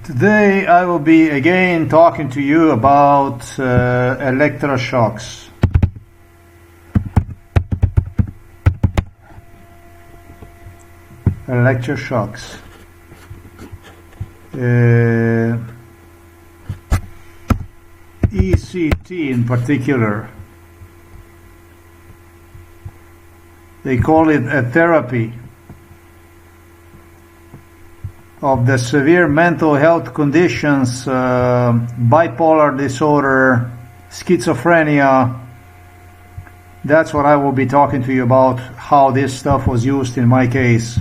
Today I will be again talking to you about electroshocks. Electroshocks. ECT in particular. They call it a therapy of the severe mental health conditions, bipolar disorder, schizophrenia. That's what I will be talking to you about, how this stuff was used in my case.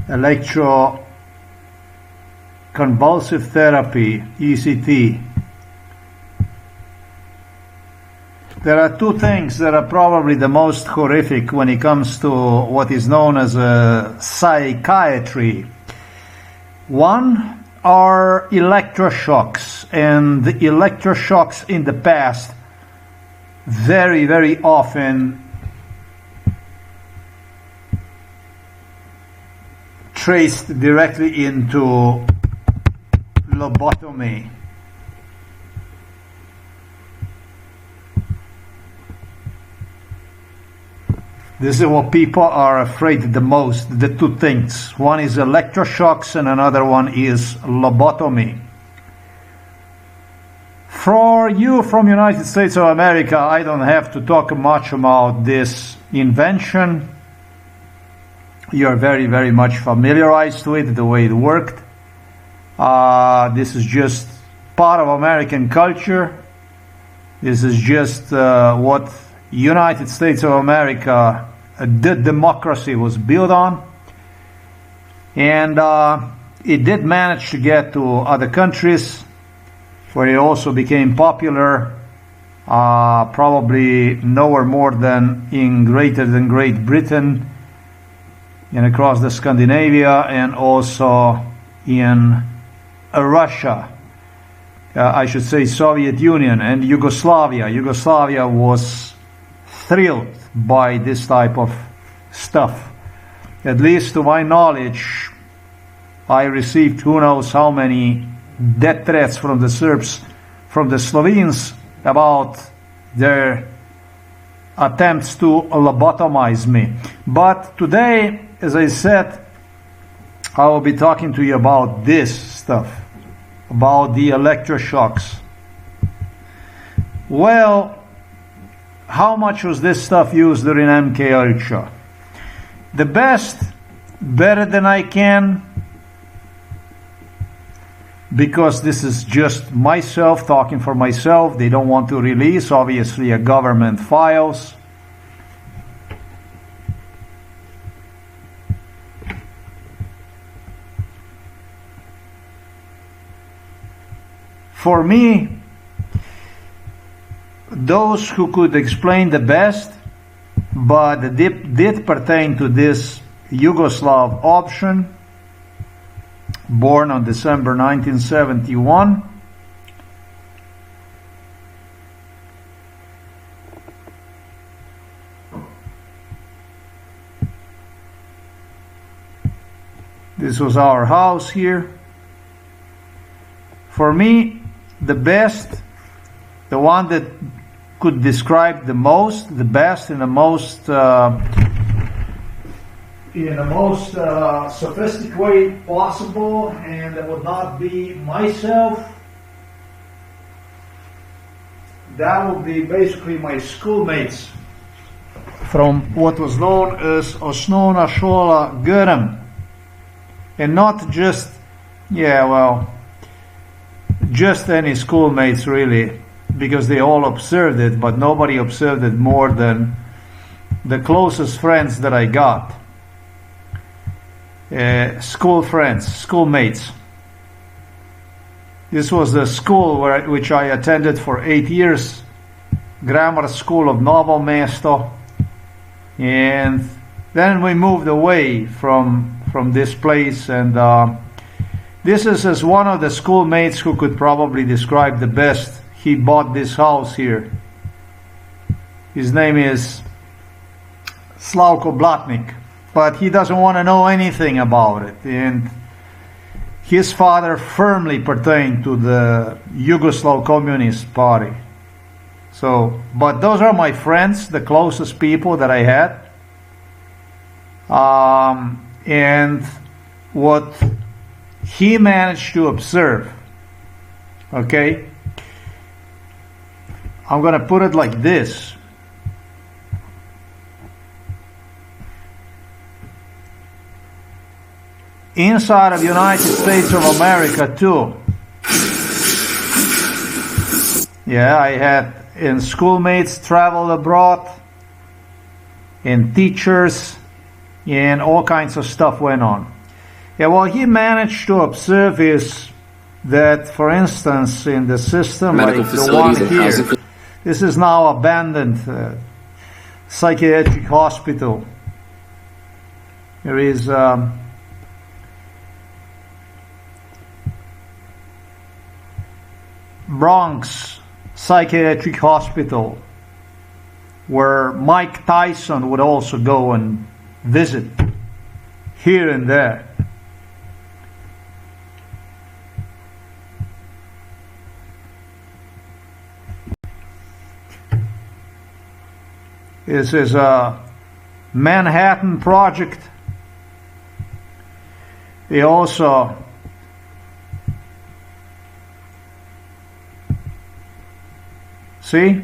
Electroconvulsive therapy, ECT. There are two things that are probably the most horrific when it comes to what is known as psychiatry. One are electroshocks, and the electroshocks in the past very, very often traced directly into lobotomy. This is what people are afraid the most, the two things. One is electroshocks and another one is lobotomy. For you from United States of America, I don't have to talk much about this invention. You're very, very much familiarized with the way it worked. This is just part of American culture. This is just what United States of America, the democracy was built on, and it did manage to get to other countries where it also became popular, probably nowhere more than in greater than Great Britain and across the Scandinavia, and also in Russia, I should say Soviet Union and Yugoslavia. Yugoslavia was thrilled by this type of stuff. At least to my knowledge, I received who knows how many death threats from the Serbs, from the Slovenes, about their attempts to lobotomize me. But today, as I said, I will be talking to you about this stuff, about the electroshocks. Well, how much was this stuff used during MK Ultra? The best, better than I can, because this is just myself talking for myself. They don't want to release, obviously, government files. For me, those who could explain the best, but did pertain to this Yugoslav option, born on December 1971. This was our house here. For me, the best, the one that could describe the most, the best, in the most sophisticated way possible, and that would not be myself. That would be basically my schoolmates from what was known as Osnovna Škola Grm, and not just, just any schoolmates really, because they all observed it, but nobody observed it more than the closest friends that I got. School friends, schoolmates. This was the school which I attended for 8 years, grammar school of Novo Mesto, and then we moved away from this place, and this is as one of the schoolmates who could probably describe the best. He bought this house here. His name is Slavko Blatnik, but he doesn't want to know anything about it. And his father firmly pertained to the Yugoslav Communist Party. So, but those are my friends, the closest people that I had. And what he managed to observe, okay, I'm going to put it like this. Inside of United States of America too. Yeah, I had and schoolmates traveled abroad, and teachers, and all kinds of stuff went on. Yeah, what he managed to observe is that, for instance, in the system medical like the one here, this is now abandoned psychiatric hospital. There is Bronx Psychiatric Hospital, where Mike Tyson would also go and visit here and there. This is a Manhattan Project. They also see?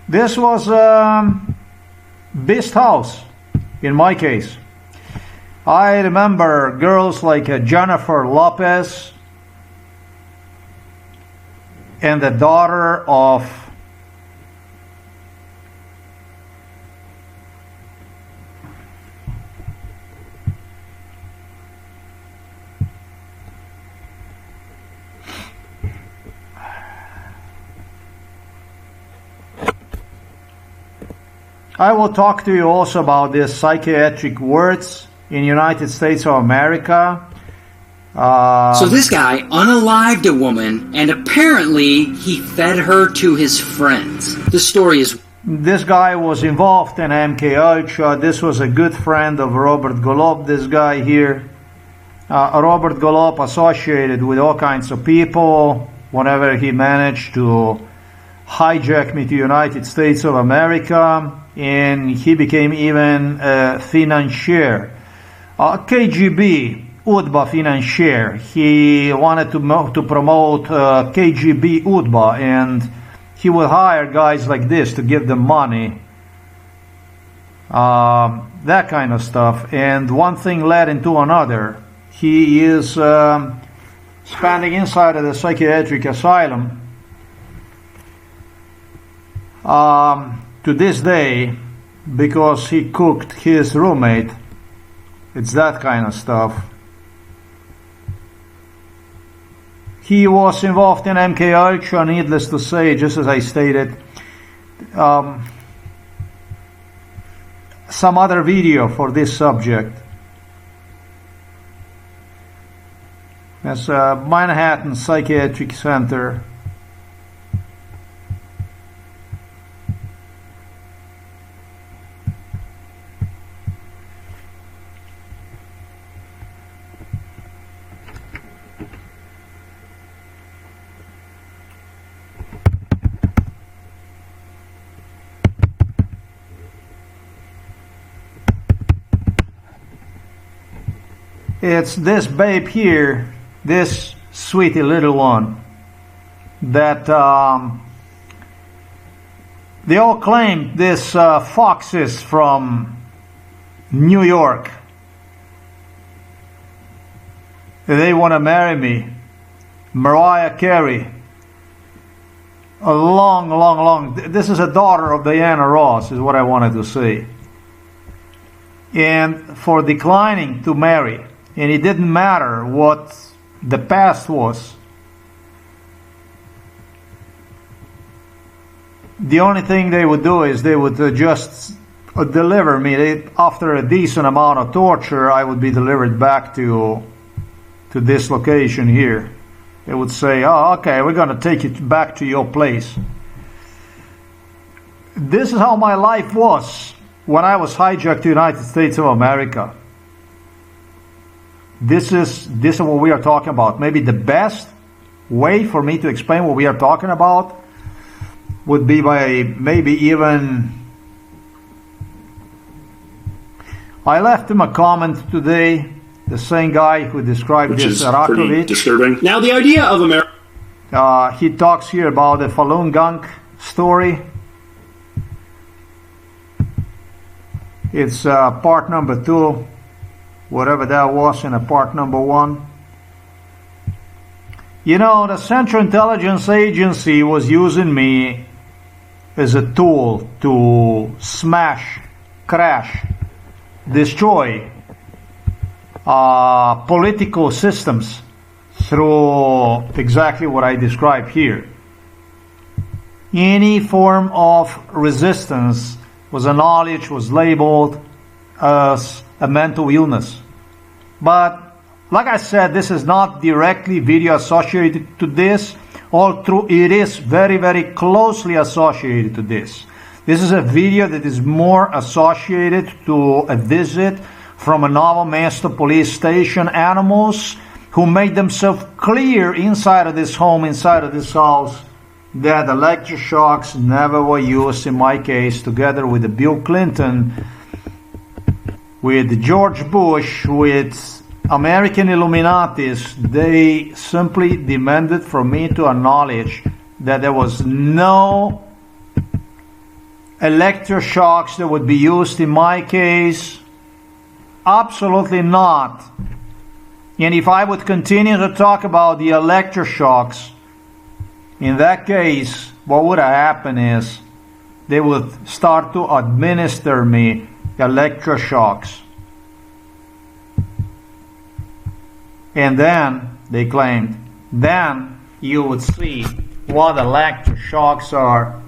This was Beast House in my case. I remember girls like Jennifer Lopez and the daughter of I will talk to you also about these psychiatric wards in United States of America. So this guy unalived a woman, and apparently he fed her to his friends. The story is... This guy was involved in MK Ultra. This was a good friend of Robert Golob, this guy here. Robert Golob associated with all kinds of people whenever he managed to hijack me to United States of America. And he became even a financier. KGB, UDBA financier. He wanted to promote KGB UDBA, and he would hire guys like this to give them money. That kind of stuff. And one thing led into another. He is spending inside of the psychiatric asylum. To this day, because he cooked his roommate. It's that kind of stuff. He was involved in MK Ultra, needless to say, just as I stated. Some other video for this subject. That's Manhattan Psychiatric Center. It's this babe here, this sweetie little one, that they all claim this fox is from New York. They want to marry me. Mariah Carey. A long. This is a daughter of Diana Ross, is what I wanted to say. And for declining to marry. And it didn't matter what the past was. The only thing they would do is they would just deliver me. After a decent amount of torture, I would be delivered back to this location here. They would say, oh, okay, we're going to take you back to your place. This is how my life was when I was hijacked to the United States of America. This is what we are talking about. Maybe the best way for me to explain what we are talking about would be by maybe even... I left him a comment today, the same guy who described which this, is pretty disturbing. Now, the idea of America... he talks here about the Falun Gong story. It's part number 2, whatever that was, in a part number 1. You know, the Central Intelligence Agency was using me as a tool to smash, crash, destroy political systems through exactly what I describe here. Any form of resistance was acknowledged, was labeled as a mental illness. But like I said, this is not directly video associated to this, although it is very, very closely associated to this. This is a video that is more associated to a visit from a Novo Mesto police station animals who made themselves clear inside of this home, inside of this house, that electroshocks never were used in my case, together with Bill Clinton, with George Bush, with American Illuminatis. They simply demanded from me to acknowledge that there was no electroshocks that would be used in my case. Absolutely not. And if I would continue to talk about the electroshocks, in that case, what would have happened is they would start to administer me electroshocks. And then, they claimed, then you would see what electroshocks are.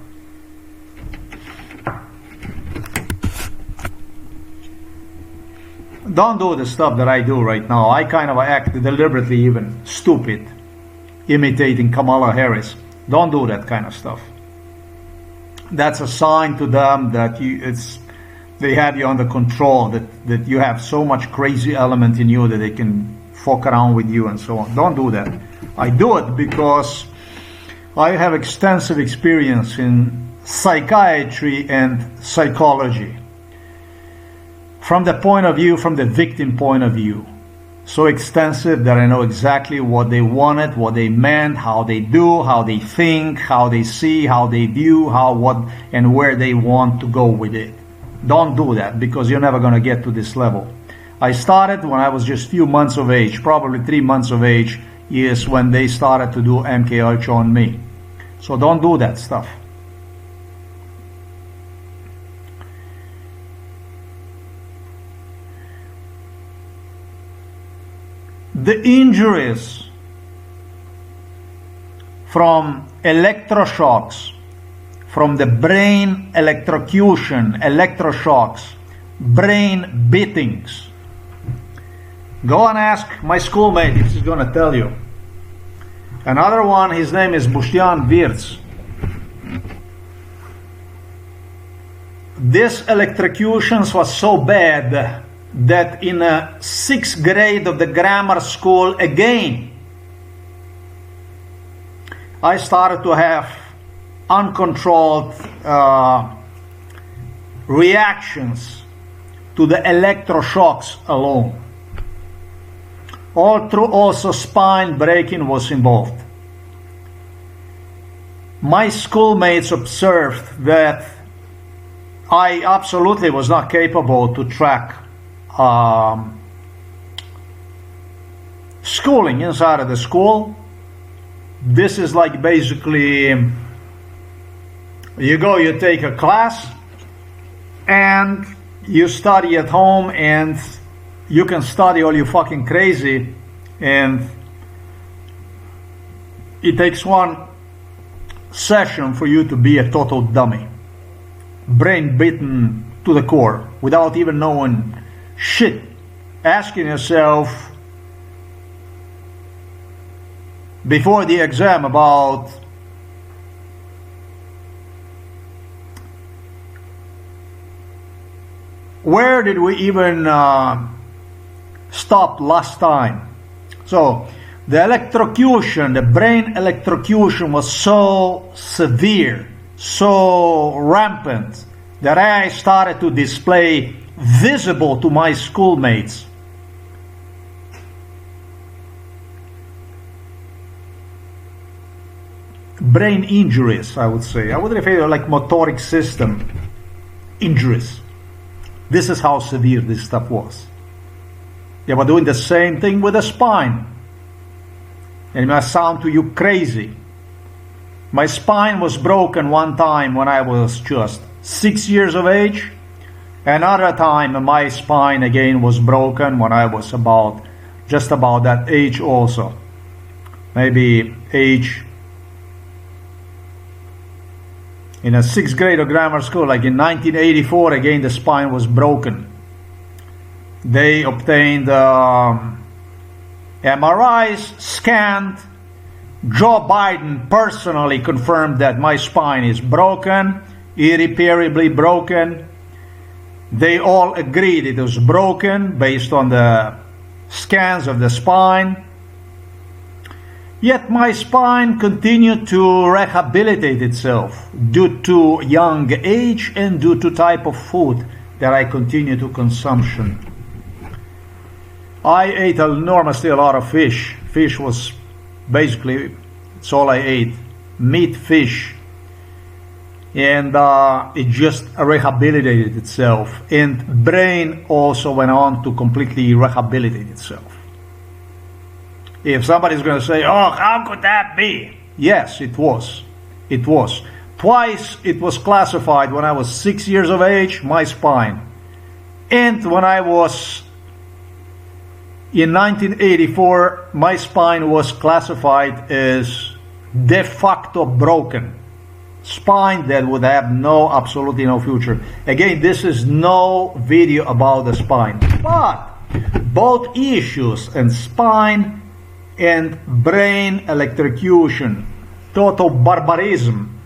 Don't do the stuff that I do right now. I kind of act deliberately even stupid, imitating Kamala Harris. Don't do that kind of stuff. That's a sign to them that they have you under control, that you have so much crazy element in you that they can fuck around with you and so on. Don't do that. I do it because I have extensive experience in psychiatry and psychology. From the point of view, from the victim point of view. So extensive that I know exactly what they wanted, what they meant, how they do, how they think, how they see, how they view, how, what, and where they want to go with it. Don't do that, because you're never going to get to this level. I started when I was just a few months of age, probably 3 months of age, is when they started to do MK Ultra on me. So don't do that stuff. The injuries from electroshocks, from the brain electrocution, electroshocks, brain beatings. Go and ask my schoolmate if he's going to tell you. Another one, his name is Boštjan Virts. This electrocutions was so bad that in a 6th grade of the grammar school again, I started to have uncontrolled reactions to the electroshocks alone. All through also spine breaking was involved. My schoolmates observed that I absolutely was not capable to track schooling inside of the school. This is like basically you go, you take a class and you study at home, and you can study all you fucking crazy, and it takes one session for you to be a total dummy, brain beaten to the core without even knowing shit, asking yourself before the exam about where did we even stop last time? So the electrocution, the brain electrocution was so severe, so rampant, that I started to display visible to my schoolmates brain injuries, I would say. I would refer to like motoric system injuries. This is how severe this stuff was. They were doing the same thing with the spine. And it must sound to you crazy. My spine was broken one time when I was just 6 years of age. Another time my spine again was broken when I was just about that age also. Maybe age in a 6th grade of grammar school, like in 1984, again the spine was broken. They obtained MRIs, scanned. Joe Biden personally confirmed that my spine is broken, irreparably broken. They all agreed it was broken based on the scans of the spine. Yet my spine continued to rehabilitate itself due to young age and due to type of food that I continue to consumption. I ate enormously a lot of fish. Fish was basically, it's all I ate. Meat, fish. And it just rehabilitated itself. And brain also went on to completely rehabilitate itself. If somebody's going to say, oh, how could that be? Yes, it was. It was. Twice it was classified when I was 6 years of age, my spine. And when I was in 1984, my spine was classified as de facto broken. Spine that would have absolutely no future. Again, this is no video about the spine. But both issues, and spine and brain electrocution, total barbarism,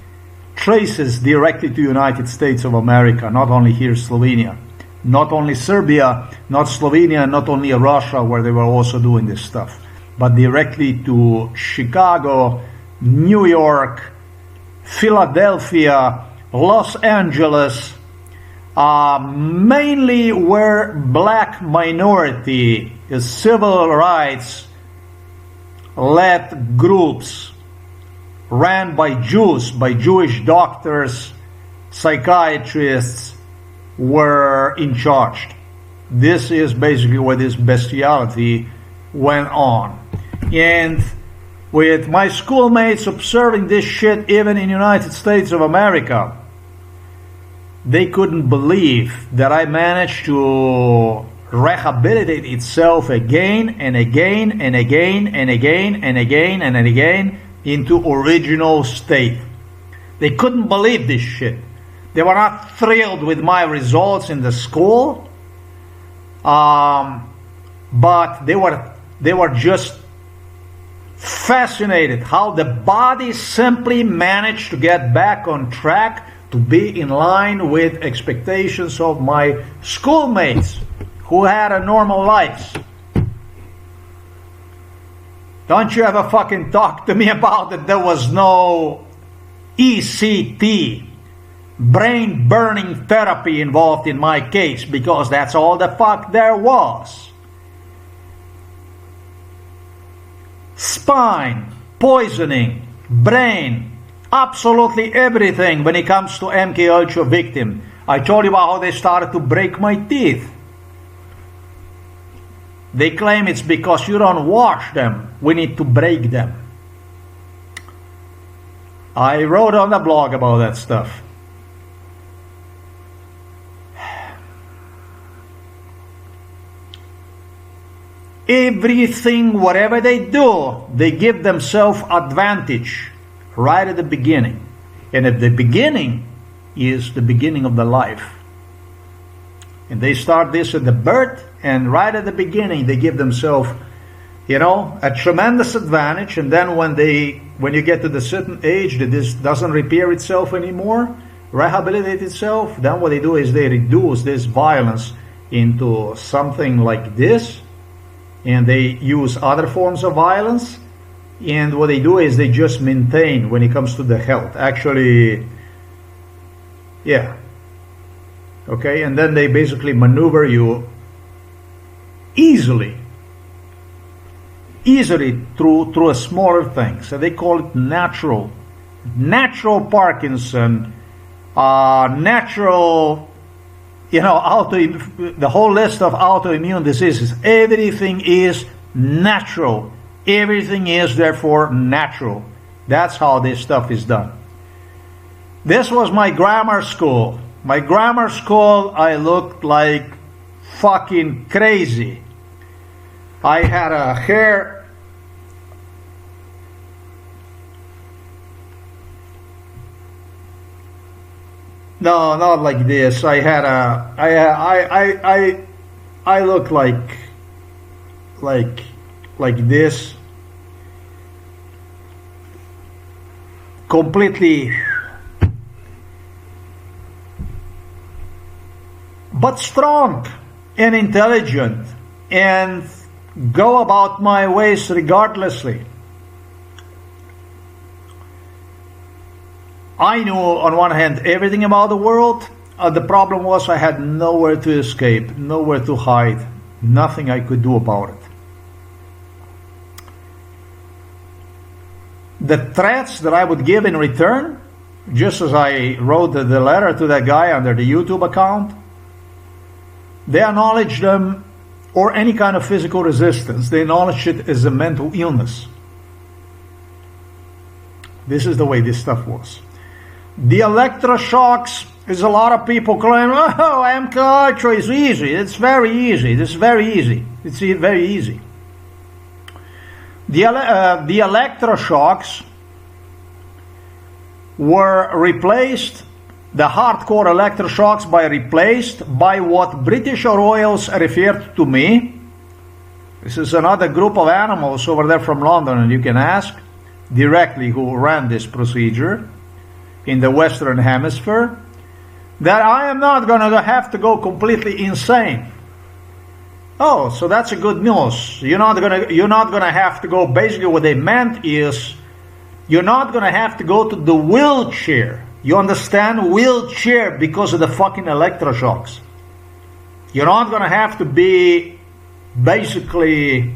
traces directly to United States of America, not only here, Slovenia. Not only Serbia, not Slovenia, not only Russia, where they were also doing this stuff, but directly to Chicago, New York, Philadelphia, Los Angeles, mainly where black minority civil rights led groups ran by Jews, by Jewish doctors, psychiatrists, were in charge. This is basically where this bestiality went on. And with my schoolmates observing this shit even in the United States of America, they couldn't believe that I managed to rehabilitate itself again and again and again and again and again and again into original state. They couldn't believe this shit. They were not thrilled with my results in the school, but they were just fascinated how the body simply managed to get back on track to be in line with expectations of my schoolmates who had a normal life. Don't you ever fucking talk to me about that there was no ECT, brain burning therapy involved in my case, because that's all the fuck there was. Spine, poisoning, brain, absolutely everything when it comes to MK Ultra victim. I told you about how they started to break my teeth. They claim it's because you don't wash them. We need to break them. I wrote on the blog about that stuff. Everything, whatever they do, they give themselves advantage right at the beginning. And at the beginning is the beginning of the life. And they start this at the birth, and right at the beginning they give themselves, a tremendous advantage. And then when you get to the certain age that this doesn't repair itself anymore, rehabilitate itself, then what they do is they reduce this violence into something like this, and they use other forms of violence, and what they do is they just maintain when it comes to the health. Actually, yeah. Okay, and then they basically maneuver you easily through a smaller thing. So they call it natural Parkinson, natural, you know, the whole list of autoimmune diseases. Everything is natural. Everything is therefore natural. That's how this stuff is done. This was my grammar school. My grammar school, I looked like fucking crazy. I had a hair. No, not like this. I had a. I look like this. Completely. But strong and intelligent, and go about my ways regardlessly. I knew on one hand everything about the world. The problem was I had nowhere to escape, nowhere to hide, nothing I could do about it. The threats that I would give in return, just as I wrote the letter to that guy under the YouTube account, they acknowledged them, or any kind of physical resistance, they acknowledged it as a mental illness. This is the way this stuff was. The electroshocks is a lot of people claim, oh, psychiatry is easy. It's very easy. It's very easy. It's very easy. The electroshocks were replaced, the hardcore electroshocks replaced by what British royals referred to me. This is another group of animals over there from London, and you can ask directly who ran this procedure in the Western Hemisphere, that I am not going to have to go completely insane. Oh, so that's a good news. You're not gonna have to go. Basically, what they meant is, you're not gonna have to go to the wheelchair. You understand? Wheelchair, because of the fucking electroshocks. You're not gonna have to be basically.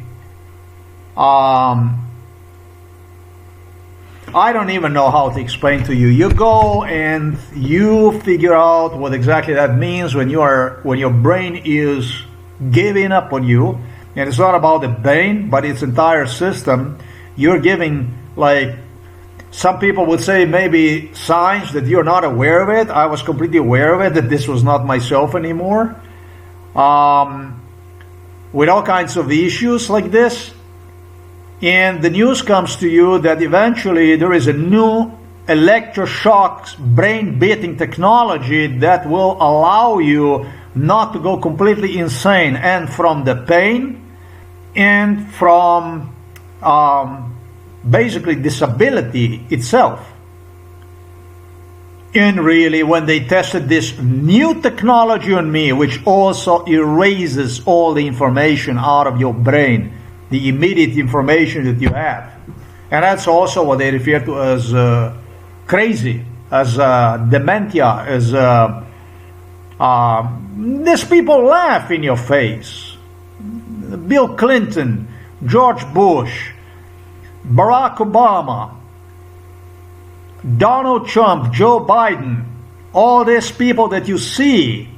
I don't even know how to explain to you. You go and you figure out what exactly that means when your brain is giving up on you, and it's not about the brain, but its entire system. You're giving, like, some people would say, maybe signs that you're not aware of it. I was completely aware of it, that this was not myself anymore. With all kinds of issues like this. And the news comes to you that eventually there is a new electroshock brain beating technology that will allow you not to go completely insane, and from the pain and from basically disability itself. And really, when they tested this new technology on me, which also erases all the information out of your brain, the immediate information that you have, and that's also what they refer to as crazy, as dementia, as these people laugh in your face. Bill Clinton, George Bush, Barack Obama, Donald Trump, Joe Biden, all these people that you see,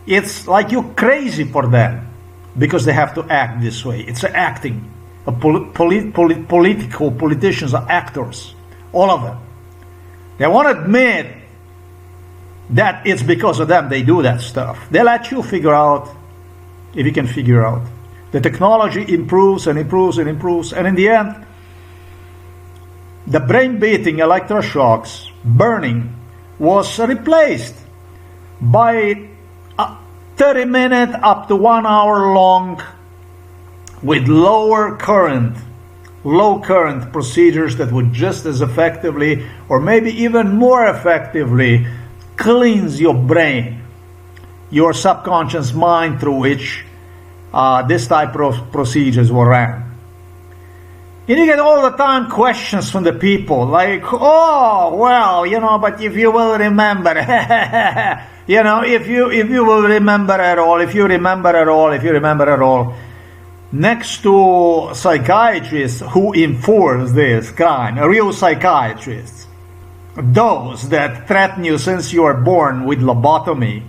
it's like you're crazy for them because they have to act this way. It's acting. Politicians are actors, all of them. They won't admit that it's because of them they do that stuff. They let you figure out, if you can figure out. The technology improves and improves and improves, and in the end, the brain-beating electroshocks, burning, was replaced by a 30-minute up to 1 hour long with lower current low current procedures that would just as effectively, or maybe even more effectively, cleanse your brain, your subconscious mind through which this type of procedures were ran. And you get all the time questions from the people like, oh, well, but if you will remember, if you will remember at all, if you remember at all, next to psychiatrists who enforce this crime, real psychiatrists, those that threaten you since you are born with lobotomy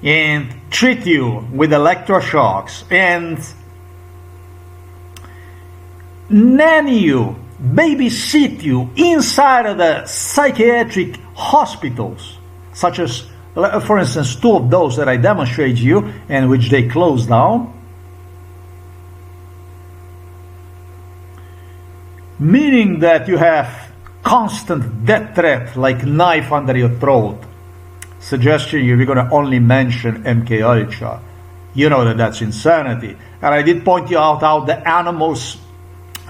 and treat you with electroshocks and nanny you, babysit you inside of the psychiatric hospitals, such as, for instance, 2 of those that I demonstrate you and which they closed down. Meaning that you have constant death threat like knife under your throat. Suggestion you're going to only mention MK Ultra. You know that that's insanity. And I did point you out how the animals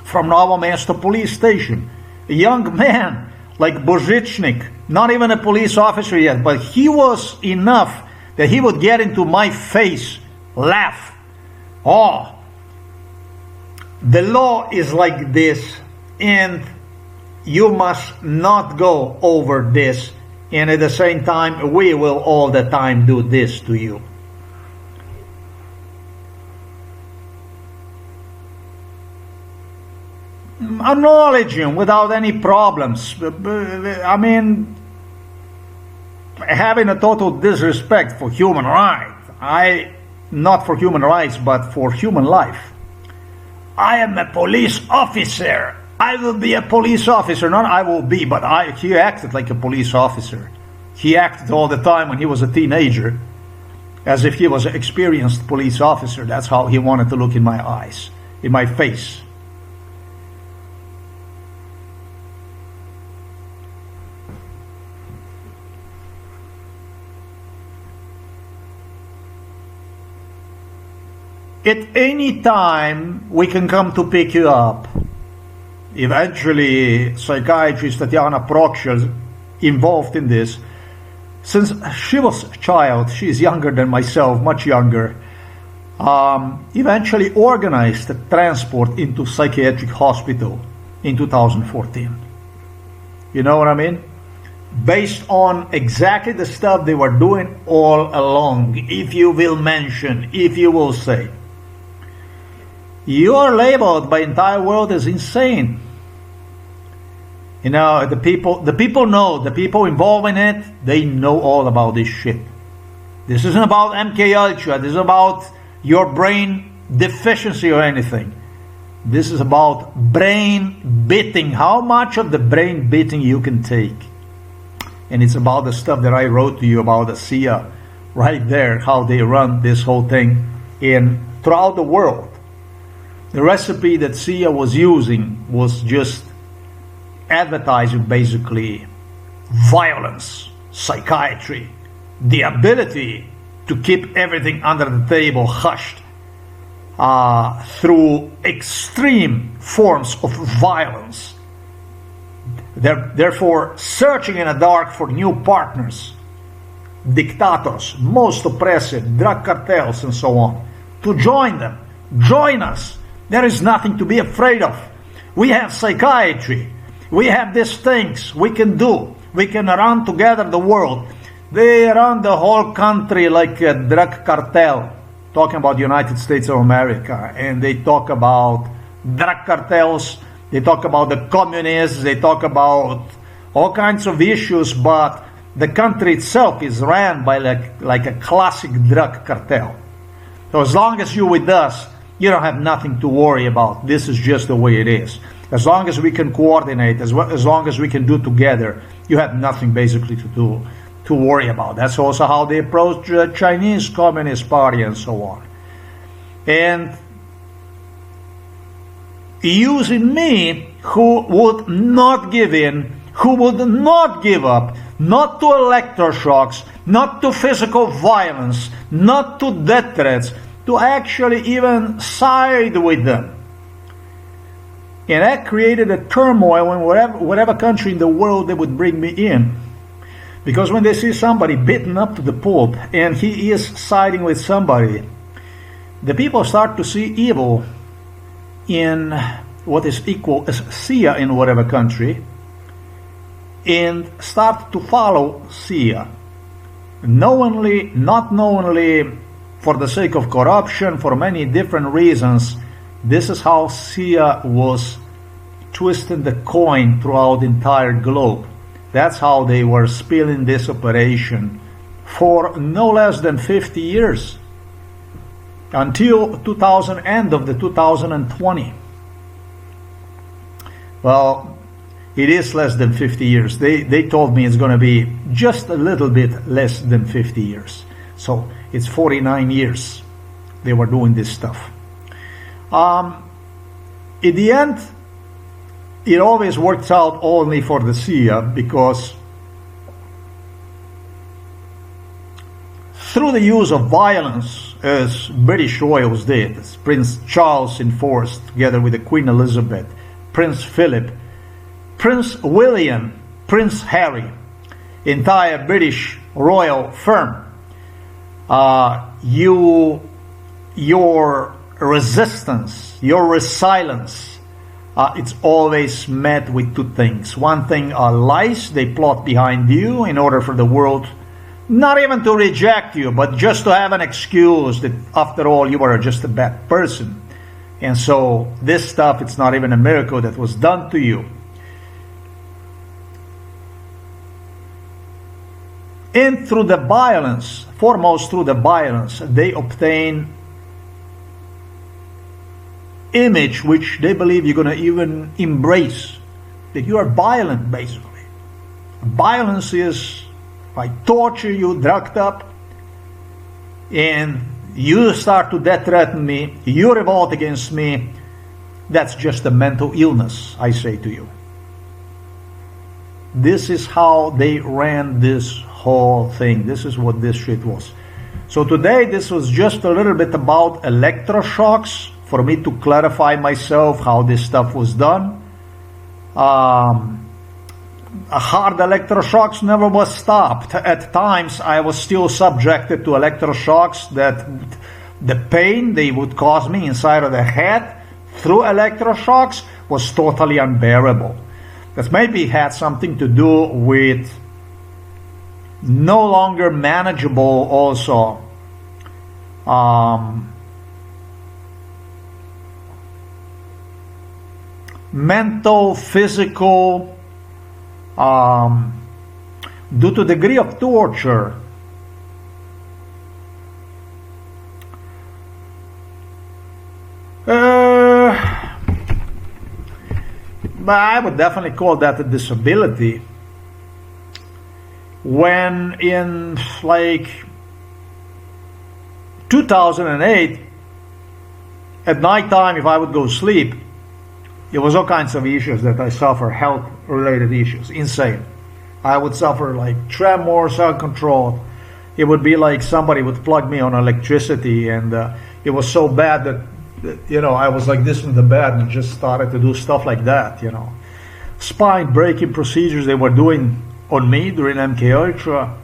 from Novo Mesto police station, a young man like Božičnik, not even a police officer yet, but he was enough that he would get into my face, laugh. Oh, the law is like this, and you must not go over this, and at the same time we will all the time do this to you. Acknowledge him without any problems. I mean, having a total disrespect for human rights. Not for human rights, but for human life. I am a police officer. I will be a police officer. Not I will be, but he acted like a police officer. He acted all the time when he was a teenager as if he was an experienced police officer. That's how he wanted to look in my eyes, in my face. At any time, we can come to pick you up. Eventually, psychiatrist Tatiana Prokshel involved in this. Since she was a child, she's younger than myself, much younger, eventually organized the transport into psychiatric hospital in 2014. You know what I mean? Based on exactly the stuff they were doing all along, if you will mention, if you will say. You are labeled by the entire world as insane. You know, the people know, the people involved in it, they know all about this shit. This isn't about MK Ultra, this is about your brain deficiency or anything. This is about brain beating, how much of the brain beating you can take. And it's about the stuff that I wrote to you about the CIA, right there, how they run this whole thing throughout the world. The recipe that CIA was using was just advertising basically violence, psychiatry, the ability to keep everything under the table hushed through extreme forms of violence. Therefore, searching in the dark for new partners, dictators, most oppressive, drug cartels and so on, to join them, join us. There is nothing to be afraid of. We have psychiatry. We have these things we can do. We can run together the world. They run the whole country like a drug cartel, talking about the United States of America. And they talk about drug cartels. They talk about the communists. They talk about all kinds of issues. But the country itself is ran by like a classic drug cartel. So as long as you're with us, you don't have nothing to worry about. This is just the way it is. As long as we can coordinate, as long as we can do together, you have nothing basically to worry about. That's also how they approach the Chinese Communist Party and so on. And using me, who would not give in, who would not give up, not to electroshocks, not to physical violence, not to death threats, to actually even side with them. And that created a turmoil in whatever country in the world they would bring me in. Because when they see somebody beaten up to the pulp and he is siding with somebody, the people start to see evil in what is equal as Sia in whatever country, and start to follow Sia. Knowingly, not knowingly, for the sake of corruption, for many different reasons. This is how Sia was twisting the coin throughout the entire globe. That's how they were spilling this operation for no less than 50 years. Until end of the 2020. Well, it is less than 50 years. They told me it's going to be just a little bit less than 50 years. So it's 49 years they were doing this stuff. In the end, it always works out only for the Sia, because through the use of violence, as British royals did, as Prince Charles enforced together with the Queen Elizabeth, Prince Philip, Prince William, Prince Harry, entire British royal firm, your resistance, your resilience, it's always met with two things. One thing are lies they plot behind you in order for the world not even to reject you, but just to have an excuse that after all you are just a bad person. And so this stuff, it's not even a miracle that was done to you. And through the violence, foremost through the violence, they obtain image which they believe you're going to even embrace, that you are violent, basically. Violence is, I torture you, drugged up, and you start to death threaten me, you revolt against me. That's just a mental illness, I say to you. This is how they ran this whole thing. This is what this shit was. So today this was just a little bit about electroshocks, for me to clarify myself how this stuff was done. Hard electroshocks never was stopped. At times I was still subjected to electroshocks, that the pain they would cause me inside of the head through electroshocks was totally unbearable. That maybe had something to do with no longer manageable also mental, physical, due to degree of torture. But I would definitely call that a disability. When in like 2008, at night time, if I would go sleep, it was all kinds of issues that I suffer, health-related issues, insane. I would suffer like tremors, uncontrolled. It would be like somebody would plug me on electricity, and it was so bad that, you know, I was like this in the bed and just started to do stuff like that, you know. Spine-breaking procedures they were doing on me during MK Ultra.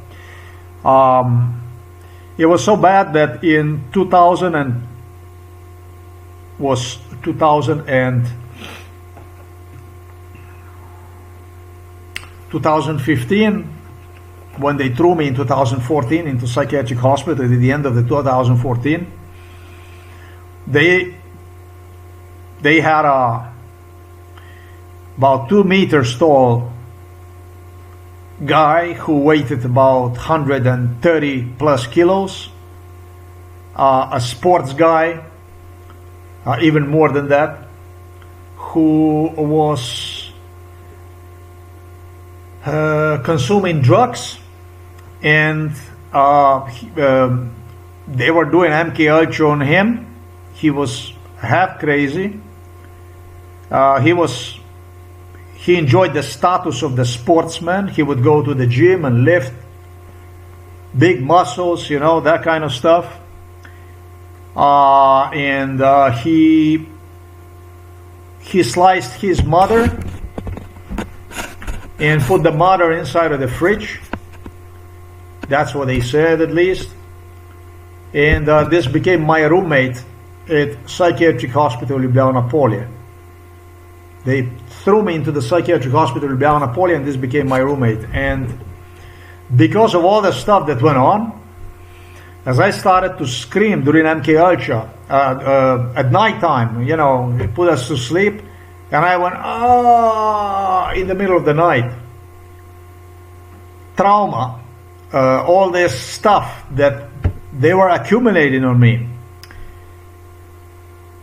It was so bad that in 2015, when they threw me in 2014 into psychiatric hospital at the end of the 2014, they had a about 2 meters tall guy who weighed about 130 plus kilos, a sports guy, even more than that, who was consuming drugs, and they were doing MK Ultra on him. He was half crazy. He enjoyed the status of the sportsman. He would go to the gym and lift big muscles, you know, that kind of stuff. he sliced his mother and put the mother inside of the fridge. That's what they said, at least. And this became my roommate at Psychiatric Hospital Ljubljana Polje. They threw me into the Psychiatric Hospital Ljubljana Polje, and this became my roommate. And because of all the stuff that went on, as I started to scream during MK Ultra at nighttime, you know, it put us to sleep, and I went, in the middle of the night. Trauma, all this stuff that they were accumulating on me.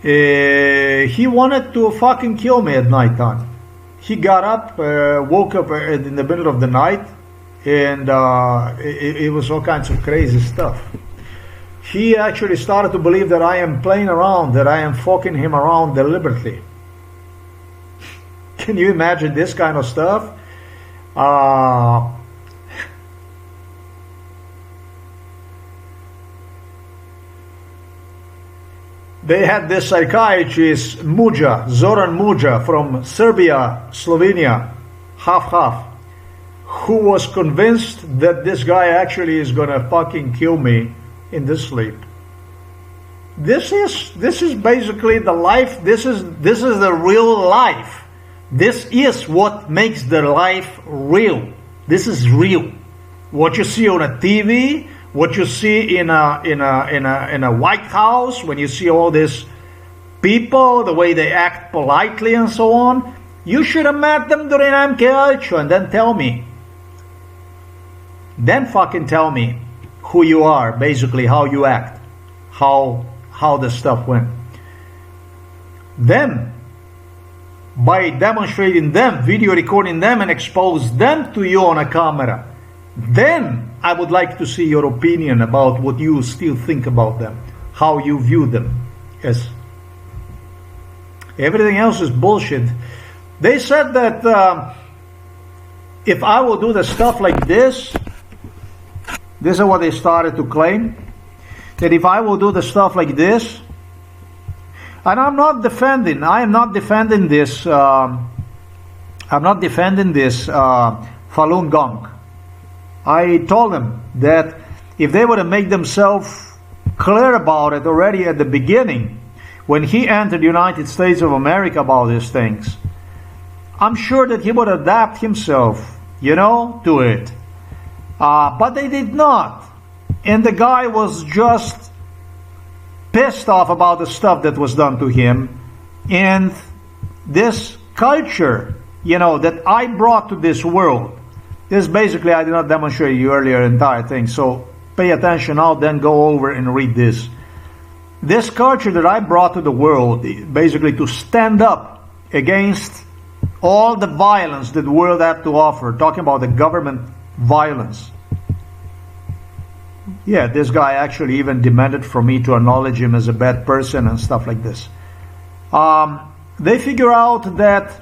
He wanted to fucking kill me at nighttime. He got up, woke up in the middle of the night, and it was all kinds of crazy stuff. He actually started to believe that I am playing around, that I am fucking him around deliberately. Can you imagine this kind of stuff? They had this psychiatrist, Zoran Muja, from Serbia, Slovenia, half, who was convinced that this guy actually is gonna fucking kill me in the sleep. This is basically the life. This is the real life. This is what makes the life real. This is real. What you see on a TV, what you see in a White House, when you see all these people, the way they act politely and so on, you should have met them during MK Ultra and then tell me. Then fucking tell me who you are, basically how you act, how the stuff went. Then, by demonstrating them, video recording them, and expose them to you on a camera, then I would like to see your opinion about what you still think about them, how you view them. Yes. Everything else is bullshit. They said that if I will do the stuff like this is what they started to claim, that if I will do the stuff like this, and I am not defending this Falun Gong. I told them that if they were to make themselves clear about it already at the beginning, when he entered the United States of America about these things, I'm sure that he would adapt himself, you know, to it. But they did not. And the guy was just pissed off about the stuff that was done to him. And this culture, you know, that I brought to this world. This basically, I did not demonstrate you earlier entire thing. So pay attention now, then go over and read this. This culture that I brought to the world, basically to stand up against all the violence that the world had to offer, talking about the government violence. Yeah, this guy actually even demanded from me to acknowledge him as a bad person and stuff like this. They figure out that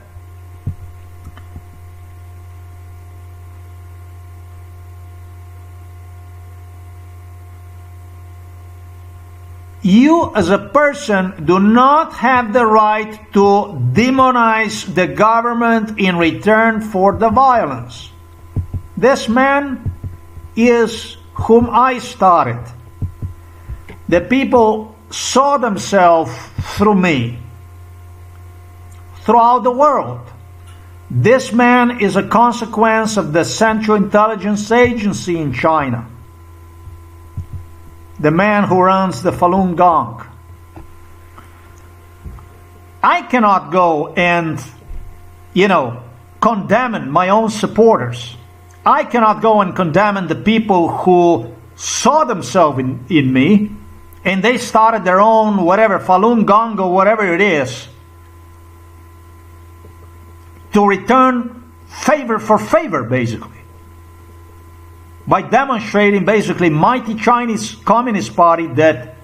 you as a person do not have the right to demonize the government in return for the violence. This man is whom I started. The people saw themselves through me, throughout the world. This man is a consequence of the Central Intelligence Agency in China. The man who runs the Falun Gong. I cannot go and, you know, condemn my own supporters. I cannot go and condemn the people who saw themselves in me, and they started their own whatever, Falun Gong or whatever it is, to return favor for favor, basically. By demonstrating, basically, mighty Chinese Communist Party that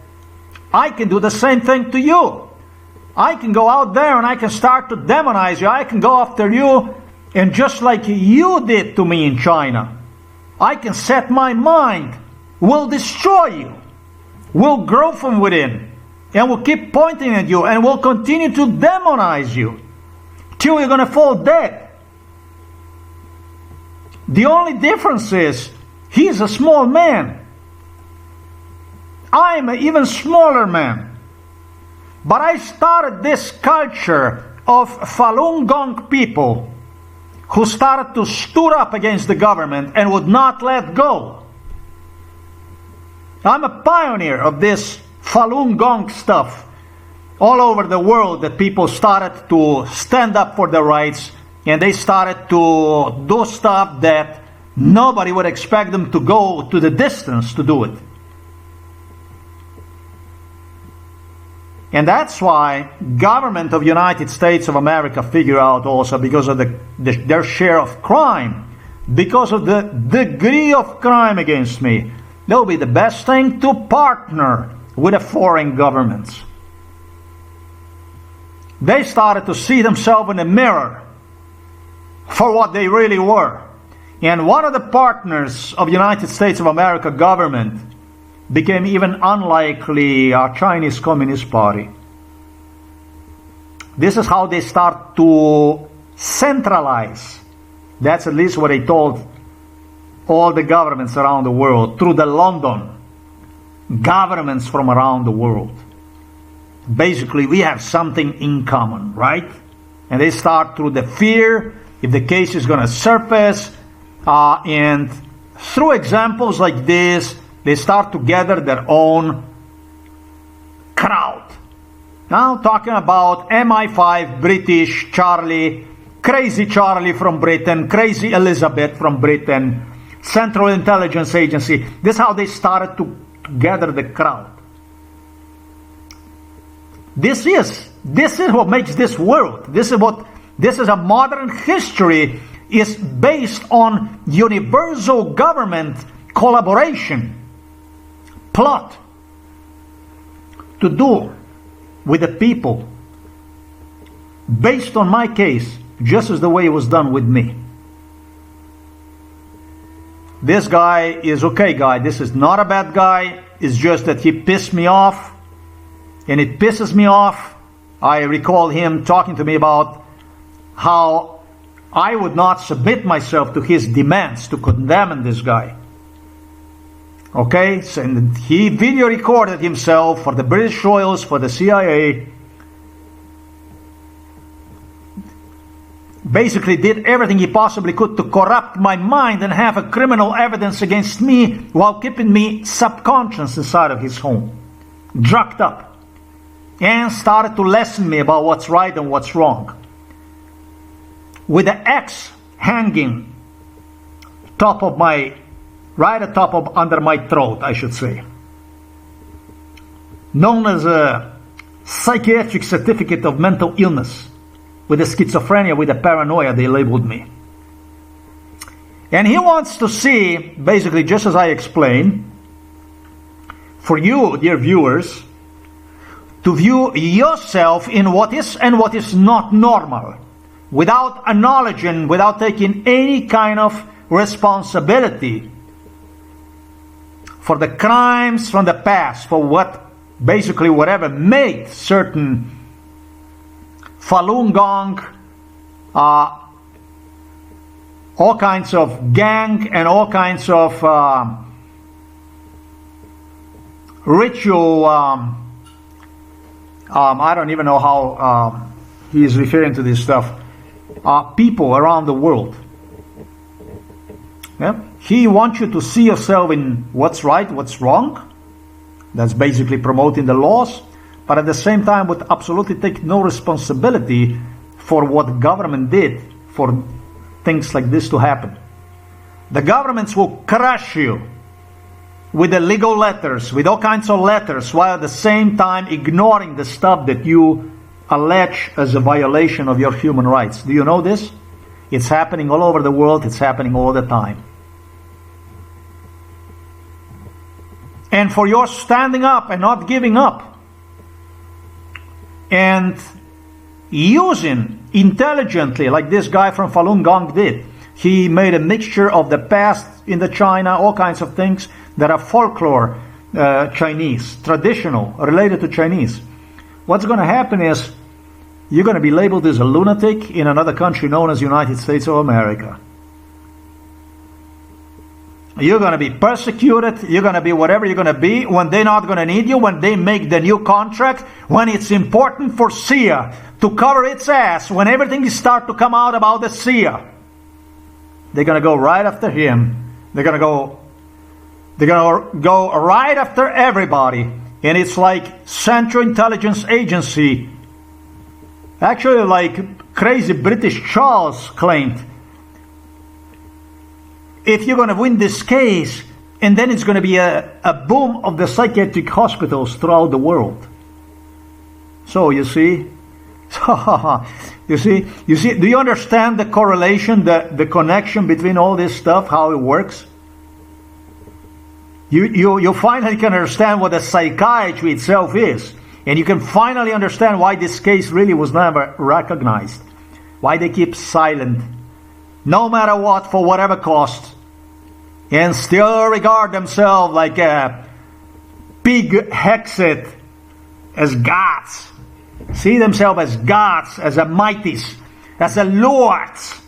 I can do the same thing to you. I can go out there and I can start to demonize you. I can go after you, and just like you did to me in China, I can set my mind, will destroy you, will grow from within, and will keep pointing at you, and will continue to demonize you. till you're going to fall dead. The only difference is he's a small man. I'm an even smaller man. But I started this culture of Falun Gong people who started to stood up against the government and would not let go. I'm a pioneer of this Falun Gong stuff all over the world, that people started to stand up for their rights, and they started to do stuff that nobody would expect them to go to the distance to do it. And that's why government of United States of America figure out also, because of their share of crime, because of the degree of crime against me, they'll be the best thing to partner with the foreign governments. They started to see themselves in the mirror for what they really were. And one of the partners of United States of America government became even unlikely our Chinese Communist Party. This is how they start to centralize. That's at least what they told all the governments around the world, through the London governments from around the world. Basically, we have something in common, right? And they start through the fear, if the case is going to surface, and through examples like this, they start to gather their own crowd. Now, talking about MI5, British Charlie, Crazy Charlie from Britain, Crazy Elizabeth from Britain, Central Intelligence Agency. This is how they started to gather the crowd. This is what makes this world. This is a modern history, is based on universal government collaboration, plot to do with the people, based on my case, just as the way it was done with me. This guy is okay guy. This is not a bad guy. It's just that he pissed me off, and it pisses me off. I recall him talking to me about how I would not submit myself to his demands to condemn this guy. Okay, so he video recorded himself for the British Royals, for the CIA. Basically did everything he possibly could to corrupt my mind and have a criminal evidence against me while keeping me subconscious inside of his home, drugged up, and started to lesson me about what's right and what's wrong. With the X hanging under my throat, I should say. Known as a psychiatric certificate of mental illness. With the schizophrenia, with the paranoia, they labeled me. And he wants to see, basically, just as I explained, for you, dear viewers, to view yourself in what is and what is not normal, without acknowledging, without taking any kind of responsibility for the crimes from the past, for whatever made certain Falun Gong, all kinds of gang and all kinds of ritual, I don't even know how he is referring to this stuff, people around the world. Yeah? He wants you to see yourself in what's right, what's wrong. That's basically promoting the laws. But at the same time would absolutely take no responsibility for what government did for things like this to happen. The governments will crush you with the legal letters, with all kinds of letters, while at the same time ignoring the stuff that you allege as a violation of your human rights. Do you know this? It's happening all over the world. It's happening all the time. And for your standing up and not giving up, and using intelligently, like this guy from Falun Gong did. He made a mixture of the past in the China, all kinds of things that are folklore Chinese, traditional, related to Chinese. What's going to happen is you're going to be labeled as a lunatic in another country known as United States of America. You're going to be persecuted. You're going to be whatever you're going to be when they're not going to need you, when they make the new contract, when it's important for SIA to cover its ass, when everything starts to come out about the SIA. They're going to go right after him. They're going to go right after everybody. And it's like Central Intelligence Agency, actually like crazy British Charles claimed, if you're going to win this case, and then it's going to be a boom of the psychiatric hospitals throughout the world. So you see, you see, do you understand the correlation, the connection between all this stuff, how it works? You finally can understand what the psychiatry itself is. And you can finally understand why this case really was never recognized. Why they keep silent, no matter what, for whatever cost. And still regard themselves like a pig hexed as gods. See themselves as gods, as a mighties, as the lords,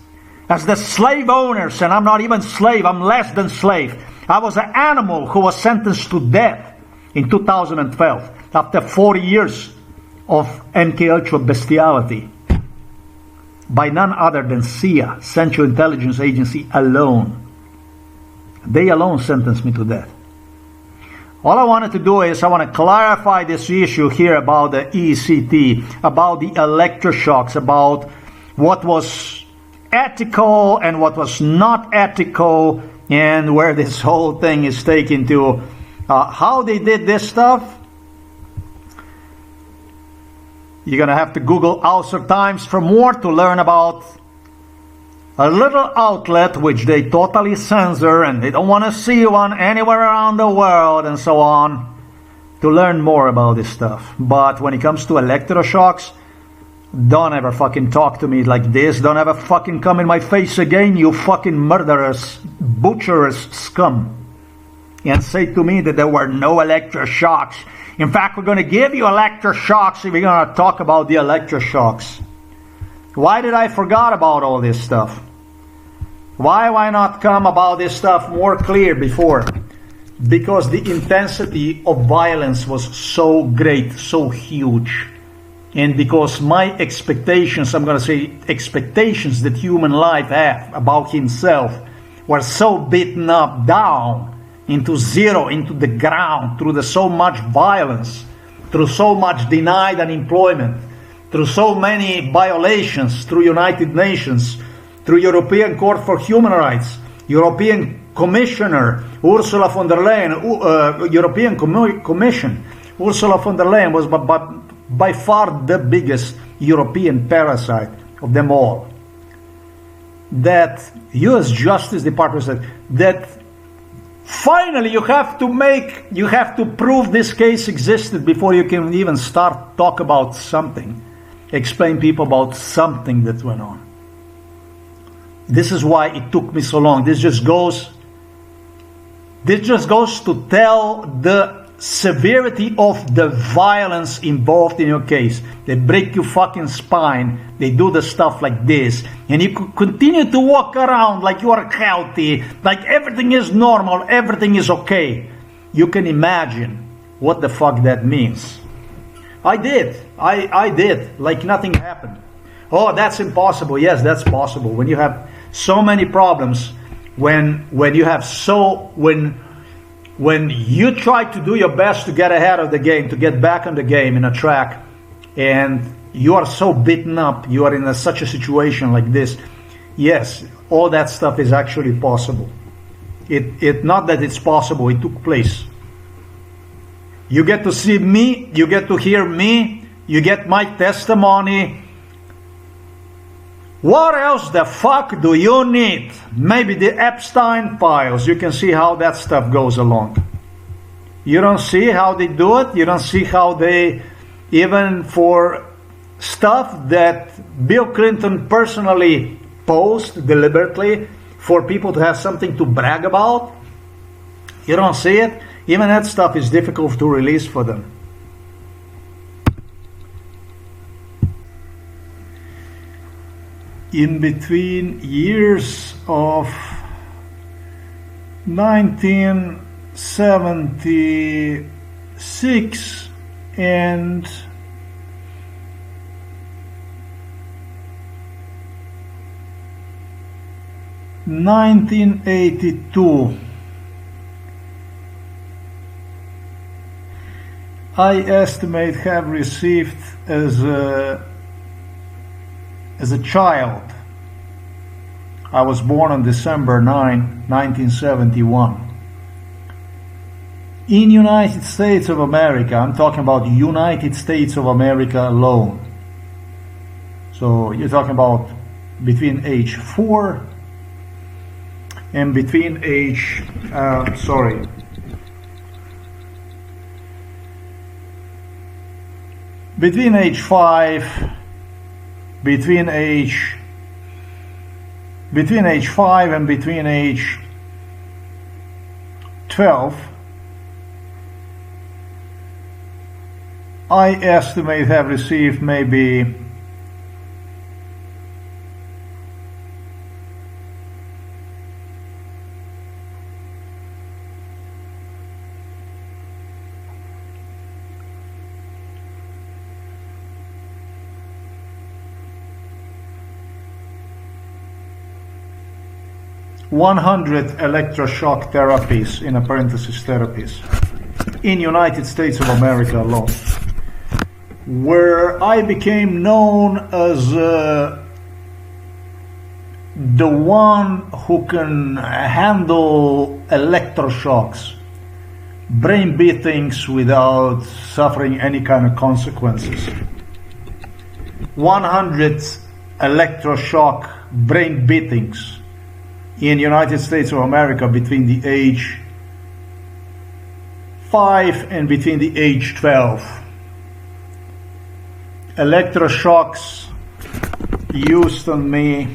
as the slave owners. And I'm not even slave, I'm less than slave. I was an animal who was sentenced to death in 2012 after 40 years of MK Ultra bestiality by none other than CIA, Central Intelligence Agency alone. They alone sentenced me to death. All I wanted to do is I want to clarify this issue here about the ECT, about the electroshocks, about what was ethical and what was not ethical, and where this whole thing is taken to. How they did this stuff, you're going to have to Google Ulcer Times for more to learn about a little outlet which they totally censor and they don't want to see you on anywhere around the world and so on, to learn more about this stuff. But when it comes to electroshocks, don't ever fucking talk to me like this. Don't ever fucking come in my face again, you fucking murderous, butcherous scum, and say to me that there were no electroshocks. In fact, we're going to give you electroshocks if we're going to talk about the electroshocks. Why did I forget about all this stuff? Why not come about this stuff more clear before? Because the intensity of violence was so great, so huge. And because my expectations, I'm going to say expectations that human life have about himself, were so beaten up, down into zero, into the ground, through so much violence, through so much denied unemployment, through so many violations, through United Nations, through European Court for Human Rights, European Commissioner Ursula von der Leyen, European Commission. Ursula von der Leyen was by far the biggest European parasite of them all. That U.S. Justice Department said that finally you have to prove this case existed before you can even start talk about something, explain people about something that went on. This is why it took me so long. This just goes to tell the severity of the violence involved in your case. They break your fucking spine. They do the stuff like this. And you could continue to walk around like you are healthy, like everything is normal, everything is okay. You can imagine what the fuck that means. I did, like nothing happened. Oh, that's impossible. Yes, that's possible. When you have so many problems, when you try to do your best to get ahead of the game, to get back on the game in a track, and you are so beaten up, you are in such a situation like this, yes, all that stuff is actually possible. It not that it's possible, it took place. You get to see me, you get to hear me, you get my testimony. What else the fuck do you need? Maybe the Epstein files. You can see how that stuff goes along. You don't see how they do it. You don't see how they, even for stuff that Bill Clinton personally posed deliberately for people to have something to brag about. You don't see it. Even that stuff is difficult to release for them. in between years of 1976 and 1982, I estimate have received as a child. I was born on December 9, 1971. In United States of America, I'm talking about United States of America alone. So you're talking about between age 4 and between age, between age 5, between age 5 and between age 12, I estimate have received maybe 100 electroshock therapies, in a parenthesis therapies, in United States of America alone, where I became known as the one who can handle electroshocks, brain beatings without suffering any kind of consequences. 100 electroshock brain beatings in United States of America between the age 5 and between the age 12. Electroshocks used on me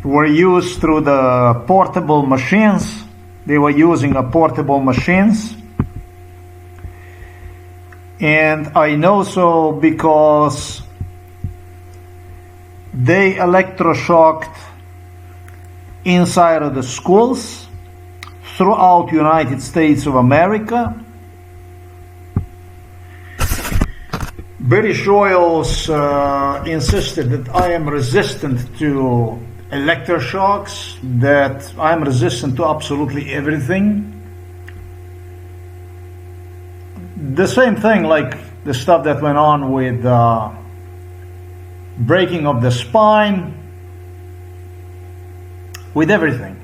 were used through the portable machines. They were using a portable machines. And I know so because they electroshocked inside of the schools throughout United States of America. British Royals insisted that I am resistant to electroshocks, that I'm resistant to absolutely everything. The same thing like the stuff that went on with breaking of the spine, with everything.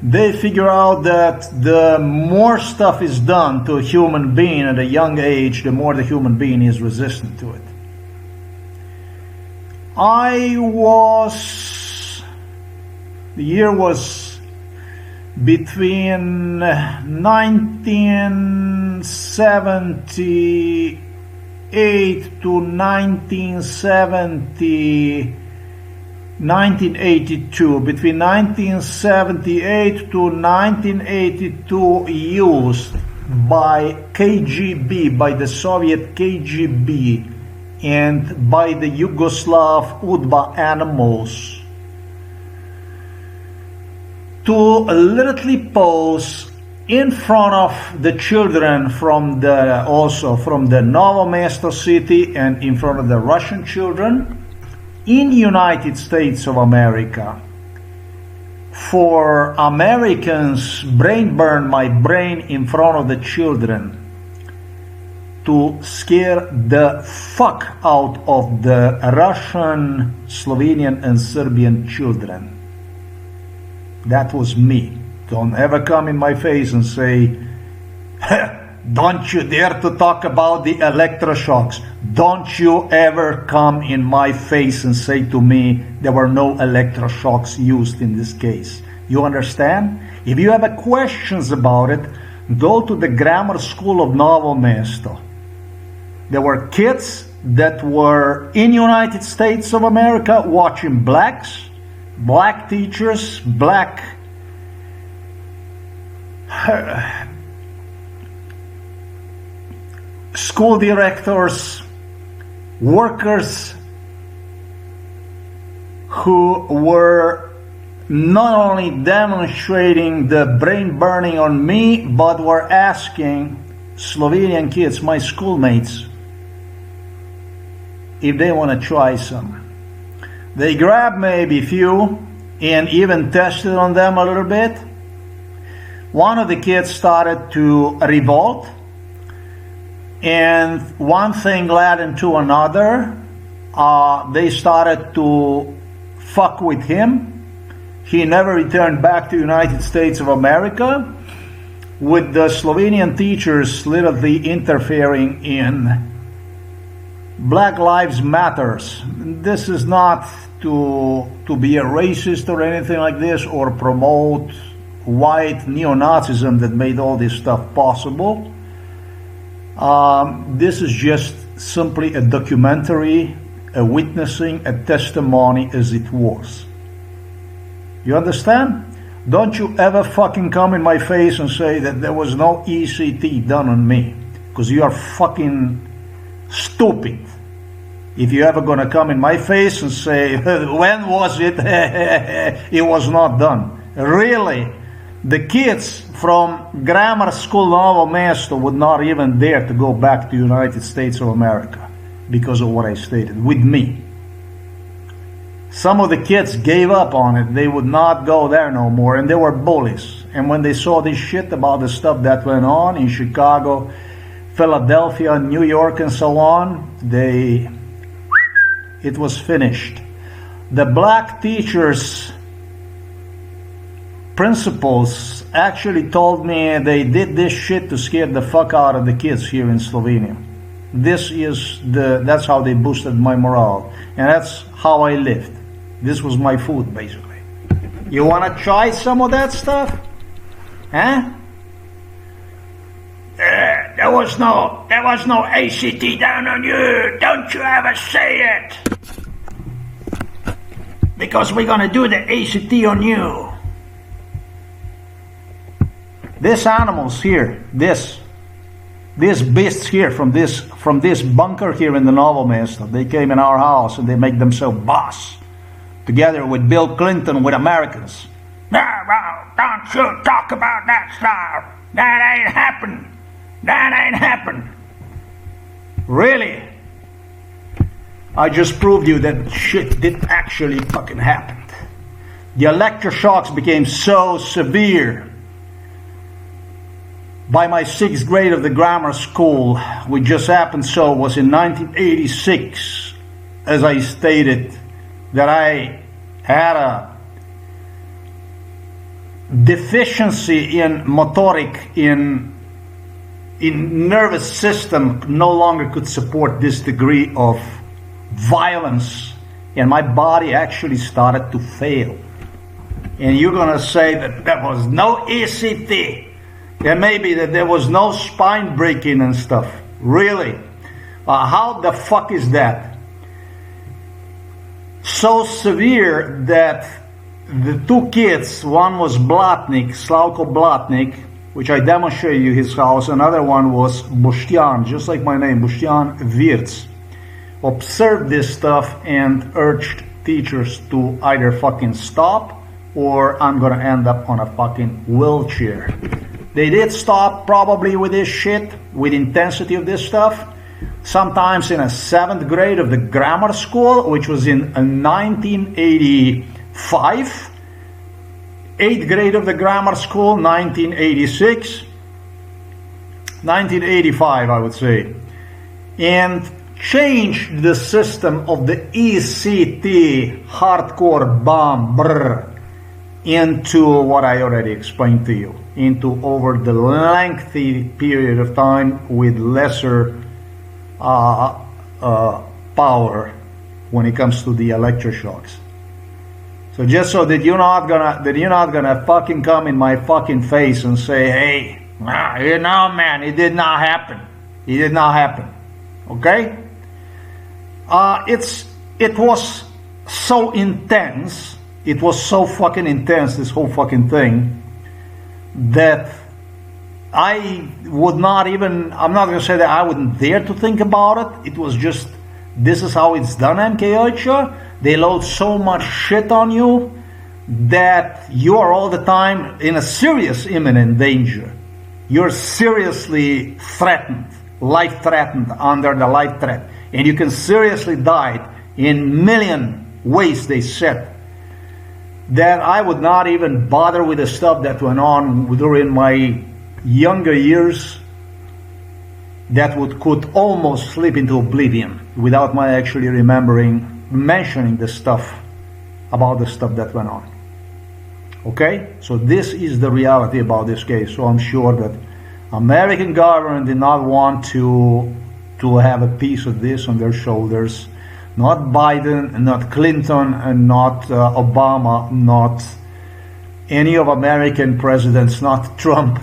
They figure out that the more stuff is done to a human being at a young age, the more the human being is resistant to it. The year was between 1978 to 1982. Between 1978 to 1982 used by KGB, by the Soviet KGB, and by the Yugoslav UDBA animals, to literally pose in front of the children from the Novo Mesto city and in front of the Russian children in United States of America, for Americans brain burn my brain in front of the children to scare the fuck out of the Russian, Slovenian and Serbian children. That was me. Don't ever come in my face and say, don't you dare to talk about the electroshocks. Don't you ever come in my face and say to me there were no electroshocks used in this case. You understand? If you have questions about it, go to the grammar school of Novo Mesto. There were kids that were in United States of America watching blacks, black teachers, black school directors, workers who were not only demonstrating the brain burning on me, but were asking Slovenian kids, my schoolmates, if they want to try some. They grabbed maybe a few and even tested on them a little bit. One of the kids started to revolt, and one thing led into another. They started to fuck with him. He never returned back to the United States of America, with the Slovenian teachers literally interfering in Black Lives Matters. This is not to be a racist or anything like this, or promote white neo-Nazism that made all this stuff possible. This is just simply a documentary, a witnessing, a testimony as it was. You understand? Don't you ever fucking come in my face and say that there was no ECT done on me, because you are fucking stupid. If you're ever gonna come in my face and say, when was it? It was not done. Really? The kids from grammar school Novo Mesto would not even dare to go back to the United States of America because of what I stated, with me. Some of the kids gave up on it. They would not go there no more, and they were bullies. And when they saw this shit about the stuff that went on in Chicago, Philadelphia, New York, and so on, it was finished. The black teachers, principals, actually told me they did this shit to scare the fuck out of the kids here in Slovenia. That's how they boosted my morale, and that's how I lived. This was my food, basically. You want to try some of that stuff? Huh? There was no ACT down on you. Don't you ever say it. Because we're going to do the ACT on you. These animals here, these beasts here from this bunker here in the Novo Mesto, they came in our house and they make themselves boss. Together with Bill Clinton, with Americans. No, don't you talk about that stuff. That ain't happened. That ain't happened. Really? I just proved you that shit did actually fucking happen. The electroshocks became so severe. By my 6th grade of the grammar school, which just happened so was in 1986, as I stated, that I had a deficiency in motoric, in nervous system, no longer could support this degree of violence, and my body actually started to fail. And you're gonna say that there was no ECT, and maybe that there was no spine breaking and stuff. Really? How the fuck is that? So severe that the two kids, one was Blatnik, Slavko Blatnik, which I demonstrated you his house, another one was Boštjan, just like my name, Boštjan Virc, observed this stuff and urged teachers to either fucking stop or I'm gonna end up on a fucking wheelchair. They did stop probably with this shit, with intensity of this stuff. Sometimes in a 7th grade of the grammar school, which was in 1985. 8th grade of the grammar school, 1986. 1985, I would say. And changed the system of the ECT, hardcore bomb, into what I already explained to you. Into over the lengthy period of time with lesser power when it comes to the electroshocks. So just so that you're not gonna fucking come in my fucking face and say, hey, you know, man, it did not happen. It did not happen. Okay? It was so intense. It was so fucking intense, this whole fucking thing, that I would not even, I'm not going to say that I wouldn't dare to think about it. It was just, this is how it's done, MK Ultra. They load so much shit on you that you are all the time in a serious imminent danger. You're seriously threatened, life threatened, under the life threat. And you can seriously die in million ways, they said. That I would not even bother with the stuff that went on during my younger years that could almost slip into oblivion without my actually mentioning the stuff about the stuff that went on. Okay? So this is the reality about this case. So I'm sure that American government did not want to have a piece of this on their shoulders. Not Biden, not Clinton, and not Obama, not any of American presidents, not Trump,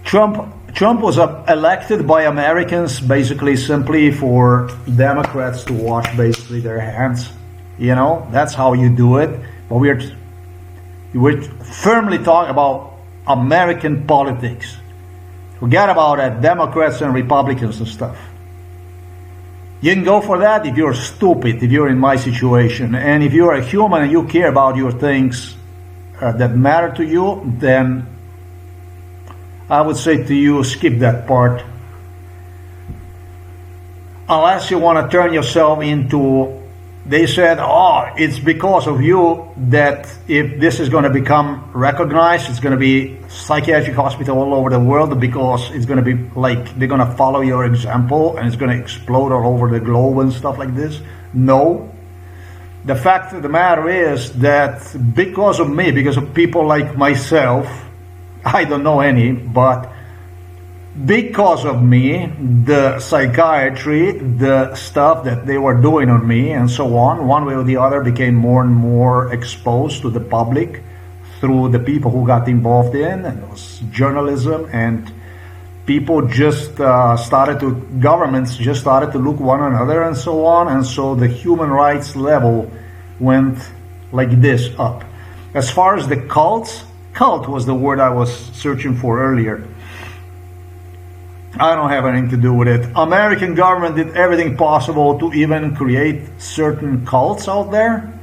Trump was elected by Americans basically simply for Democrats to wash basically their hands. You know, that's how you do it. But we're firmly talking about American politics. Forget about that, Democrats and Republicans and stuff. You can go for that if you're stupid, if you're in my situation. And if you're a human and you care about your things that matter to you, then I would say to you, skip that part. Unless you want to turn yourself into, they said, oh, it's because of you that if this is going to become recognized, it's going to be psychiatric hospital all over the world, because it's going to be like, they're going to follow your example and it's going to explode all over the globe and stuff like this. No. The fact of the matter is that because of me, because of people like myself, I don't know any, but because of me, the psychiatry, the stuff that they were doing on me and so on, one way or the other became more and more exposed to the public through the people who got involved in, and it was journalism, and people just governments just started to look one another and so on, and so the human rights level went like this up. As far as the cult was the word I was searching for earlier. I don't have anything to do with it. American government did everything possible to even create certain cults out there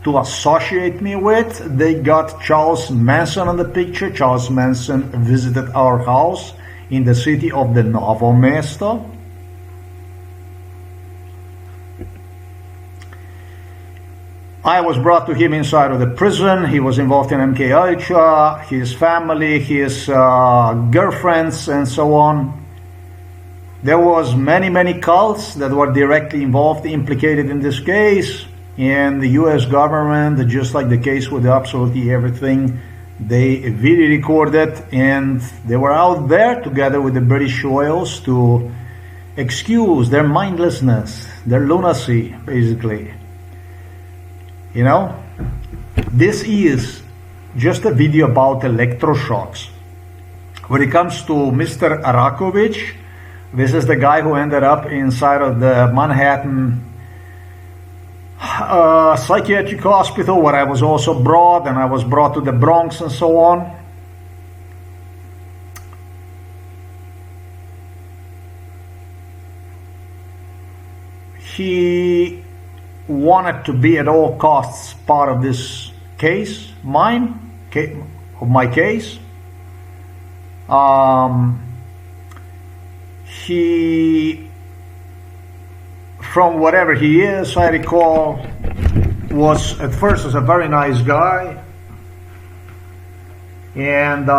to associate me with. They got Charles Manson on the picture. Charles Manson visited our house in the city of the Novo Mesto. I was brought to him inside of the prison. He was involved in MK Ultra, his family, his girlfriends, and so on. There was many cults that were directly involved, implicated in this case, and the US government, just like the case with absolutely everything, they video recorded, and they were out there together with the British royals to excuse their mindlessness, their lunacy, basically. You know, this is just a video about electroshocks. When it comes to Mr. Arakovich, this is the guy who ended up inside of the Manhattan Psychiatric Hospital, where I was also brought, and I was brought to the Bronx and so on. He wanted to be at all costs part of this case, my case. He, from whatever he is, I recall, was at first a very nice guy, and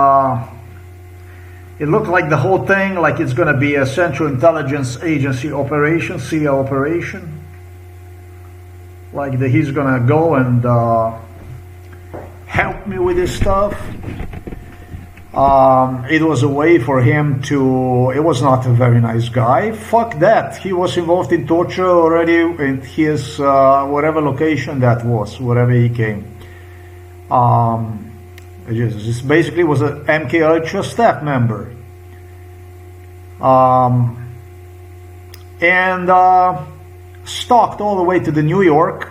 it looked like the whole thing, like it's going to be a Central Intelligence Agency operation, CIA operation. Like that he's going to go and help me with this stuff. It was a way for him to, it was not a very nice guy. Fuck that. He was involved in torture already in his, whatever location that was, wherever he came. This basically was a MK Ultra staff member. And stalked all the way to the New York,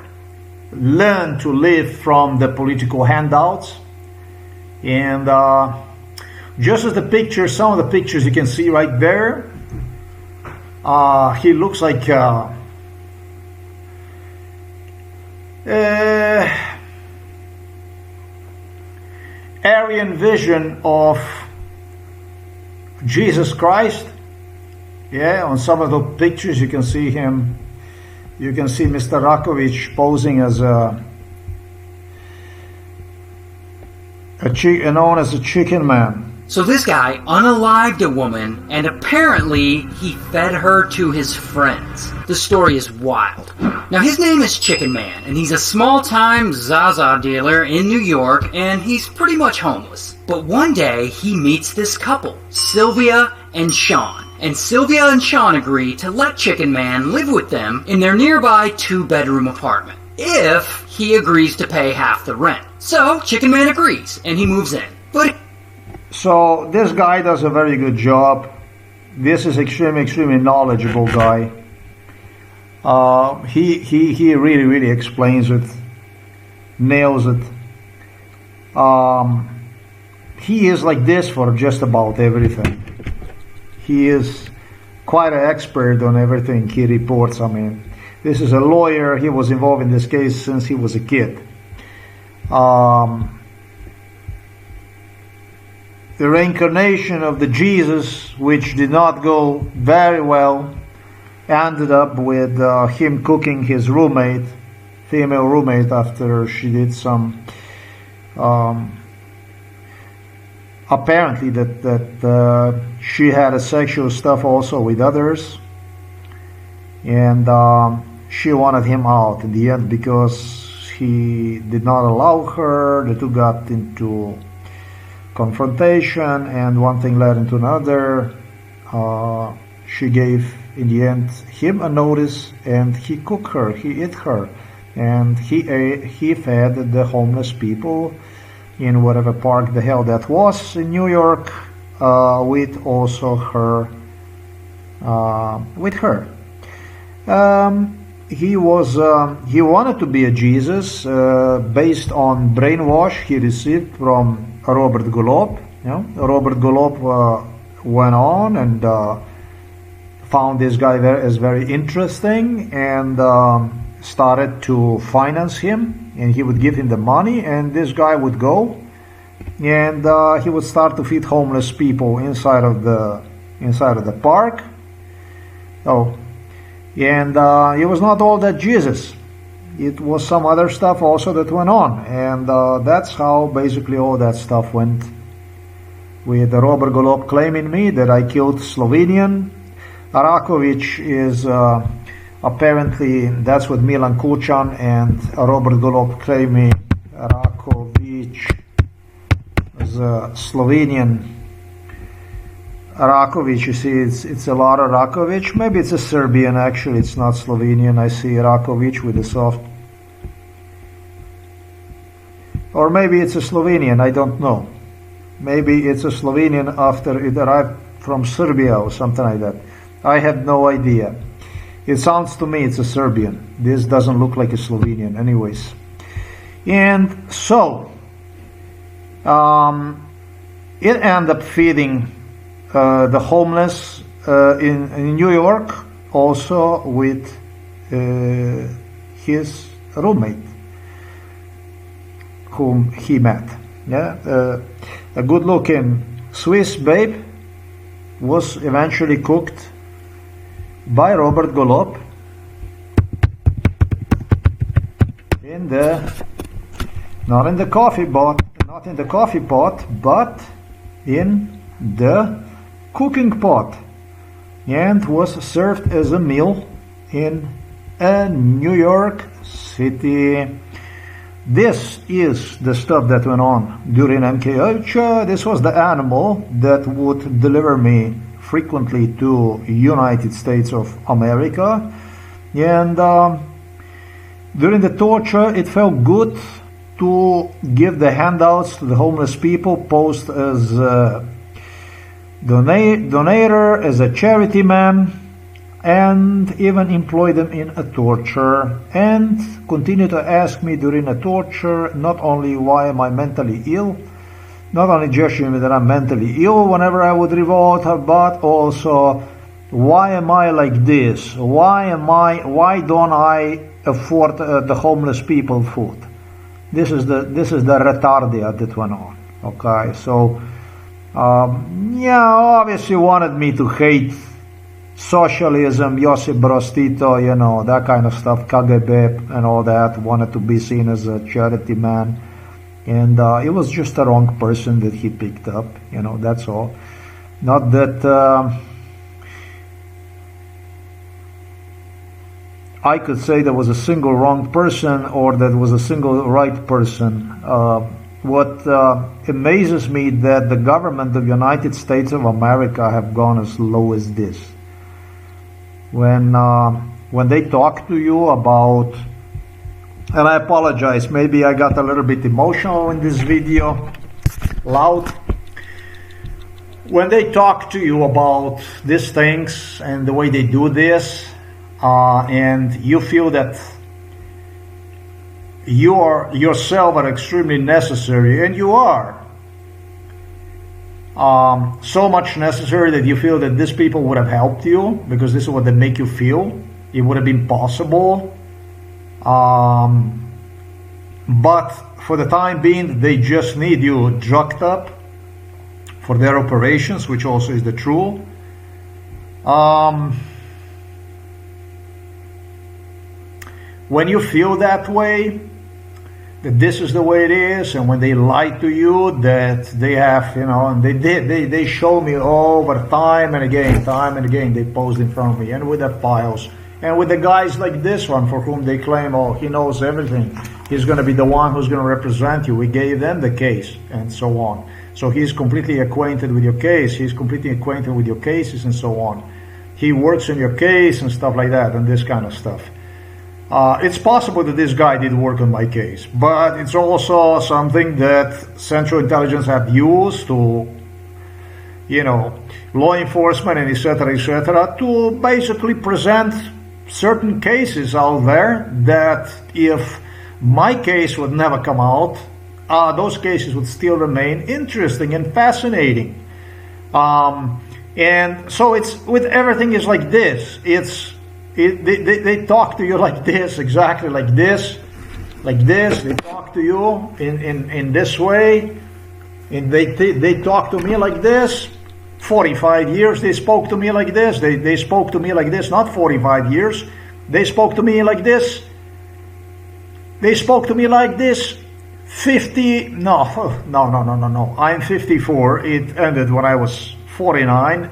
learned to live from the political handouts, and just as the pictures, some of the pictures you can see right there, he looks like Aryan vision of Jesus Christ. Yeah, on some of the pictures you can see him. You can see Mr. Rakovich posing as known as a chicken man. So this guy unalived a woman, and apparently he fed her to his friends. The story is wild. Now his name is Chicken Man, and he's a small-time Zaza dealer in New York, and he's pretty much homeless. But one day he meets this couple, Sylvia and Sean. And Sylvia and Sean agree to let Chicken Man live with them in their nearby 2-bedroom apartment, if he agrees to pay half the rent. So Chicken Man agrees, and he moves in. So this guy does a very good job. This is extremely knowledgeable guy. He really explains it, nails it. He is like this for just about everything. He is quite an expert on everything he reports. I mean, this is a lawyer. He was involved in this case since he was a kid. The reincarnation of the Jesus, which did not go very well, ended up with him cooking his roommate, female roommate, after she did some apparently that she had a sexual stuff also with others, and she wanted him out in the end because he did not allow her. The two got into confrontation, and one thing led into another. She gave, in the end, him a notice, and he cooked her, he ate her, and he fed the homeless people in whatever park the hell that was in New York, with also her, with her. He wanted to be a Jesus based on brainwash he received from Robert Golob. You know, Robert Golob went on and found this guy as very interesting, and started to finance him, and he would give him the money, and this guy would go and he would start to feed homeless people inside of the park. Oh, and it was not all that Jesus. It was some other stuff also that went on, and that's how basically all that stuff went, with Robert Golob claiming me that I killed Slovenian. Rakovic is apparently, that's what Milan Kuchan and Robert Golob claim me. Rakovic is a Slovenian. Rakovic, you see, it's a lot of Rakovic. Maybe it's a Serbian, actually, it's not Slovenian. I see Rakovic with a soft. Or maybe it's a Slovenian, I don't know. Maybe it's a Slovenian after it arrived from Serbia or something like that. I have no idea. It sounds to me it's a Serbian. This doesn't look like a Slovenian anyways. And so, it ended up feeding the homeless in New York, also with his roommate, whom he met. Yeah, a good-looking Swiss babe was eventually cooked by Robert Golob not in the coffee pot, but in the cooking pot, and was served as a meal in a New York City This is the stuff that went on during MKH. This was the animal that would deliver me frequently to United States of America. And during the torture, it felt good to give the handouts to the homeless people, post as a donator, as a charity man, and even employ them in a torture, and continue to ask me during a torture not only why am I mentally ill, not only judging me that I'm mentally ill whenever I would revolt, but also why am I like this? Why don't I afford the homeless people food? This is the retardia that went on. Okay, so yeah, obviously wanted me to hate socialism, Josip Broz Tito, you know, that kind of stuff, KGB and all that, wanted to be seen as a charity man. And it was just the wrong person that he picked up, you know, that's all. Not that I could say there was a single wrong person or that was a single right person. What amazes me that the government of the United States of America have gone as low as this. When they talk to you about, and I apologize, maybe I got a little bit emotional in this video, loud. When they talk to you about these things and the way they do this, and you feel that you yourself are extremely necessary, and you are. So much necessary that you feel that these people would have helped you because this is what they make you feel. It would have been possible. But for the time being, they just need you drugged up for their operations, which also is the truth. When you feel that way, that this is the way it is, and when they lie to you that they have, you know, and they show me over time and again, they posed in front of me, and with the files, and with the guys like this one for whom they claim, oh, he knows everything, he's going to be the one who's going to represent you, we gave them the case, and so on. So he's completely acquainted with your case, he's completely acquainted with your cases, and so on. He works in your case and stuff like that, and this kind of stuff. It's possible that this guy did work on my case, but it's also something that Central Intelligence have used to, you know, law enforcement and etc., to basically present certain cases out there that if my case would never come out, those cases would still remain interesting and fascinating. And so it's, with everything is like this, they talk to you like this, exactly like this, they talk to you in this way, and they talk to me like this. 45 years they spoke to me like this, they spoke to me like this, not 45 years, they spoke to me like this, 50, no, I'm 54, it ended when I was 49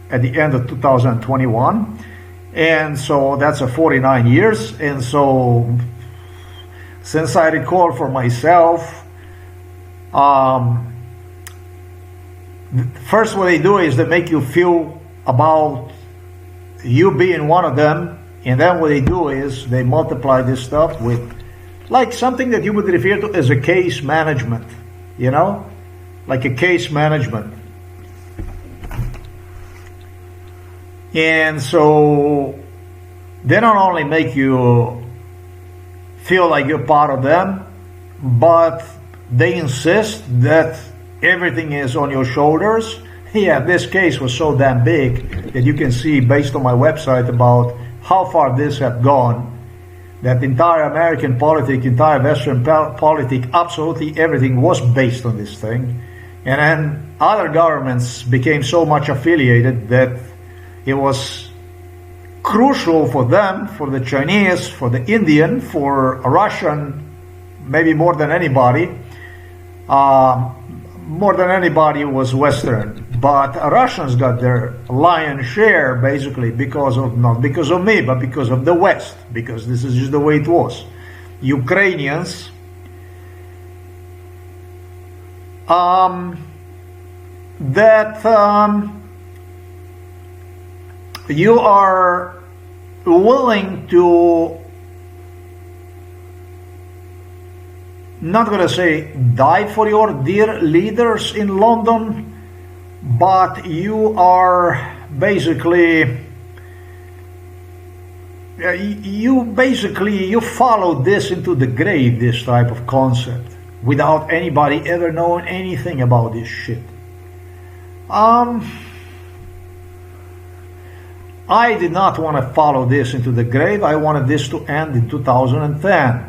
at the end of 2021. And so that's a 49 years. And so since I recall for myself, first what they do is they make you feel about you being one of them. And then what they do is they multiply this stuff with like something that you would refer to as a case management, you know, like a case management. And so they don't only make you feel like you're part of them, but they insist that everything is on your shoulders. Yeah, this case was so damn big that you can see based on my website about how far this had gone, that entire American politics, entire Western politics, absolutely everything was based on this thing. And then other governments became so much affiliated that it was crucial for them, for the Chinese, for the Indian, for a Russian, maybe more than anybody. More than anybody was Western. But Russians got their lion's share basically because of, not because of me, but because of the West, because this is just the way it was. Ukrainians, that you are willing to, not going to say die for your dear leaders in London, but you are basically, you follow this into the grave, this type of concept, without anybody ever knowing anything about this shit. I did not want to follow this into the grave. I wanted this to end in 2010.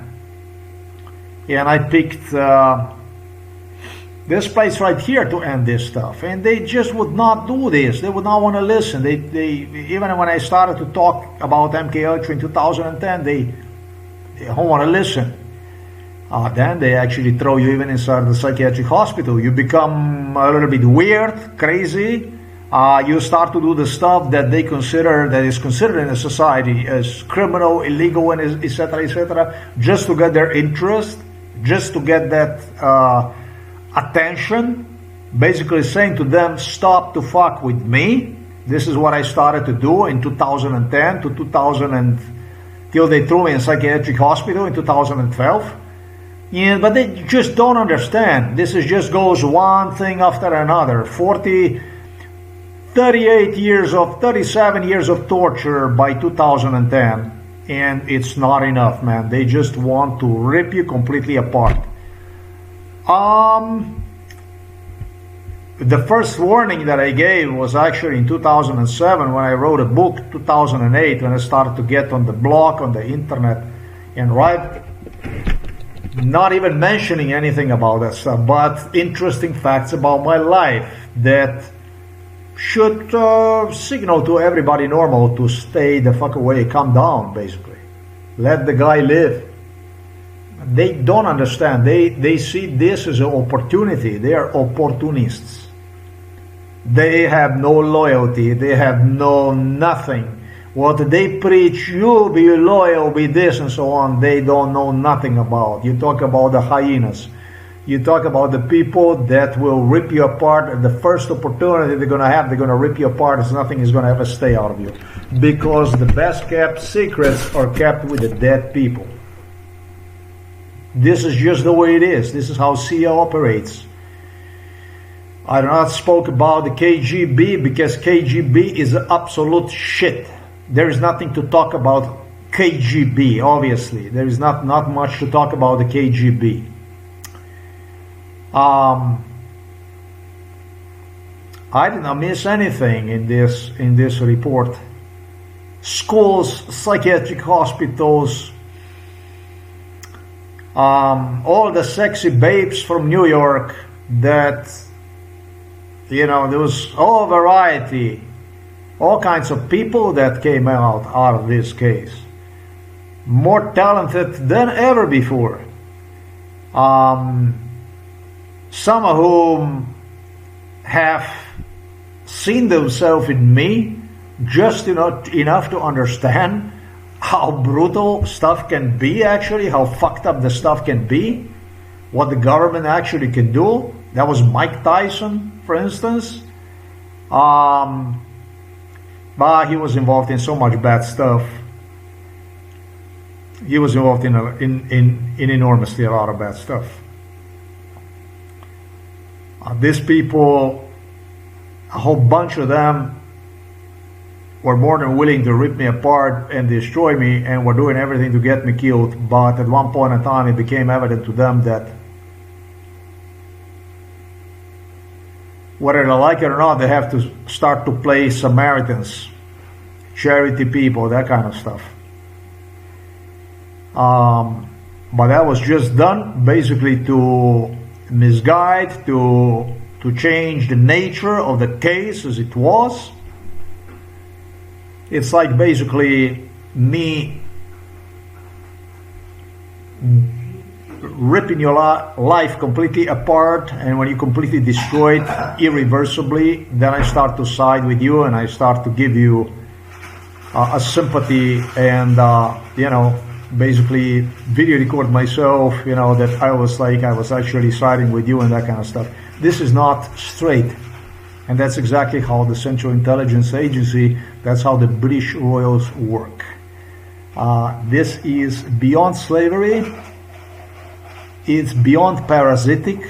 And I picked this place right here to end this stuff. And they just would not do this. They would not want to listen. They even when I started to talk about MK Ultra in 2010, they don't want to listen. Then they actually throw you even inside the psychiatric hospital. You become a little bit weird, crazy. You start to do the stuff that they consider, that is considered in a society as criminal, illegal, and etc., just to get their interest, just to get that attention. Basically saying to them, stop to fuck with me. This is what I started to do in 2010 to 2000 till they threw me in psychiatric hospital in 2012. Yeah, but they just don't understand. This is just goes one thing after another. 37 years of torture by 2010, and it's not enough, man. They just want to rip you completely apart. The first warning that I gave was actually in 2007 when I wrote a book, 2008, when I started to get on the blog, on the internet, and write, not even mentioning anything about that stuff, but interesting facts about my life that should signal to everybody normal to stay the fuck away, calm down, basically. Let the guy live. They don't understand. They see this as an opportunity. They are opportunists. They have no loyalty. They have no nothing. What they preach, you be loyal, be this and so on, they don't know nothing about. You talk about the hyenas. You talk about the people that will rip you apart at the first opportunity they're going to have. They're going to rip you apart as nothing is going to ever stay out of you. Because the best kept secrets are kept with the dead people. This is just the way it is. This is how CIA operates. I do not spoke about the KGB because KGB is absolute shit. There is nothing to talk about KGB, obviously. There is not much to talk about the KGB. I did not miss anything in this report. Schools, psychiatric hospitals, all the sexy babes from New York that, you know, there was all variety, all kinds of people that came out of this case. More talented than ever before. Some of whom have seen themselves in me just enough to understand how brutal stuff can be, actually, how fucked up the stuff can be, what the government actually can do. That was Mike Tyson, for instance. But he was involved in so much bad stuff. He was involved in enormously a lot of bad stuff. These people, a whole bunch of them, were more than willing to rip me apart and destroy me, and were doing everything to get me killed. But at one point in time, it became evident to them that whether they like it or not, they have to start to play Samaritans, charity people, that kind of stuff. But that was just done basically to misguide, to change the nature of the case as it was. It's like basically me ripping your life completely apart, and when you completely destroy it irreversibly, then I start to side with you and I start to give you a sympathy and basically video record myself, that I was actually siding with you and that kind of stuff. This is not straight. And that's exactly how the Central Intelligence Agency, that's how the British royals work. This is beyond slavery. It's beyond parasitic.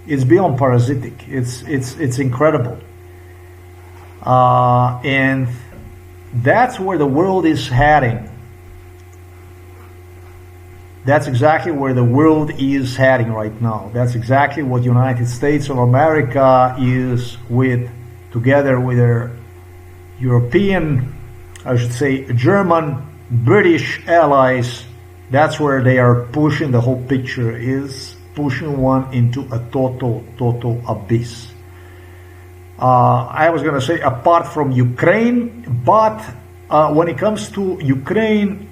It's beyond parasitic. It's incredible. And that's where the world is heading. That's exactly where the world is heading right now. That's exactly what United States of America is together with their European, I should say, German, British allies. That's where they are pushing the whole picture, is pushing one into a total abyss. I was going to say apart from Ukraine, but when it comes to Ukraine,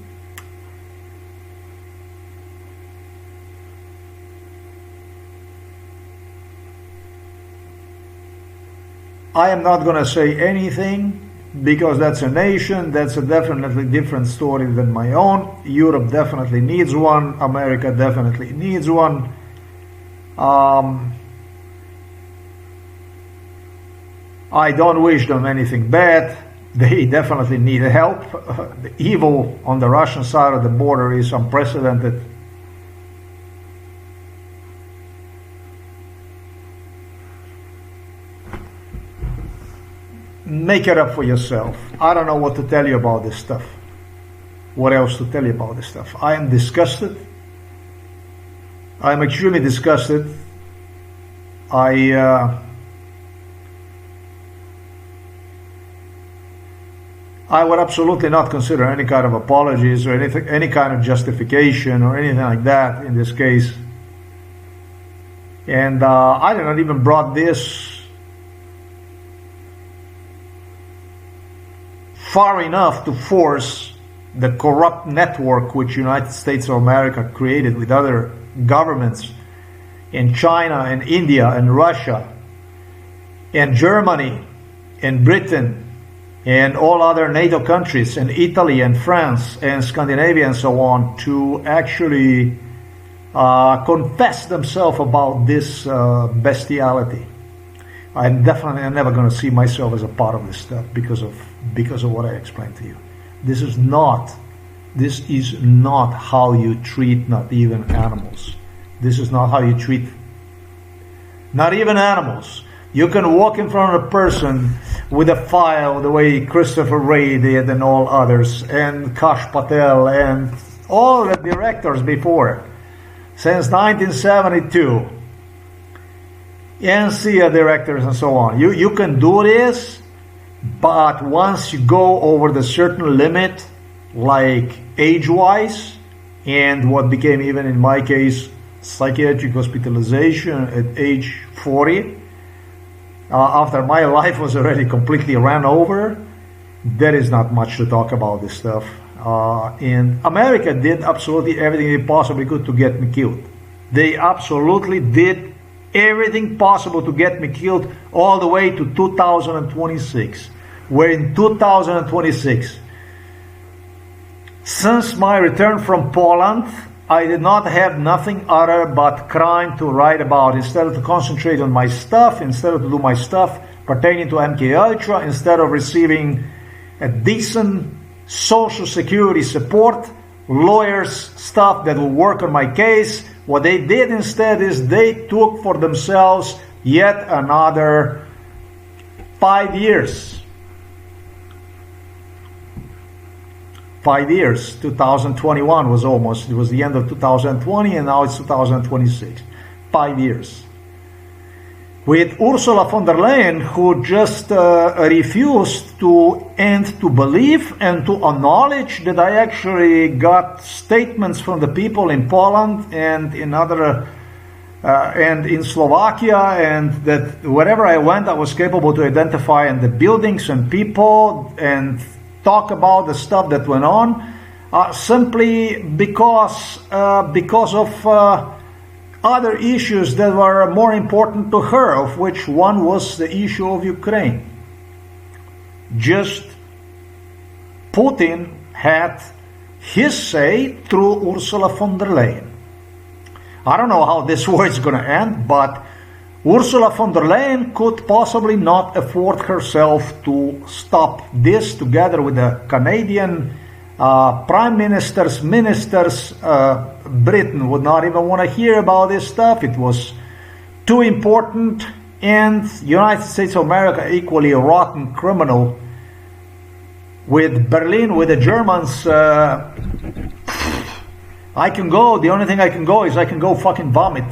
I am not going to say anything because that's a nation, that's a definitely different story than my own. Europe definitely needs one, America definitely needs one. I don't wish them anything bad. They definitely need help. The evil on the Russian side of the border is unprecedented. Make it up for yourself. I don't know what to tell you about this stuff. What else to tell you about this stuff? I am disgusted. I am extremely disgusted. I would absolutely not consider any kind of apologies or anything, any kind of justification or anything like that in this case. And I did not even brought this far enough to force the corrupt network which United States of America created with other governments in China and India and Russia and Germany and Britain and all other NATO countries and Italy and France and Scandinavia and so on to actually confess themselves about this bestiality. I'm definitely never going to see myself as a part of this stuff because of what I explained to you. This is not how you treat not even animals. This is not how you treat not even animals. You can walk in front of a person with a file the way Christopher Wray did and all others, and Kash Patel and all the directors before since 1972. NCA directors and so on. You can do this, but once you go over the certain limit, like age-wise, and what became even in my case psychiatric hospitalization at age 40, after my life was already completely ran over, there is not much to talk about this stuff. And America did absolutely everything they possibly could to get me killed. They absolutely did everything possible to get me killed all the way to 2026. We're in 2026. Since my return from Poland, I did not have nothing other but crime to write about. Instead of to concentrate on my stuff, instead of to do my stuff pertaining to MKUltra, instead of receiving a decent social security support, lawyers, stuff that will work on my case, what they did instead is they took for themselves yet another 5 years. 5 years. 2021 was almost, it was the end of 2020 and now it's 2026. 5 years. With Ursula von der Leyen, who just refused to believe and to acknowledge that I actually got statements from the people in Poland and in other and in Slovakia, and that wherever I went, I was capable to identify in the buildings and people and talk about the stuff that went on, simply because of other issues that were more important to her, of which one was the issue of Ukraine. Just Putin had his say through Ursula von der Leyen. I don't know how this war is going to end, but Ursula von der Leyen could possibly not afford herself to stop this together with the Canadian prime ministers, Britain would not even want to hear about this stuff. It was too important, and United States of America, equally a rotten criminal, with Berlin, with the Germans, I can go, the only thing I can go is I can go fucking vomit.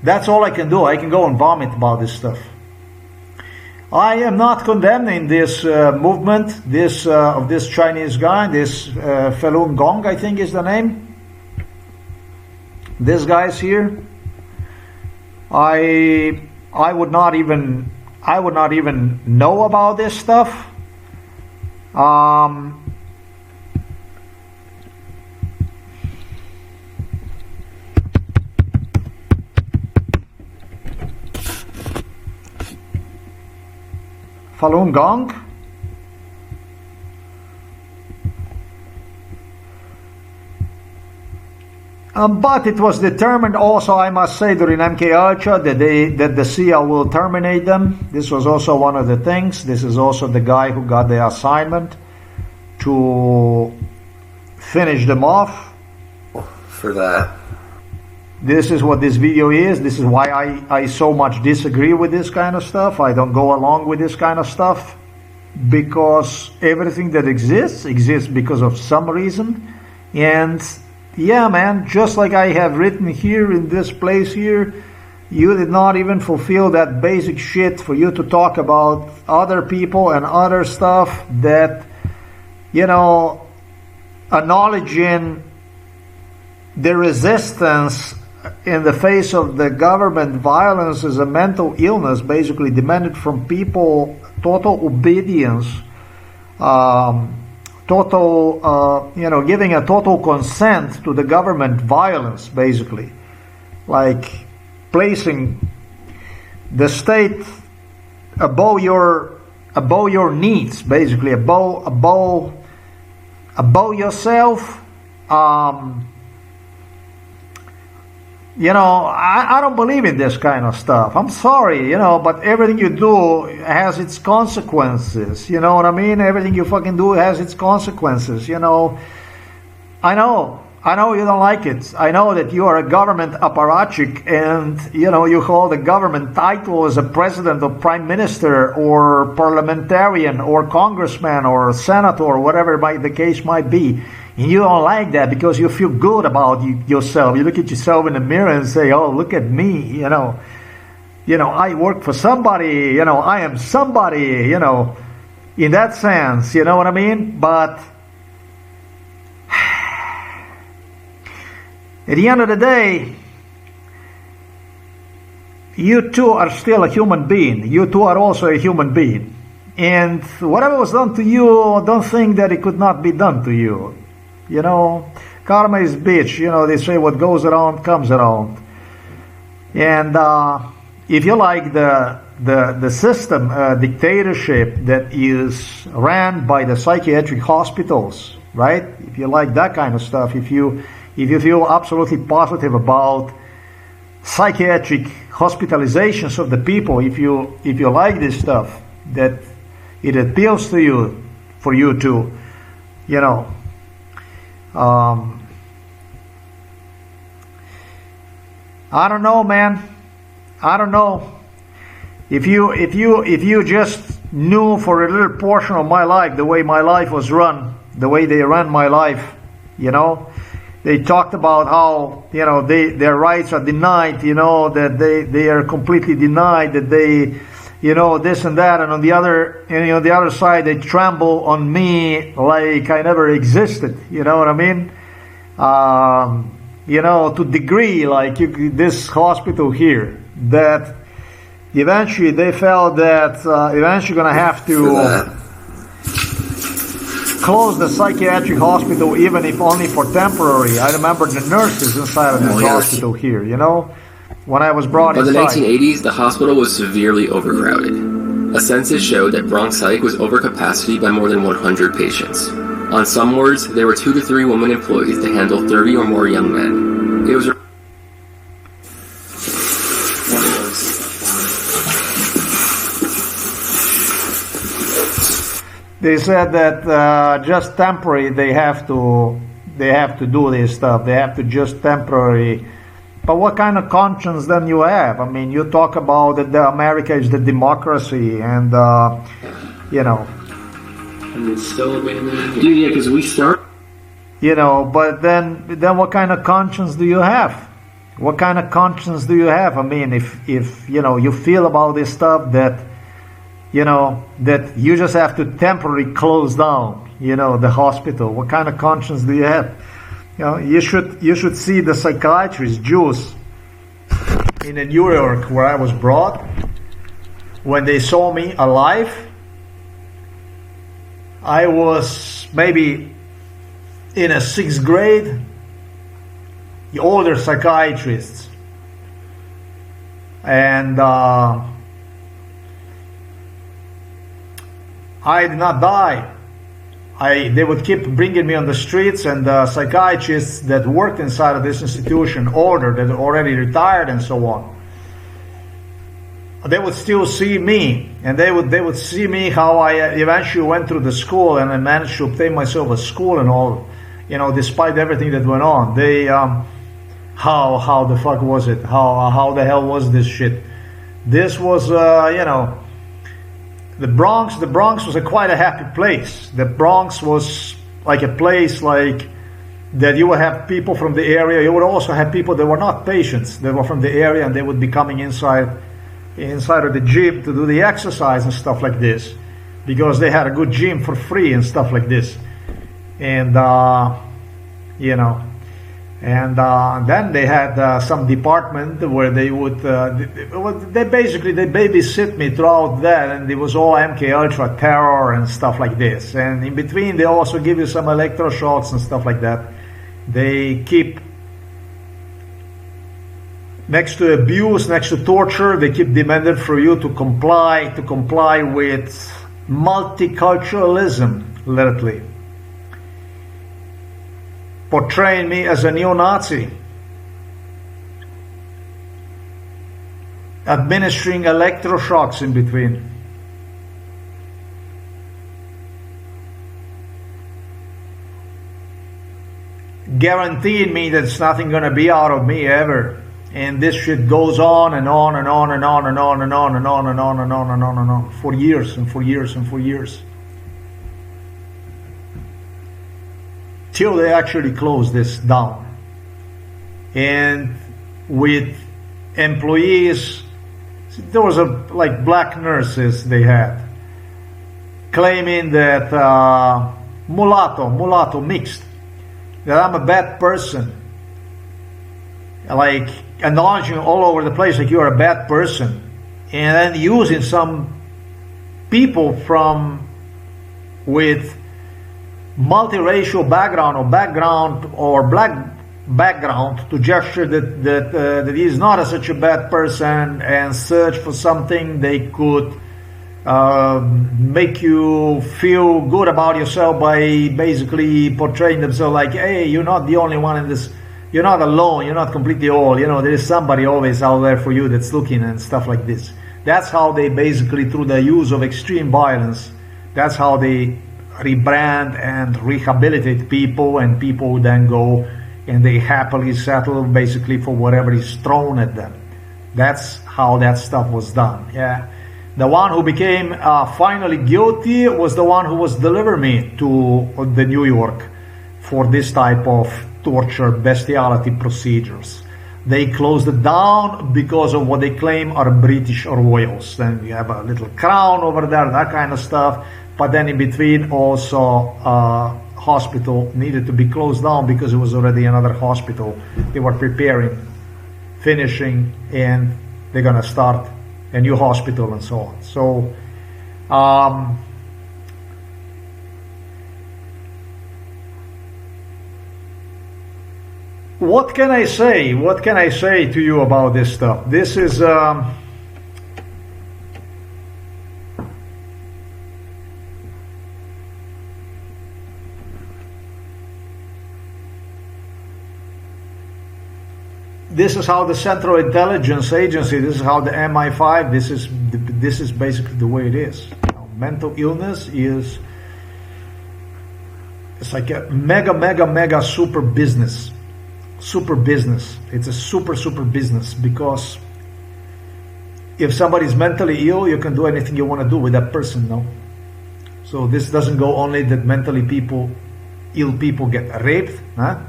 That's all I can do. I can go and vomit about this stuff. I am not condemning this movement, of this Chinese guy, this Falun Gong, I think is the name. This guy's here. I would not even know about this stuff. Falun Gong. But it was determined also, I must say, during MK Ultra that the CIA will terminate them. This was also one of the things. This is also the guy who got the assignment to finish them off. For that. This is what this video is. This is why I so much disagree with this kind of stuff. I don't go along with this kind of stuff, because everything that exists because of some reason. And yeah, man, just like I have written here in this place here, you did not even fulfill that basic shit for you to talk about other people and other stuff that, you know, acknowledging the resistance in the face of the government violence is a mental illness, basically demanded from people total obedience, giving a total consent to the government violence, basically, like placing the state above your needs, basically above yourself. I don't believe in this kind of stuff. I'm sorry, but everything you do has its consequences. You know what I mean? Everything you fucking do has its consequences, I know you don't like it. I know that you are a government apparatchik and, you hold a government title as a president or prime minister or parliamentarian or congressman or senator or whatever the case might be. And you don't like that because you feel good about yourself. You look at yourself in the mirror and say, oh, look at me, I work for somebody, I am somebody, in that sense, you know what I mean? But at the end of the day, you too are still a human being. You too are also a human being. And whatever was done to you, don't think that it could not be done to you. Karma is bitch. They say what goes around comes around. And if you like the system, dictatorship that is ran by the psychiatric hospitals, right? If you like that kind of stuff, if you feel absolutely positive about psychiatric hospitalizations of the people, if you like this stuff, that it appeals to you, for you to, I don't know, man. I don't know. If you just knew for a little portion of my life the way my life was run, the way they ran my life, they talked about how their rights are denied, that they are completely denied, that they this and that, and on the other side they trample on me like I never existed. You know what I mean? To degree like this hospital here, that eventually they felt that eventually going to have to close the psychiatric hospital, even if only for temporary. I remember the nurses inside of this hospital here, when I was brought inside. By the 1980s, the hospital was severely overcrowded. A census showed that Bronx Psych was over capacity by more than 100 patients. On some wards, there were 2 to 3 women employees to handle 30 or more young men. It was They said that just temporary they have to do this stuff. They have to just temporary. But what kind of conscience then you have? I mean, you talk about that America is the democracy, and you know. And it's still abandoned. Dude, yeah, because we start. You know, but then what kind of conscience do you have? What kind of conscience do you have? I mean, if you know you feel about this stuff that. You know, that you just have to temporarily close down, you know, the hospital. What kind of conscience do you have? You know, you should see the psychiatrists, Jews, in New York, where I was brought, when they saw me alive. I was maybe in a 6th grade, the older psychiatrists. And I did not die. They would keep bringing me on the streets, and the psychiatrists that worked inside of this institution, older, that already retired and so on, they would still see me, and they would see me how I eventually went through the school, and I managed to obtain myself a school and all, you know, despite everything that went on. They, how the fuck was it? How the hell was this shit? This was, you know, The Bronx was quite a happy place. The Bronx was like a place like that you would have people from the area. You would also have people that were not patients. They were from the area, and they would be coming inside of the gym to do the exercise and stuff like this, because they had a good gym for free and stuff like this. And you know, and then they had some department where they would they babysit me throughout that, and it was all MK Ultra terror and stuff like this. And in between, they also give you some electroshocks and stuff like that. They keep next to abuse, next to torture, they keep demanding for you to comply with multiculturalism, literally. Portraying me as a neo-Nazi, administering electroshocks in between. Guaranteeing me that it's nothing going to be out of me ever. And this shit goes on and on and on and on and on and on and on and on and on and on and on for years and for years and for years. Till they actually closed this down. And with employees, there was like black nurses they had, claiming that mulatto mixed, that I'm a bad person, like acknowledging all over the place like you're a bad person, and then using some people with multiracial background or black background to gesture that he's not such a bad person, and search for something they could make you feel good about yourself by basically portraying themselves like, hey, you're not the only one in this, you're not alone, you're not completely all, you know, there is somebody always out there for you that's looking and stuff like this. That's how they basically, through the use of extreme violence, that's how they rebrand and rehabilitate people, and people then go and they happily settle basically for whatever is thrown at them. That's how that stuff was done. Yeah, the one who became finally guilty was the one who was delivering me to the New York for this type of torture, bestiality procedures. They closed it down because of what they claim are British royals. Then you have a little crown over there, that kind of stuff. But then in between also hospital needed to be closed down because it was already another hospital. They were preparing, finishing, and they're going to start a new hospital and so on. So what can I say? What can I say to you about this stuff? This is this is how the Central Intelligence Agency, this is how the MI5, this is basically the way it is. Mental illness is, it's like a mega super business. Super business. It's a super business, because if somebody's mentally ill, you can do anything you want to do with that person, no? So this doesn't go only that mentally ill people get raped, huh?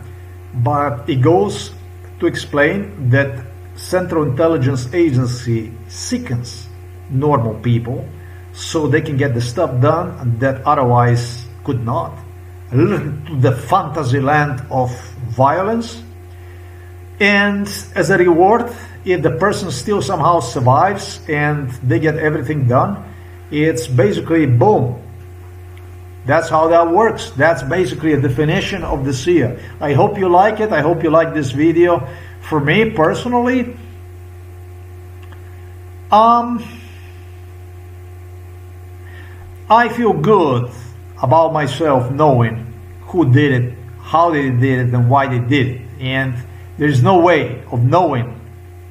But it goes to explain that Central Intelligence Agency sickens normal people so they can get the stuff done that otherwise could not. A little to the fantasy land of violence. And as a reward, if the person still somehow survives and they get everything done, it's basically boom. That's how that works. That's basically a definition of the SIA. I hope you like it. I hope you like this video. For me personally, I feel good about myself knowing who did it, how they did it, and why they did it. And there's no way of knowing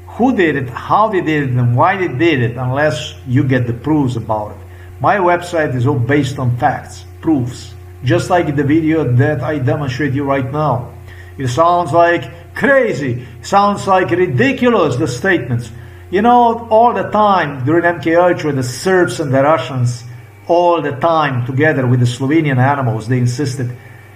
who did it, how they did it, and why they did it unless you get the proofs about it. My website is all based on facts, proofs, just like the video that I demonstrate you right now. It sounds like crazy, sounds like ridiculous, the statements. You know, all the time during MK Ultra, the Serbs and the Russians, all the time together with the Slovenian animals, they insisted,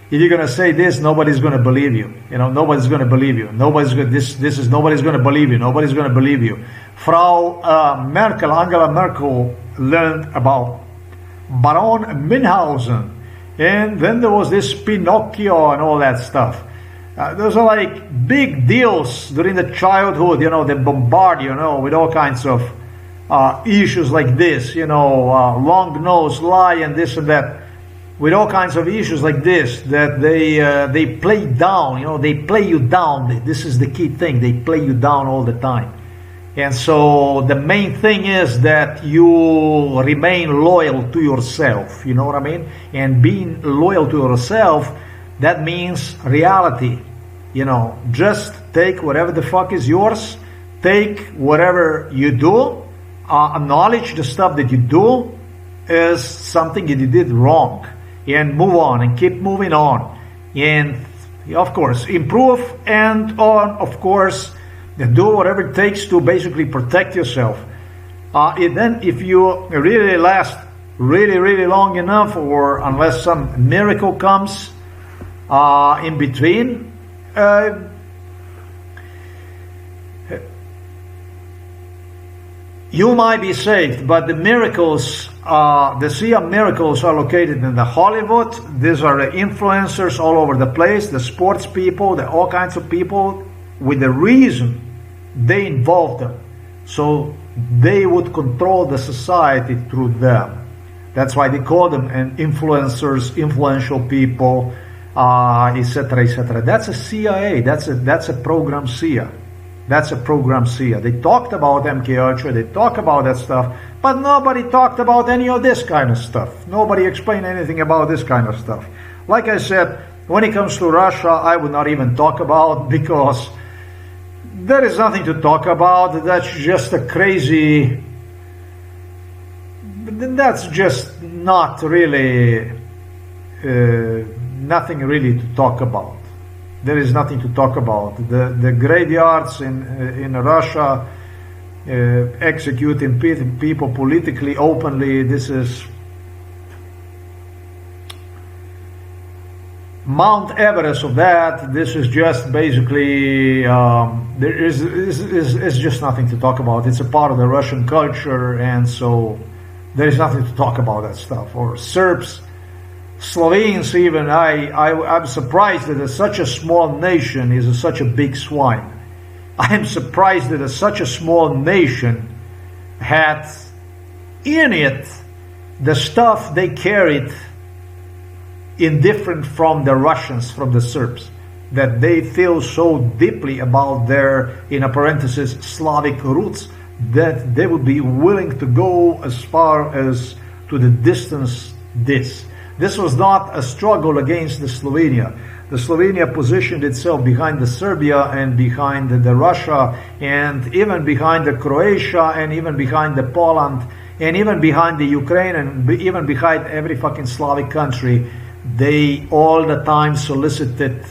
if you're gonna say this, nobody's gonna believe you. You know, nobody's gonna believe you. Nobody's gonna nobody's gonna believe you. Nobody's gonna believe you. Merkel, Angela Merkel, learned about Baron Münchhausen, and then there was this Pinocchio and all that stuff. Those are like big deals during the childhood. You know, they bombard you, with all kinds of issues like this. Long nose, lie, and this and that. With all kinds of issues like this, that they play down, they play you down. This is the key thing, they play you down all the time. And so the main thing is that you remain loyal to yourself, you know what I mean? And being loyal to yourself, that means reality. Just take whatever the fuck is yours, take whatever you do, acknowledge the stuff that you do is something that you did wrong. And move on and keep moving on, and of course improve, and of course do whatever it takes to basically protect yourself. Then if you really last really long enough, or unless some miracle comes in between, you might be saved. But the miracles, the SIA miracles, are located in the Hollywood. These are the influencers all over the place, the sports people, all kinds of people, with the reason they involved them. So they would control the society through them. That's why they call them influencers, influential people, etc., etc. That's a CIA. That's a program SIA. That's a program SIA. They talked about MK Ultra, they talk about that stuff, but nobody talked about any of this kind of stuff. Nobody explained anything about this kind of stuff. Like I said, when it comes to Russia, I would not even talk about, because there is nothing to talk about. That's just a crazy... That's just not really... nothing really to talk about. There is nothing to talk about. The graveyards in Russia, executing people politically, openly, this is Mount Everest of that. This is just basically, there is just nothing to talk about. It's a part of the Russian culture, and so there is nothing to talk about that stuff. Or Serbs, Slovenes even, I'm surprised that such a small nation is such a big swine. I am surprised that such a small nation had in it the stuff they carried indifferent from the Russians, from the Serbs, that they feel so deeply about their, in a parenthesis, Slavic roots, that they would be willing to go as far as to the distance this. This was not a struggle against the Slovenia. the Slovenia positioned itself behind the Serbia and behind the Russia and even behind the Croatia and even behind the Poland and even behind the Ukraine and even behind every fucking Slavic country. They all the time solicited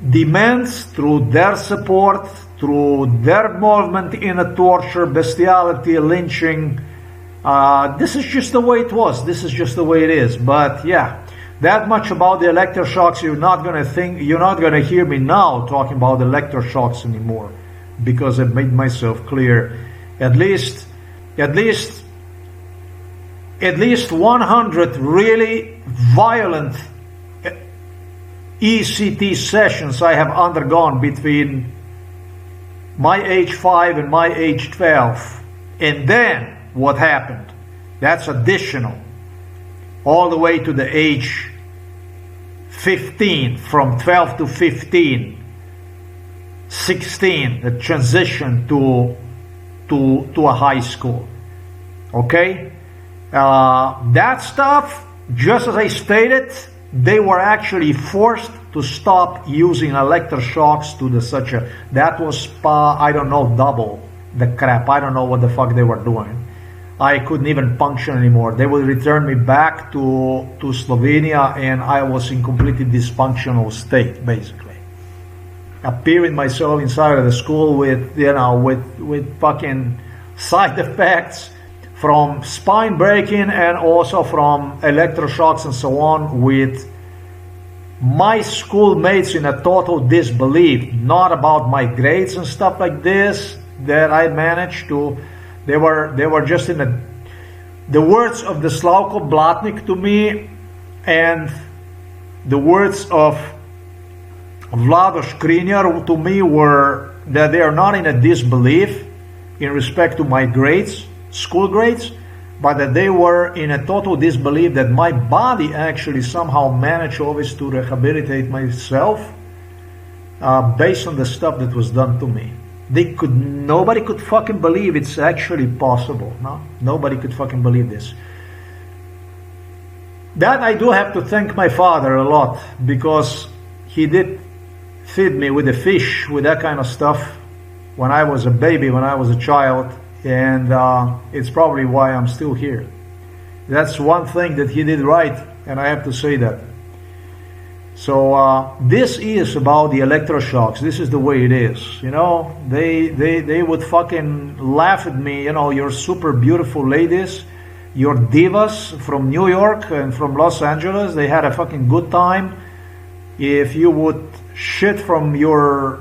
demands through their support, through their involvement in a torture, bestiality, lynching. This is just the way it was. This is just the way it is. But yeah, that much about the electroshocks. You're not gonna hear me now talking about electroshocks anymore, because I've made myself clear. At least 100 really violent ECT sessions I have undergone between my age 5 and my age 12. And then what happened? That's additional. All the way to the age 15, from 12 to 15, 16, the transition to a high school. Okay? That stuff, just as I stated, they were actually forced to stop using electroshocks to that was, I don't know, double the crap. I don't know what the fuck they were doing. I couldn't even function anymore. They would return me back to Slovenia, and I was in completely dysfunctional state, basically. Appearing myself inside of the school with fucking side effects from spine breaking and also from electroshocks and so on, with my schoolmates in a total disbelief, not about my grades and stuff like this that I managed to. They were just in the words of the Slavko Blatnik to me, and the words of Vlado Škrinjar to me were that they are not in a disbelief in respect to my grades, school grades, but that they were in a total disbelief that my body actually somehow managed always to rehabilitate myself based on the stuff that was done to me. Nobody could fucking believe it's actually possible. No, nobody could fucking believe this. That I do have to thank my father a lot, because he did feed me with the fish, with that kind of stuff when I was a baby, when I was a child, and it's probably why I'm still here. That's one thing that he did right, and I have to say that. So this is about the electroshocks. This is the way it is. You know, they would fucking laugh at me. You know, you're super beautiful ladies, you're divas from New York and from Los Angeles. They had a fucking good time. If you would shit from your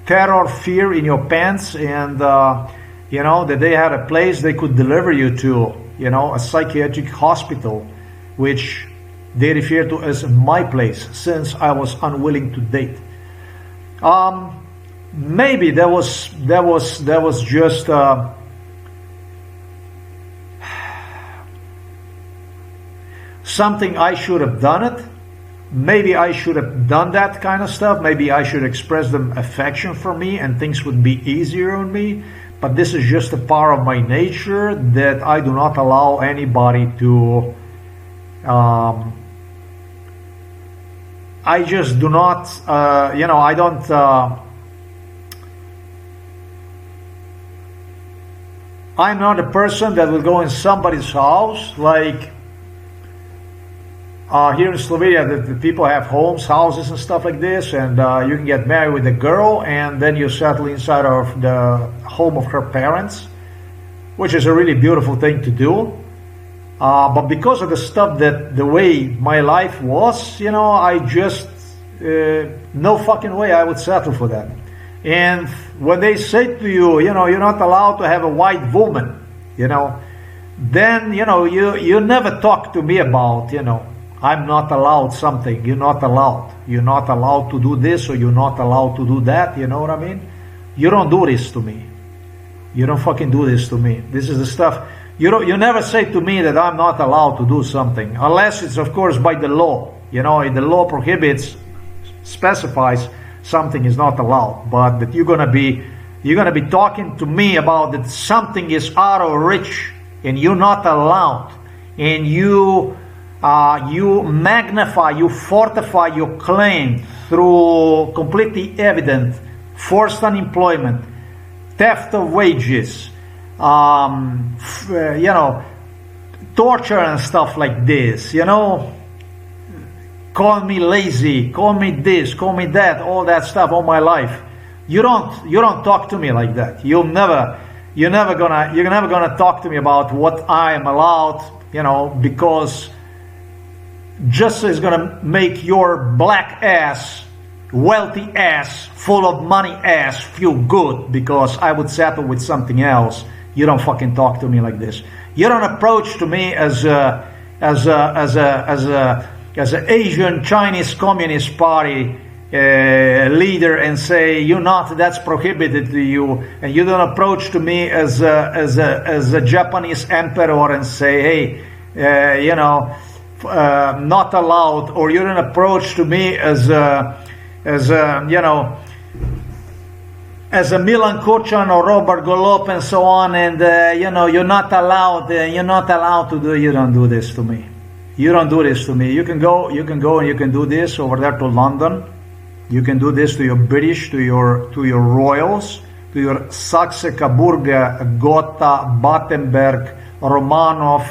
terror, fear in your pants, and you know, that they had a place they could deliver you to, you know, a psychiatric hospital, which they refer to as my place, since I was unwilling to date. Maybe that was just something I should have done it. Maybe I should have done that kind of stuff. Maybe I should express them affection for me and things would be easier on me. But this is just a part of my nature that I do not allow anybody to I just do not, you know, I don't, I'm not a person that will go in somebody's house, like here in Slovenia, the people have homes, houses and stuff like this, and you can get married with a girl and then you settle inside of the home of her parents, which is a really beautiful thing to do. But because of the stuff that the way my life was, you know, I just, no fucking way I would settle for that. And when they say to you, you know, you're not allowed to have a white woman, you know, then, you know, you never talk to me about, you know, I'm not allowed something. You're not allowed. You're not allowed to do this, or you're not allowed to do that, you know what I mean? You don't do this to me. You don't fucking do this to me. This is the stuff. You never say to me that I'm not allowed to do something, unless it's, of course, by the law. You know, if the law prohibits, specifies something is not allowed. But that you're gonna be talking to me about that something is out of reach and you're not allowed, and you you magnify, you fortify your claim through completely evident forced unemployment, theft of wages, torture and stuff like this, call me lazy, call me this, call me that, all that stuff all my life. You don't talk to me like that. You're never gonna talk to me about what I am allowed, because just is gonna make your black ass, wealthy ass, full of money ass feel good because I would settle with something else. You don't fucking talk to me like this. You don't approach to me as an Asian Chinese Communist Party leader and say that's prohibited to you, and you don't approach to me as a Japanese emperor and say, hey, not allowed, or you don't approach to me as a Milan Kuchan or Robert Golop and so on, and you're not allowed to do. You don't do this to me. You don't do this to me. You can go and you can do this over there to London. You can do this to your British, to your royals, to your Saxe, Coburg, Gotha, Battenberg, Romanov,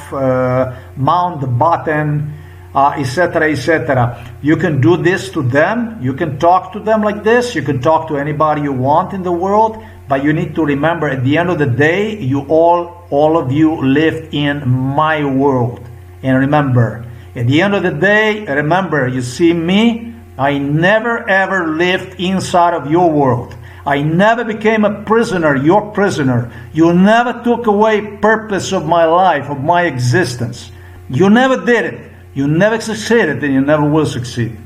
Mountbatten, etc., etc. You can do this to them. You can talk to them like this. You can talk to anybody you want in the world. But you need to remember, at the end of the day, you all of you live in my world. And remember, at the end of the day, remember, you see me, I never ever lived inside of your world. I never became a prisoner, your prisoner. You never took away purpose of my life, of my existence. You never did it. You never succeeded, and you never will succeed.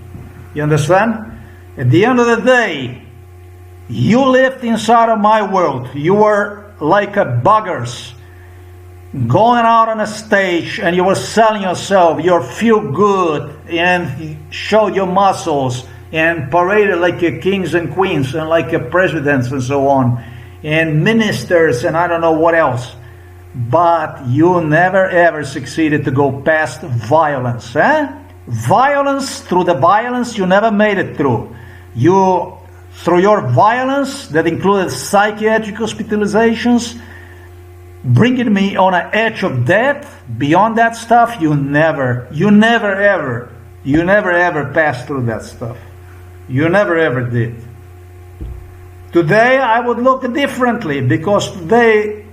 You understand? At the end of the day, you lived inside of my world. You were like a buggers going out on a stage, and you were selling yourself. You feel good and showed your muscles and paraded like your kings and queens and like your presidents and so on, and ministers and I don't know what else. But you never ever succeeded to go past violence. Violence, through the violence you never made it through. Through your violence that included psychiatric hospitalizations, bringing me on an edge of death, beyond that stuff, you never ever passed through that stuff. You never ever did. Today I would look differently, because today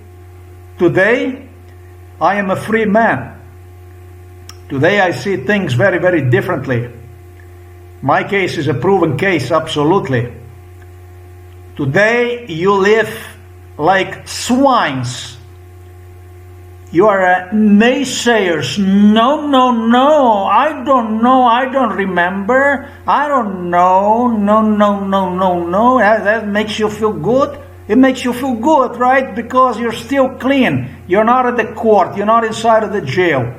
I am a free man. Today I see things very, very differently. My case is a proven case, absolutely. Today you live like swines. You are naysayers. No, I don't know, I don't remember, I don't know, no. That makes you feel good? It makes you feel good, right? Because you're still clean. You're not at the court, you're not inside of the jail.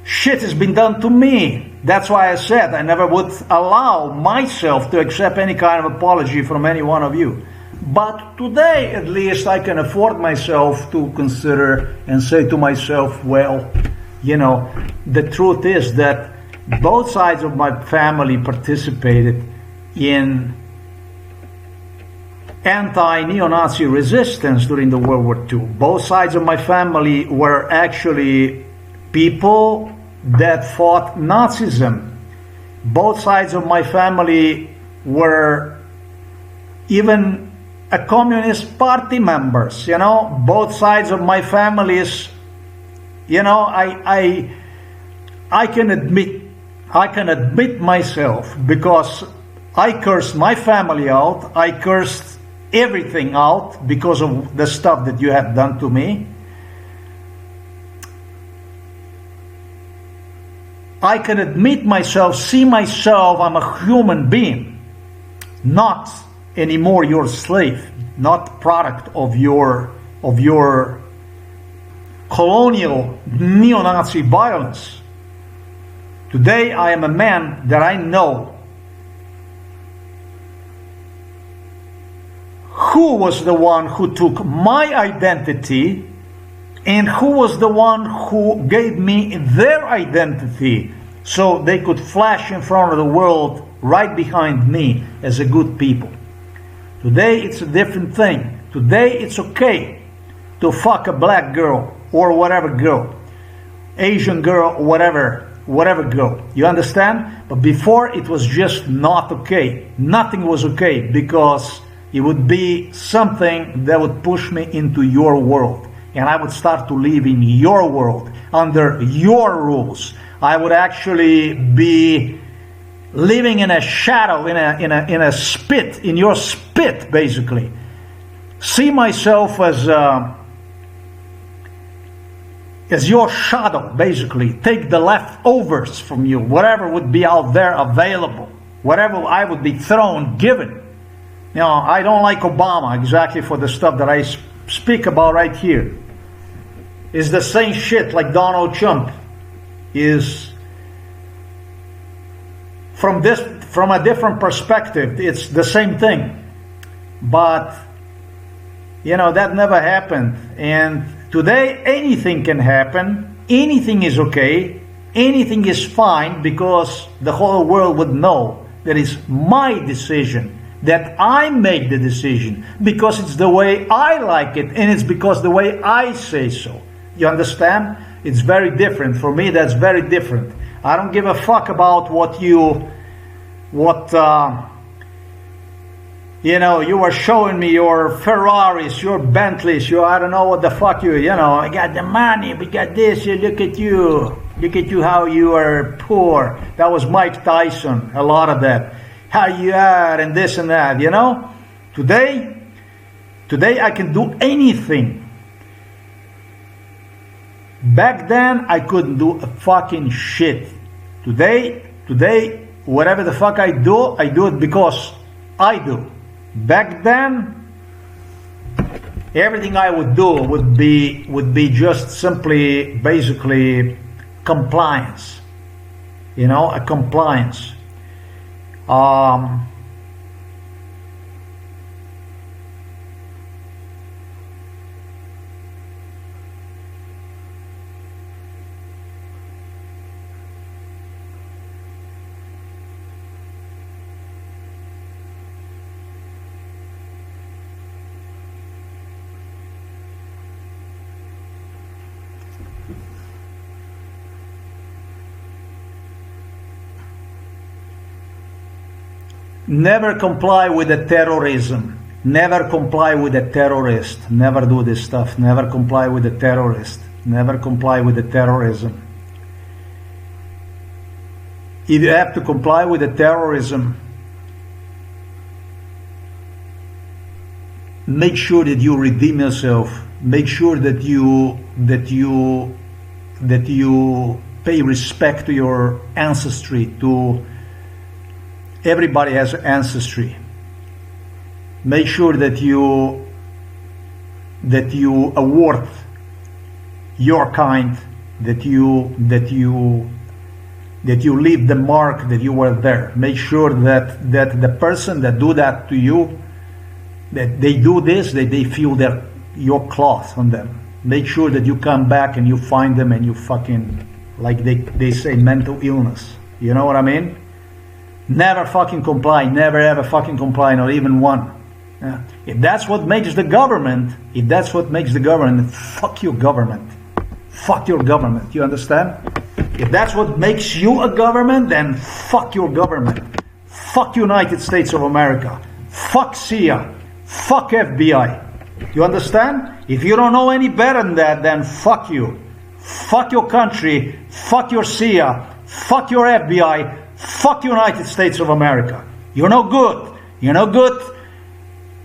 Shit has been done to me. That's why I said I never would allow myself to accept any kind of apology from any one of you. But today, at least, I can afford myself to consider and say to myself, well, the truth is that both sides of my family participated in anti-neo-Nazi resistance during the World War II. Both sides of my family were actually people that fought Nazism. Both sides of my family were even a Communist Party members, both sides of my families, I can admit myself, because I cursed my family out, I cursed everything out because of the stuff that you have done to me. I can admit myself, see myself, I'm a human being, not anymore your slave, not product of your colonial neo-Nazi violence. Today I am a man that I know who was the one who took my identity and who was the one who gave me their identity so they could flash in front of the world right behind me as a good people. Today it's a different thing. Today it's okay to fuck a black girl or whatever girl, Asian girl, whatever girl. You understand? But before it was just not okay. Nothing was okay, because it would be something that would push me into your world, and I would start to live in your world under your rules. I would actually be living in a shadow, in a spit, in your spit, basically. See myself as your shadow, basically. Take the leftovers from you, whatever would be out there available, whatever I would be thrown, given. You know, I don't like Obama exactly for the stuff that I speak about right here. It's the same shit like Donald Trump is. From a different perspective, it's the same thing. But, you know, that never happened. And today, anything can happen. Anything is okay. Anything is fine, because the whole world would know that it's my decision, that I make the decision, because it's the way I like it, and it's because the way I say so. You understand? It's very different. For me, that's very different. I don't give a fuck about what you were showing me, your Ferraris, your Bentleys, I don't know what the fuck I got the money, we got this, look at you how you are poor. That was Mike Tyson, a lot of that. How you are, and this and that, Today I can do anything. Back then, I couldn't do a fucking shit. Today, whatever the fuck I do it because I do. Back then, everything I would do would be just simply, basically, compliance. A compliance. Never comply with the terrorism. Never comply with the terrorist. Never do this stuff. Never comply with the terrorist. Never comply with the terrorism. If you have to comply with the terrorism, make sure that you redeem yourself. Make sure that you pay respect to your ancestry, to everybody has ancestry. Make sure that you award your kind, that you leave the mark that you were there. Make sure that the person that do that to you, that they do this, that they feel your cloth on them. Make sure that you come back and you find them and you fucking, like they say, mental illness. You know what I mean? Never fucking comply. Never ever fucking comply, not even one. Yeah. If that's what makes the government, fuck your government. Fuck your government. You understand? If that's what makes you a government, then fuck your government. Fuck United States of America. Fuck CIA. Fuck FBI. You understand? If you don't know any better than that, then fuck you. Fuck your country. Fuck your CIA. Fuck your FBI. Fuck United States of America. You're no good. You're no good.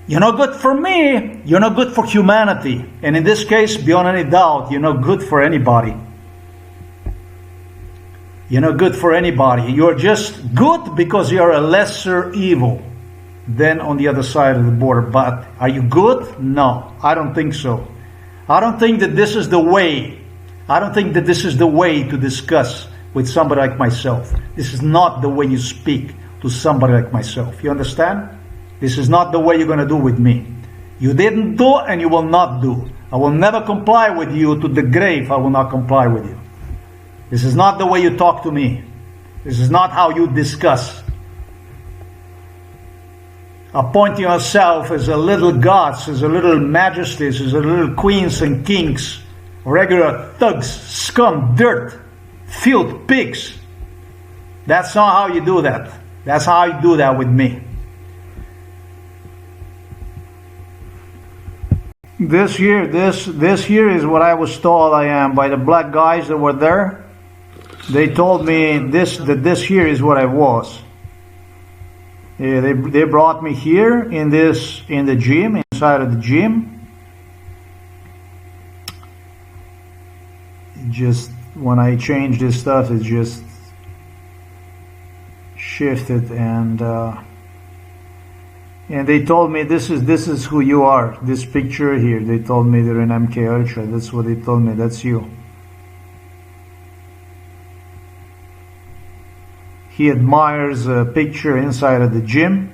You're no good for me. You're no good for humanity. And in this case, beyond any doubt, you're no good for anybody. You're no good for anybody. You're just good because you're a lesser evil than on the other side of the border. But are you good? No, I don't think so. I don't think that this is the way. I don't think that this is the way to discuss with somebody like myself. This is not the way you speak to somebody like myself. You understand? This is not the way you're going to do with me. You didn't do and you will not do. I will never comply with you to the grave. I will not comply with you. This is not the way you talk to me. This is not how you discuss. Appointing yourself as a little gods, as a little majesties, as a little queens and kings, regular thugs, scum, dirt, filth, pigs. That's not how you do that. That's how you do that with me. This here is what I was told I am by the black guys that were there. They told me that this here is what I was. Yeah, they brought me here in the gym, inside of the gym. Just when I changed this stuff, it just shifted, and they told me this is who you are. This picture here, they told me they're in MK Ultra. That's what they told me. That's you. He admires a picture inside of the gym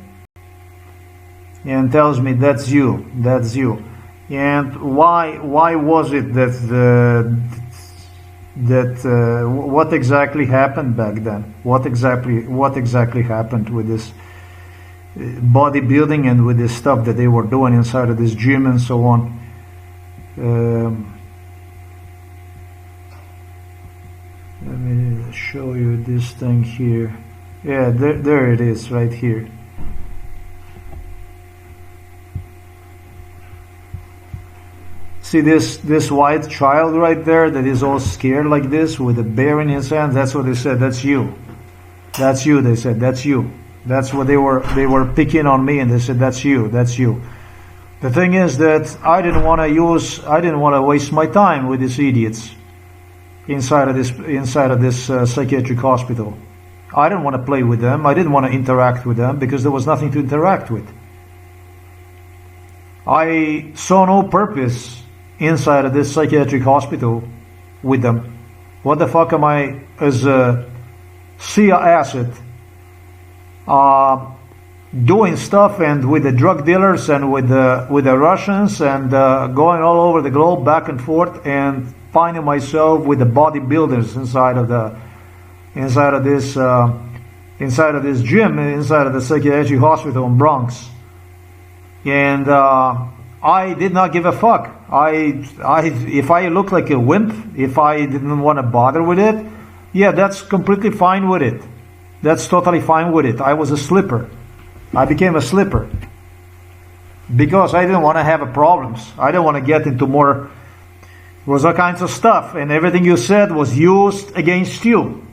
and tells me that's you, that's you. And why was it what exactly happened back then? What exactly happened with this bodybuilding and with this stuff that they were doing inside of this gym and so on? Let me show you this thing here. Yeah, there it is, right here. See this white child right there that is all scared like this with a bear in his hand? That's what they said. That's you. That's you. They said that's you. That's what they were picking on me, and they said that's you. That's you. The thing is that I didn't want to waste my time with these idiots inside of this psychiatric hospital. I didn't want to play with them. I didn't want to interact with them because there was nothing to interact with. I saw no purpose inside of this psychiatric hospital with them. What the fuck am I, as a CIA asset, doing stuff and with the drug dealers and with the Russians and going all over the globe back and forth and finding myself with the bodybuilders inside of this gym, inside of the psychiatric hospital in Bronx. And I did not give a fuck. If I look like a wimp, if I didn't want to bother with it, yeah, that's completely fine with it. That's totally fine with it. I was a slipper. I became a slipper because I didn't want to have problems. I didn't want to get into more. There was all kinds of stuff, and everything you said was used against you.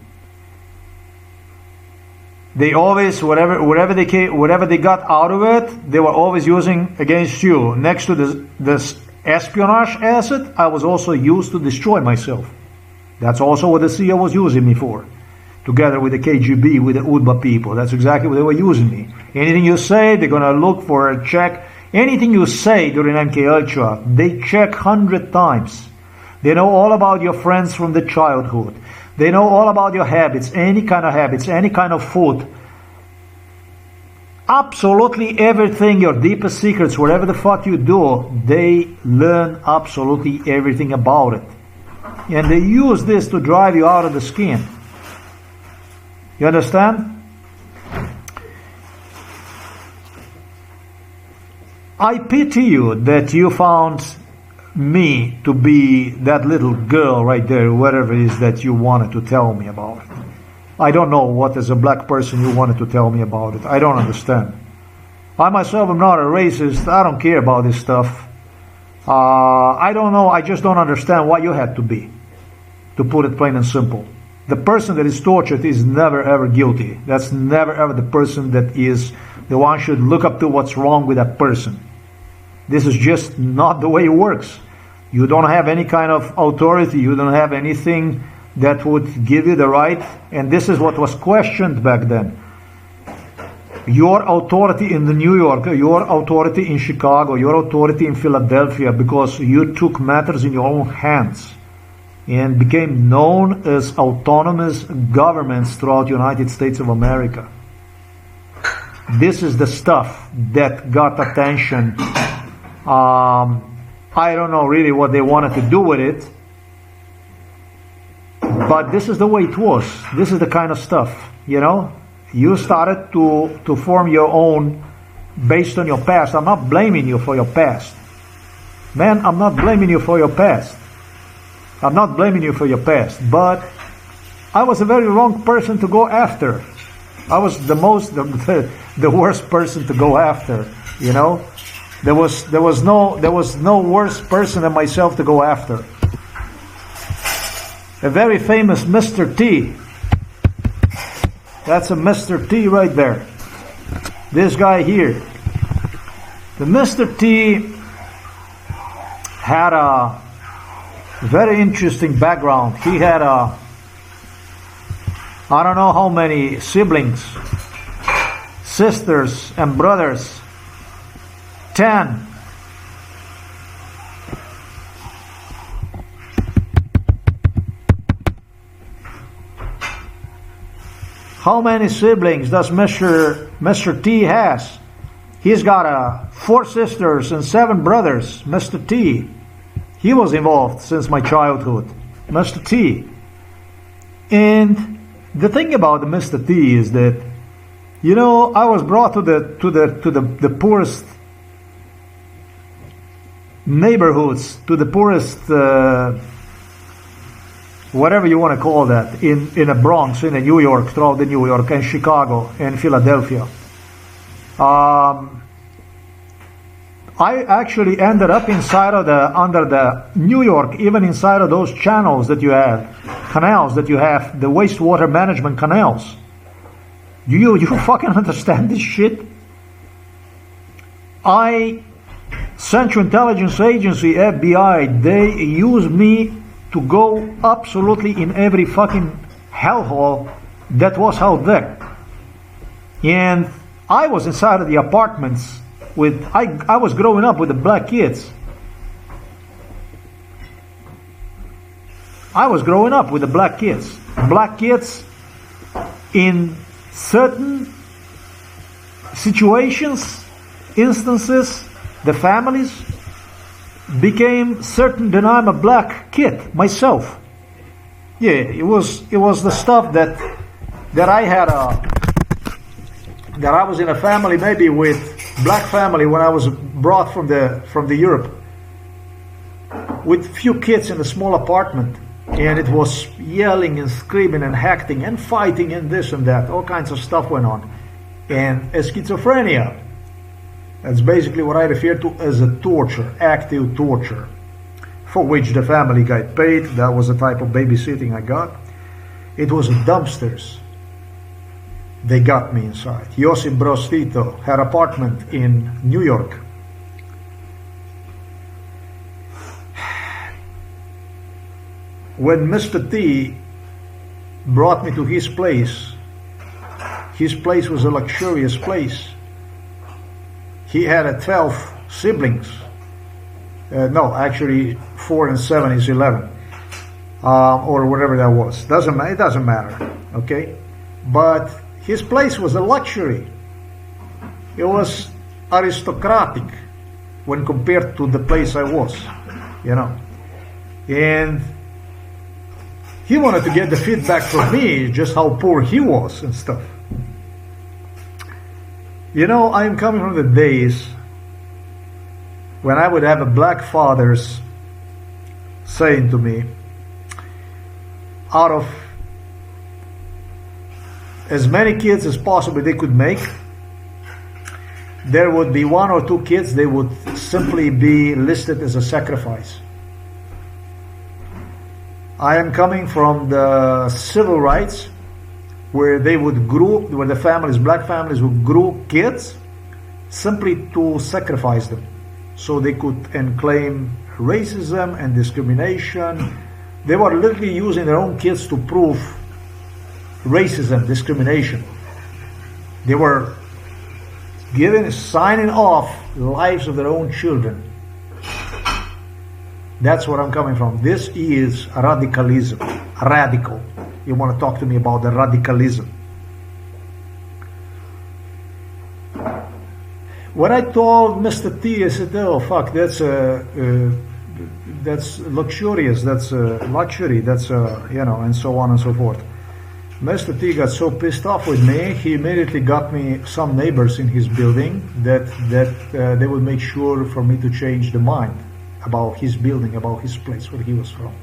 They always, whatever they got out of it, they were always using against you. Next to this espionage asset, I was also used to destroy myself. That's also what the CIA was using me for, together with the KGB, with the UDBA people. That's exactly what they were using me. Anything you say, they're gonna look for a check. Anything you say during MK Ultra, they check 100 times. They know all about your friends from the childhood. They know all about your habits, any kind of food. Absolutely everything, your deepest secrets, whatever the fuck you do, they learn absolutely everything about it. And they use this to drive you out of the skin. You understand? I pity you that you found me to be that little girl right there, whatever it is that you wanted to tell me about it. I don't know what as a black person you wanted to tell me about it. I don't understand. I myself am not a racist. I don't care about this stuff. I don't know. I just don't understand why you had to be, to put it plain and simple. The person that is tortured is never ever guilty. That's never ever the person that is the one should look up to what's wrong with that person. This is just not the way it works. You don't have any kind of authority. You don't have anything that would give you the right. And this is what was questioned back then. Your authority in New York, your authority in Chicago, your authority in Philadelphia, because you took matters in your own hands and became known as autonomous governments throughout the United States of America. This is the stuff that got attention. I don't know really what they wanted to do with it, But this is the way it was. This is the kind of stuff, you know. You started to form your own based on your past. I'm not blaming you for your past. Man, I'm not blaming you for your past. I'm not blaming you for your past. But I was a very wrong person to go after. I was the worst person to go after, you know. There was no worse person than myself to go after. A very famous Mr. T. That's a Mr. T right there. This guy here. The Mr. T had a very interesting background. He had I don't know how many siblings, sisters and brothers. 10. How many siblings does Mr. T has? He's got 4 sisters and 7 brothers. Mr. T. He was involved since my childhood. Mr. T. And the thing about the Mr. T is that, you know, I was brought to the poorest neighborhoods, to the poorest whatever you want to call that, in the Bronx, in the New York, throughout the New York, and Chicago, and Philadelphia. I actually ended up under the New York, even inside of those channels that you have, canals that you have, the wastewater management canals. Do you fucking understand this shit? Central Intelligence Agency, FBI, they use me to go absolutely in every fucking hellhole that was out there. And I was inside of the apartments with, I was growing up with the black kids. I was growing up with the black kids. Black kids in certain situations, instances, the families became certain that I'm a black kid myself. Yeah, it was the stuff that I had that I was in a family, maybe with black family, when I was brought from the Europe, with few kids in a small apartment, and it was yelling and screaming and hacking and fighting and this and that, all kinds of stuff went on, and schizophrenia. That's basically what I refer to as a torture, active torture, for which the family got paid. That was the type of babysitting I got. It was dumpsters. They got me inside. Josip Broz Tito had an apartment in New York. When Mr. T brought me to his place was a luxurious place. He had 12 siblings. No, actually 4 and 7 is 11. Or whatever that was. It doesn't matter. Okay? But his place was a luxury. It was aristocratic when compared to the place I was. You know. And he wanted to get the feedback from me, just how poor he was and stuff. You know, I'm coming from the days when I would have a black fathers saying to me, out of as many kids as possible they could make, there would be 1 or 2 kids, they would simply be listed as a sacrifice. I am coming from the civil rights, where they would group, where the families, black families would group kids simply to sacrifice them, so they could claim racism and discrimination. They were literally using their own kids to prove racism, discrimination. They were signing off the lives of their own children. That's where I'm coming from. This is radicalism, radical. You want to talk to me about the radicalism. When I told Mr. T, I said, oh fuck, that's that's luxurious, that's luxury, that's you know, and so on and so forth. Mr. T got so pissed off with me, he immediately got me some neighbors in his building that they would make sure for me to change the mind about his building, about his place where he was from.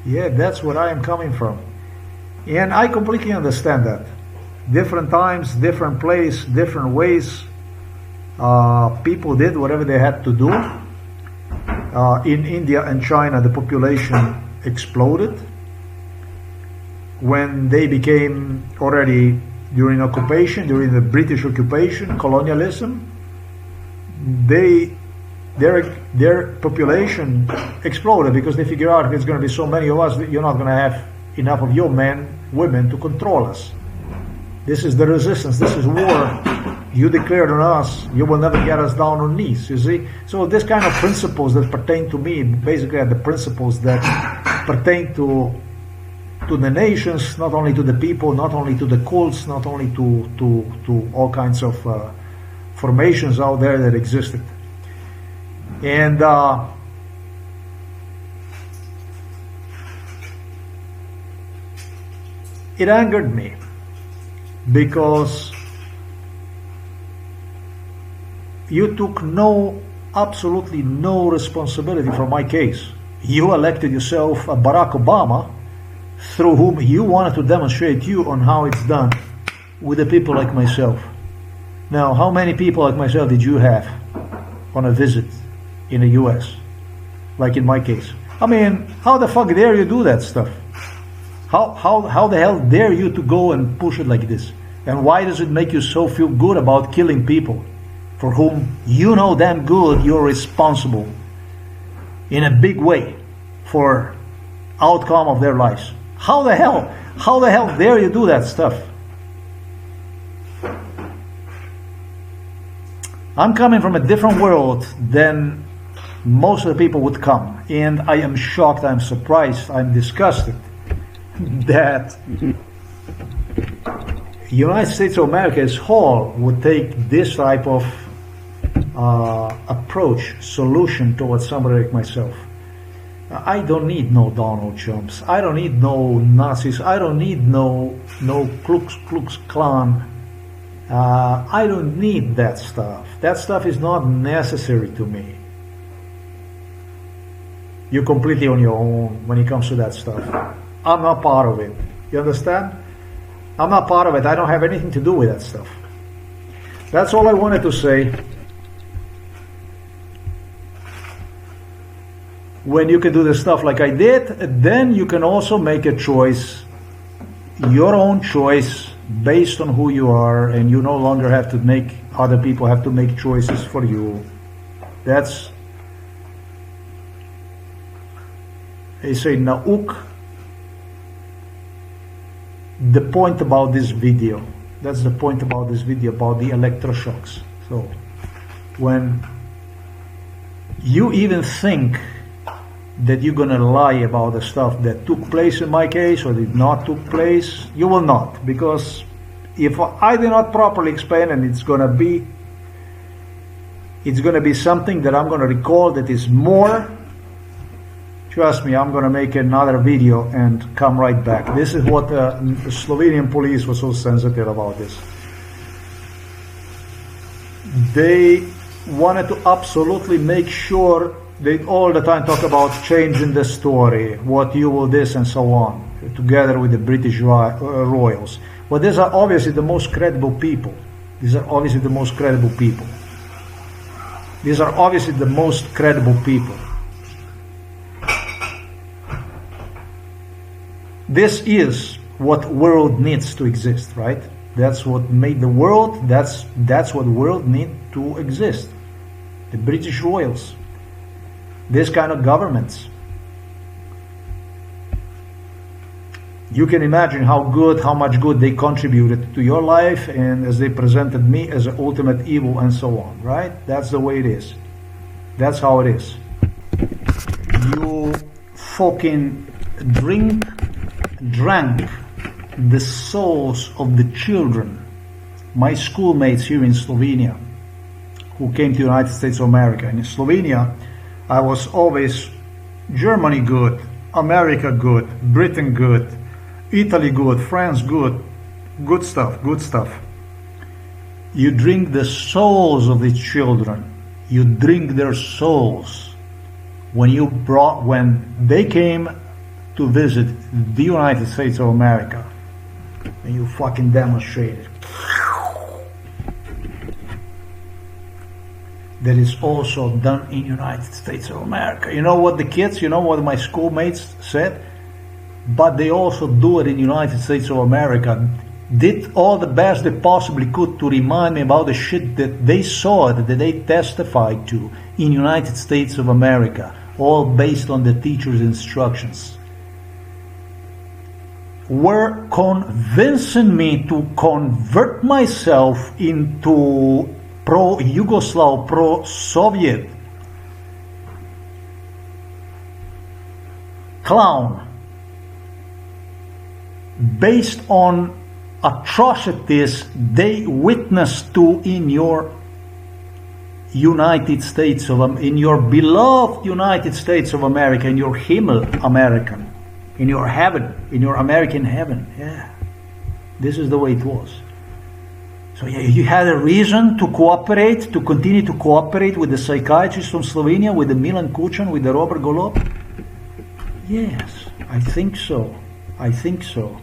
Yeah, that's where I am coming from. And I completely understand that. Different times, different place, different ways. People did whatever they had to do. In India and China, the population exploded. When they became already during occupation, during the British occupation, colonialism, their population exploded because they figure out if it's going to be so many of us, you're not going to have enough of your men, women to control us. This is the resistance. This is war. You declared on us. You will never get us down on knees. You see. So this kind of principles that pertain to me basically are the principles that pertain to the nations, not only to the people, not only to the cults, not only to all kinds of formations out there that existed. And it angered me because you took absolutely no responsibility for my case. You elected yourself Barack Obama, through whom you wanted to demonstrate you on how it's done with the people like myself. Now, how many people like myself did you have on a visit in the US, like in my case? I mean, how the fuck dare you do that stuff? How the hell dare you to go and push it like this? And why does it make you so feel good about killing people for whom you know damn good you're responsible in a big way for outcome of their lives? How the hell dare you do that stuff? I'm coming from a different world than most of the people would come, and I am shocked, I'm surprised, I'm disgusted that United States of America as whole would take this type of approach, solution towards somebody like myself. I don't need no Donald Trumps. I don't need no Nazis. I don't need no Ku Klux Klan. I don't need that stuff. That stuff is not necessary to me. You're completely on your own when it comes to that stuff. I'm not part of it. You understand? I'm not part of it. I don't have anything to do with that stuff. That's all I wanted to say. When you can do the stuff like I did, then you can also make a choice, your own choice, based on who you are, and you no longer have to make other people have to make choices for you. That's, they say, nauk. The point about this video, that's the point about this video, about the electroshocks. So when you even think that you're gonna lie about the stuff that took place in my case or did not took place, you will not, because if I do not properly explain, and it's gonna be something that I'm gonna recall that is more, trust me, I'm gonna make another video and come right back. This is what the Slovenian police was so sensitive about this. They wanted to absolutely make sure. They all the time talk about changing the story, what you will this and so on, together with the British royals. Well, these are obviously the most credible people. These are obviously the most credible people. These are obviously the most credible people. This is what world needs to exist, right? That's what made the world, that's what the world need to exist. The British royals. This kind of governments. You can imagine how much good they contributed to your life, and as they presented me as an ultimate evil and so on, right? That's the way it is. That's how it is. You fucking drank the souls of the children, my schoolmates here in Slovenia, who came to the United States of America. In Slovenia, I was always Germany good, America good, Britain good, Italy good, France good, good stuff, good stuff. You drink the souls of the children. You drink their souls. When they came to visit the United States of America, and you fucking demonstrated. That is also done in United States of America. You know what the kids, you know what my schoolmates said? But they also do it in United States of America. Did all the best they possibly could to remind me about the shit that they saw, that they testified to in United States of America, all based on the teacher's instructions. Were convincing me to convert myself into pro-Yugoslav, pro-Soviet clown based on atrocities they witnessed to in your United States of, in your beloved United States of America, in your Himmel American, in your heaven, in your American heaven. Yeah, this is the way it was. So yeah, you had a reason to cooperate, to continue to cooperate with the psychiatrists from Slovenia, with the Milan Kucan, with the Robert Golob? Yes, I think so. I think so.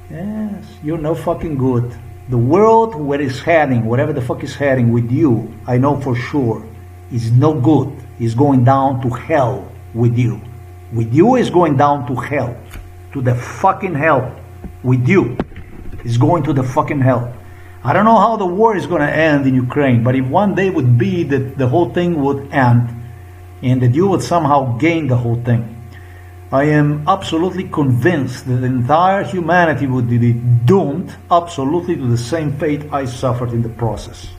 Yes, you're no fucking good. The world where it's heading, whatever the fuck is heading with you, I know for sure, is no good. It's going down to hell with you. With you is going down to hell. To the fucking hell. With you. It's going to the fucking hell. I don't know how the war is going to end in Ukraine, but if one day would be that the whole thing would end and that you would somehow gain the whole thing, I am absolutely convinced that the entire humanity would be doomed absolutely to the same fate I suffered in the process.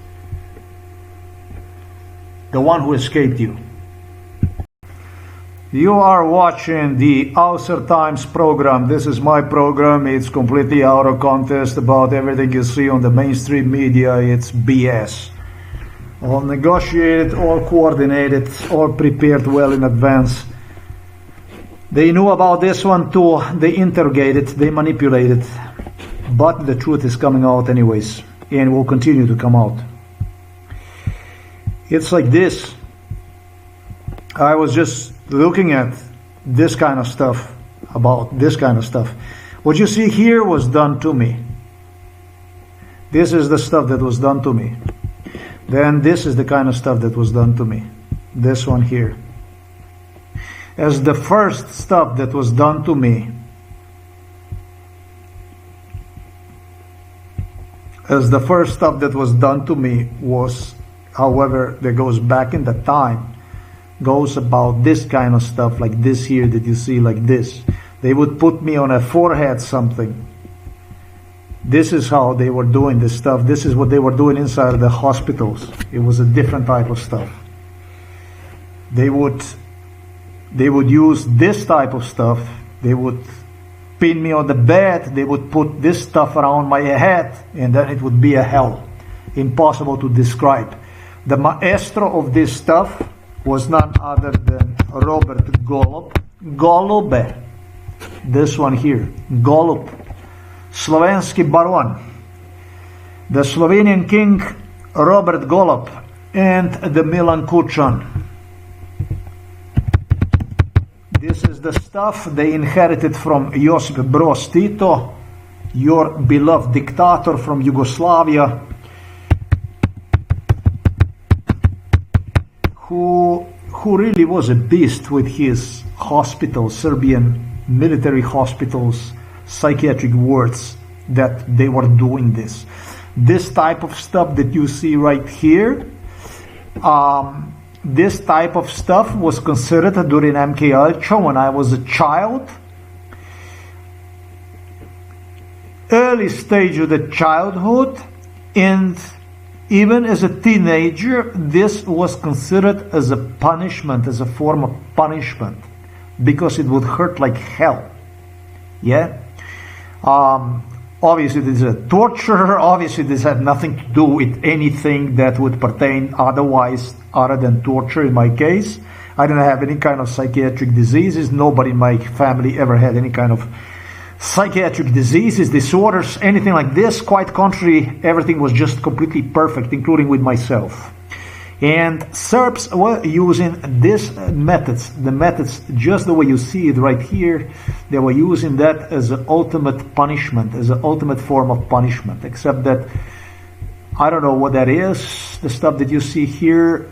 The one who escaped you. You are watching the Außer Times program. This is my program. It's completely out of context about everything you see on the mainstream media. It's BS. All negotiated, all coordinated, all prepared well in advance. They knew about this one too. They interrogated, they manipulated. But the truth is coming out anyways, and will continue to come out. It's like this. I was just looking at this kind of stuff, about this kind of stuff. What you see here was done to me. This is the stuff that was done to me. Then this is the kind of stuff that was done to me. This one here. As the first stuff that was done to me, was, however, that goes back in the time, goes about this kind of stuff, like this here that you see, like this. They would put me on a forehead something. This is how they were doing this stuff. This is what they were doing inside of the hospitals. It was a different type of stuff. They would use this type of stuff. They would pin me on the bed. They would put this stuff around my head, and then it would be a hell. Impossible to describe. The maestro of this stuff was none other than Robert Golob. Golobe. This one here. Golob. Slovenski baron. The Slovenian king Robert Golob and the Milan Kucan. This is the stuff they inherited from Josip Broz Tito, your beloved dictator from Yugoslavia, who really was a beast with his hospitals, Serbian military hospitals, psychiatric wards, that they were doing this. This type of stuff that you see right here, this type of stuff was considered during MK Ultra when I was a child. Early stage of the childhood, and even as a teenager, this was considered as a punishment, as a form of punishment, because it would hurt like hell. Yeah? Obviously this is a torture. Obviously this had nothing to do with anything that would pertain otherwise, other than torture in my case. I didn't have any kind of psychiatric diseases. Nobody in my family ever had any kind of psychiatric diseases, disorders, anything like this. Quite contrary, everything was just completely perfect, including with myself. And Serbs were using these methods, the methods just the way you see it right here. They were using that as an ultimate punishment, as an ultimate form of punishment, except that I don't know what that is. The stuff that you see here,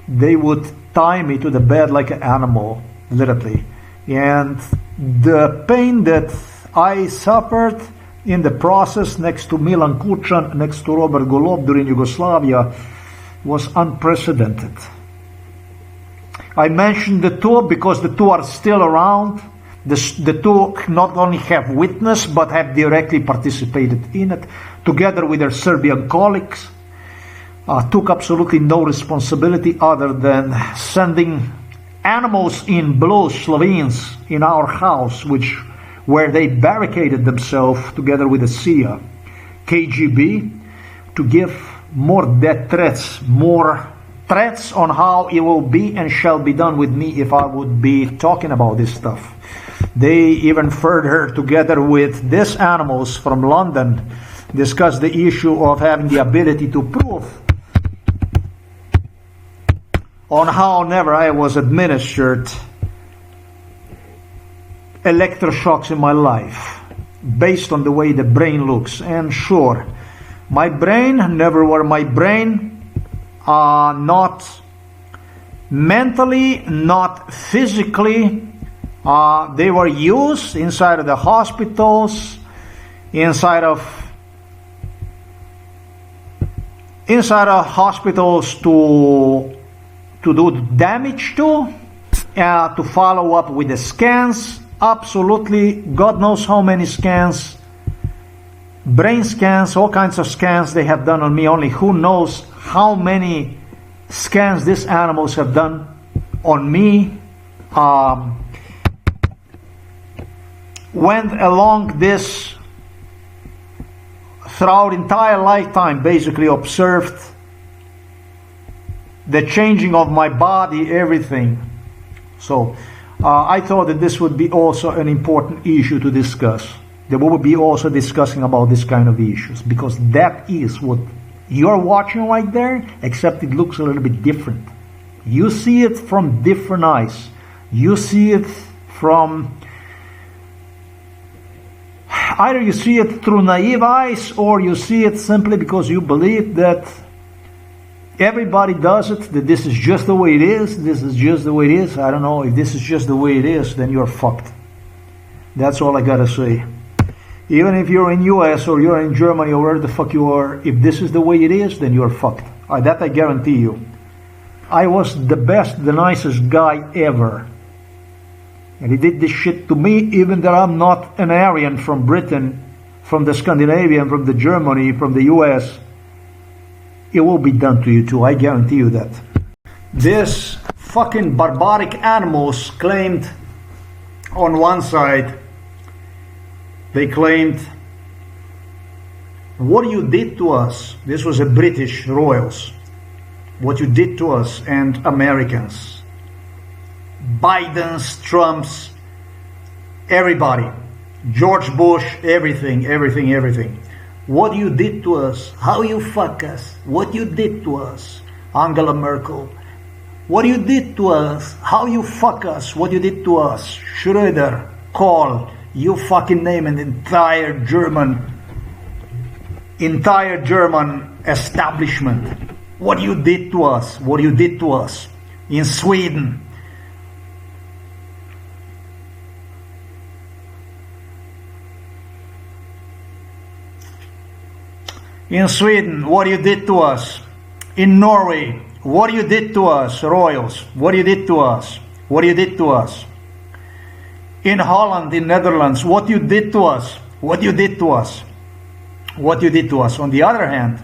they would tie me to the bed like an animal, literally. And the pain that I suffered in the process next to Milan Kučan, next to Robert Golob during Yugoslavia, was unprecedented. I mentioned the two because the two are still around. The two not only have witnessed but have directly participated in it, together with their Serbian colleagues. Took absolutely no responsibility other than sending animals in blue, Slovenes, in our house, where they barricaded themselves together with the CIA, KGB, to give more death threats, more threats on how it will be and shall be done with me if I would be talking about this stuff. They even further, together with these animals from London, discussed the issue of having the ability to prove on how never I was administered electroshocks in my life, based on the way the brain looks. And sure, my brain never were my brain, not mentally, not physically. They were used inside of the hospitals, inside of hospitals to do damage to follow up with the scans. Absolutely, God knows how many scans, brain scans, all kinds of scans they have done on me. Only who knows how many scans these animals have done on me. Went along this throughout entire lifetime, basically observed the changing of my body, everything. So I thought that this would be also an important issue to discuss. That we would be also discussing about this kind of issues, because that is what you're watching right there, except it looks a little bit different. You see it from different eyes. You see it from, either you see it through naive eyes, or you see it simply because you believe that everybody does it, that this is just the way it is, this is just the way it is. I don't know, if this is just the way it is, then you're fucked. That's all I gotta say. Even if you're in US or you're in Germany or wherever the fuck you are, if this is the way it is, then you're fucked. That I guarantee you. I was the best, the nicest guy ever. And he did this shit to me, even though I'm not an Aryan from Britain, from the Scandinavian, from the Germany, from the US. It will be done to you too, I guarantee you that. This fucking barbaric animals claimed on one side, they claimed, what you did to us, this was a British royals, what you did to us and Americans, Biden's, Trump's, everybody, George Bush, everything. What you did to us, how you fuck us, what you did to us, Angela Merkel, what you did to us, how you fuck us, what you did to us, Schröder, Kohl, you fucking name an entire German establishment. What you did to us, what you did to us in Sweden. In Sweden, what you did to us. In Norway, what you did to us, royals. What you did to us. What you did to us. In Holland, in Netherlands, what you did to us. What you did to us. What you did to us. On the other hand,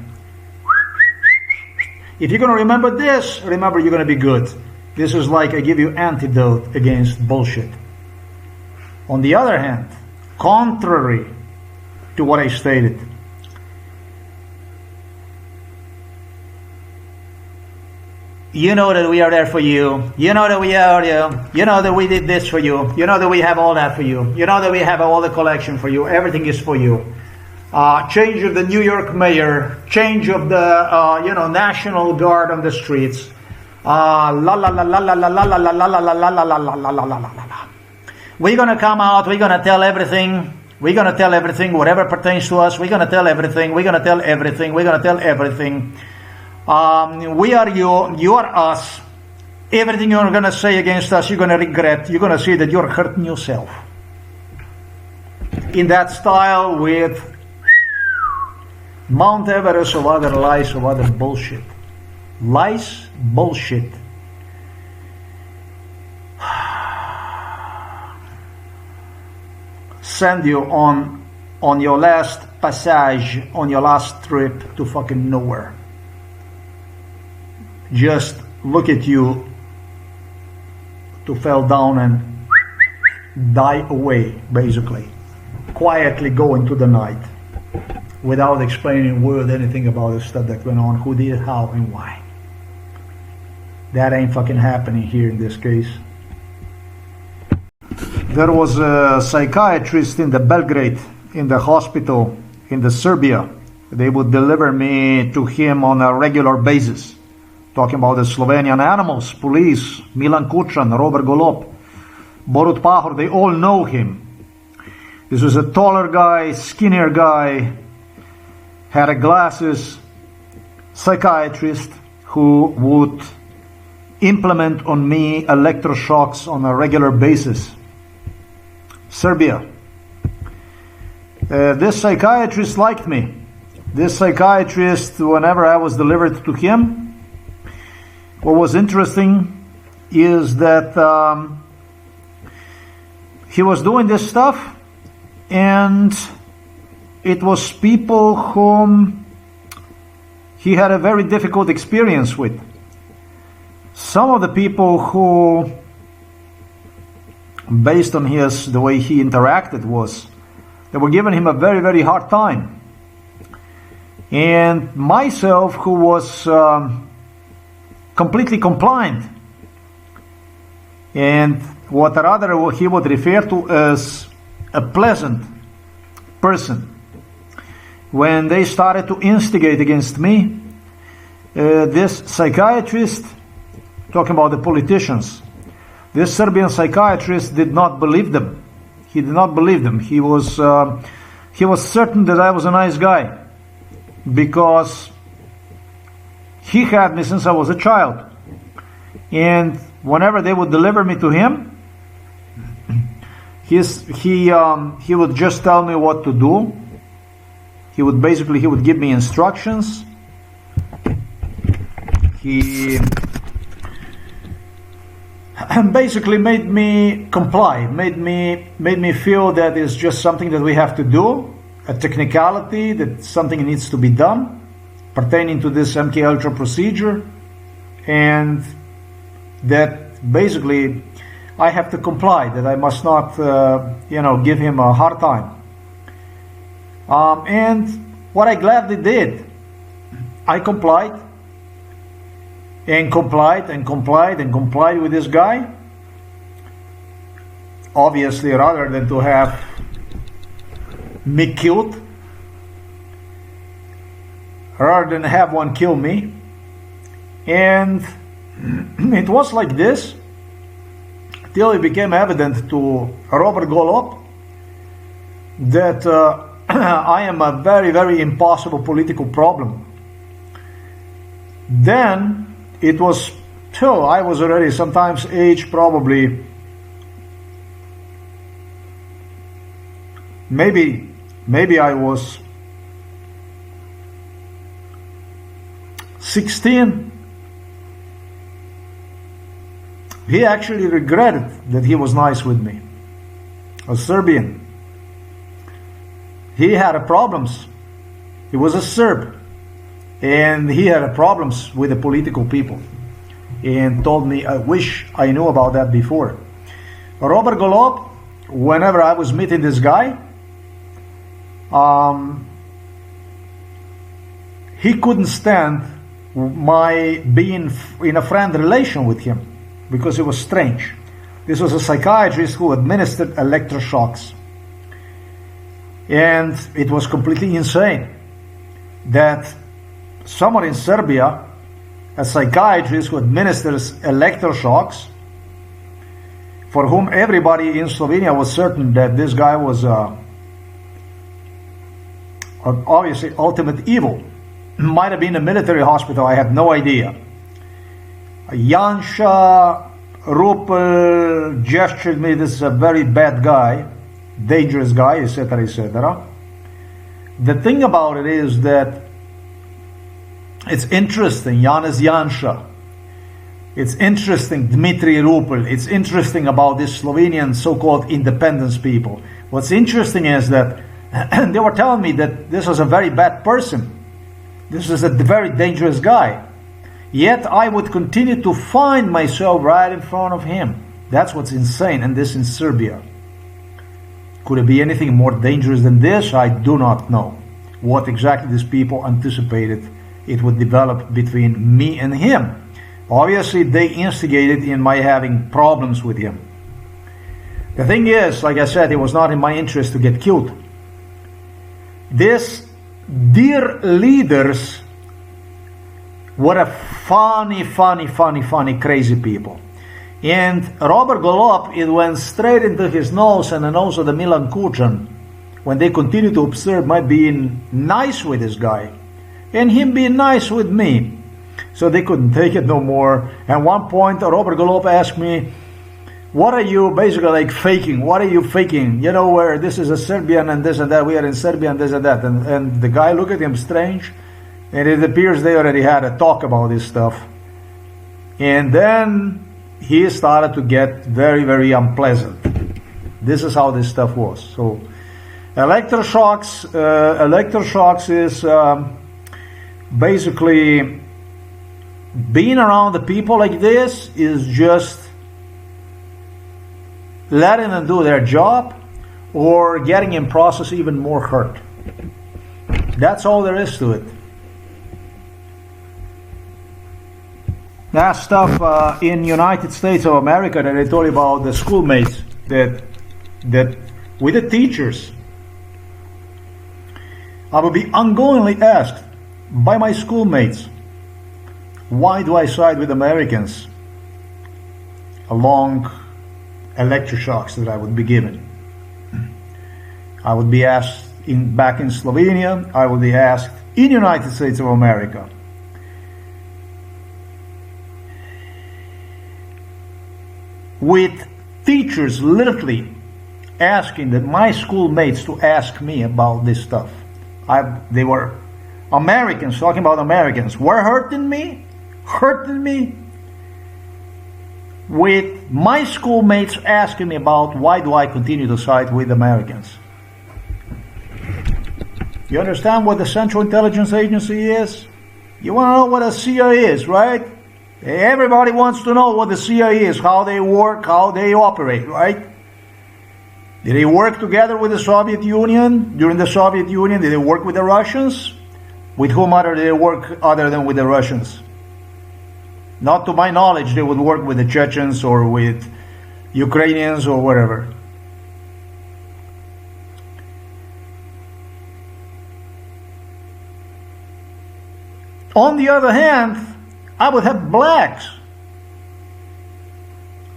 if you're going to remember this, remember you're going to be good. This is like I give you antidote against bullshit. On the other hand, contrary to what I stated, you know that we are there for you. You know that we are you. You know that we did this for you. You know that we have all that for you. You know that we have all the collection for you. Everything is for you. Change of the New York mayor. Change of the National Guard on the streets. La la la la la la la la la la la la la la la la la la la. We're gonna come out. We're gonna tell everything. We're gonna tell everything, whatever pertains to us. We're gonna tell everything. We're gonna tell everything. We're gonna tell everything. We are you. You are us. Everything you're gonna say against us, you're gonna regret. You're gonna see that you're hurting yourself. In that style, with Mount Everest of other lies, of other bullshit. Lies, bullshit. Send you on your last passage, on your last trip to fucking nowhere. Just look at you to fall down and die away, basically. Quietly go into the night without explaining a word anything about the stuff that went on, who did, how, and why. That ain't fucking happening here in this case. There was a psychiatrist in the Belgrade, in the hospital, in the Serbia. They would deliver me to him on a regular basis. Talking about the Slovenian animals, police, Milan Kučan, Robert Golob, Borut Pahor, they all know him. This was a taller guy, skinnier guy, had glasses, psychiatrist who would implement on me electroshocks on a regular basis. Serbia. This psychiatrist liked me. This psychiatrist, whenever I was delivered to him, what was interesting is that he was doing this stuff, and it was people whom he had a very difficult experience with. Some of the people who, based on the way he interacted, they were giving him a very, very hard time. And myself, who was completely compliant, and what rather he would refer to as a pleasant person, when they started to instigate against me, this psychiatrist, talking about the politicians, this Serbian psychiatrist did not believe them. He did not believe them. He was certain that I was a nice guy, because he had me since I was a child. And whenever they would deliver me to him, he would just tell me what to do. He would give me instructions. He basically made me comply, made me feel that it's just something that we have to do, a technicality, that something needs to be done pertaining to this MK Ultra procedure, and that basically I have to comply, that I must not give him a hard time. And what I gladly did, I complied and complied and complied and complied with this guy. Obviously, rather than to have me killed, rather than have one kill me. And it was like this till it became evident to Robert Golob that I am a very, very impossible political problem. Then it was till I was already sometimes age probably maybe I was 16. He actually regretted that he was nice with me. A Serbian. He had problems. He was a Serb. And he had problems with the political people. And told me, I wish I knew about that before. Robert Golob, whenever I was meeting this guy, he couldn't stand my being in a friend relation with him, because it was strange. This was a psychiatrist who administered electroshocks. And it was completely insane that someone in Serbia, a psychiatrist who administers electroshocks, for whom everybody in Slovenia was certain that this guy was obviously ultimate evil. Might have been a military hospital, I have no idea. Janša Rupel gestured me, this is a very bad guy, dangerous guy, etc., etc. The thing about it is that it's interesting, Janez Janša. It's interesting, Dmitry Rupel. It's interesting about this Slovenian so-called independence people. What's interesting is that they were telling me that this was a very bad person. This is a very dangerous guy. Yet I would continue to find myself right in front of him. That's what's insane, and this in Serbia. Could it be anything more dangerous than this? I do not know. What exactly these people anticipated it would develop between me and him. Obviously, they instigated in my having problems with him. The thing is, like I said, it was not in my interest to get killed. These dear leaders were a funny, crazy people. And Robert Golob, it went straight into his nose and the nose of the Milan Kucan when they continued to observe my being nice with this guy and him being nice with me. So they couldn't take it no more. At one point, Robert Golob asked me, what are you basically like faking? What are you faking? You know, where this is a Serbian and this and that, we are in Serbia and this and that. And the guy looked at him strange, and it appears they already had a talk about this stuff. And then he started to get very unpleasant. This is how this stuff was. So electroshocks is basically being around the people like this is just letting them do their job or getting in process even more hurt. That's all there is to it. That stuff in United States of America that I told you about, the schoolmates that with the teachers, I would be ongoingly asked by my schoolmates, why do I side with Americans along electroshocks that I would be given? I would be asked back in Slovenia, I would be asked in United States of America. With teachers literally asking my schoolmates to ask me about this stuff. They were Americans talking about Americans. Were hurting me, with my schoolmates asking me about why do I continue to side with Americans. You understand what the Central Intelligence Agency is? You want to know what a CIA is, right? Everybody wants to know what the CIA is, how they work, how they operate, right? Did they work together with the Soviet Union? During the Soviet Union, did they work with the Russians? With whom other did they work other than with the Russians? Not to my knowledge, they would work with the Chechens or with Ukrainians or whatever. On the other hand, I would have blacks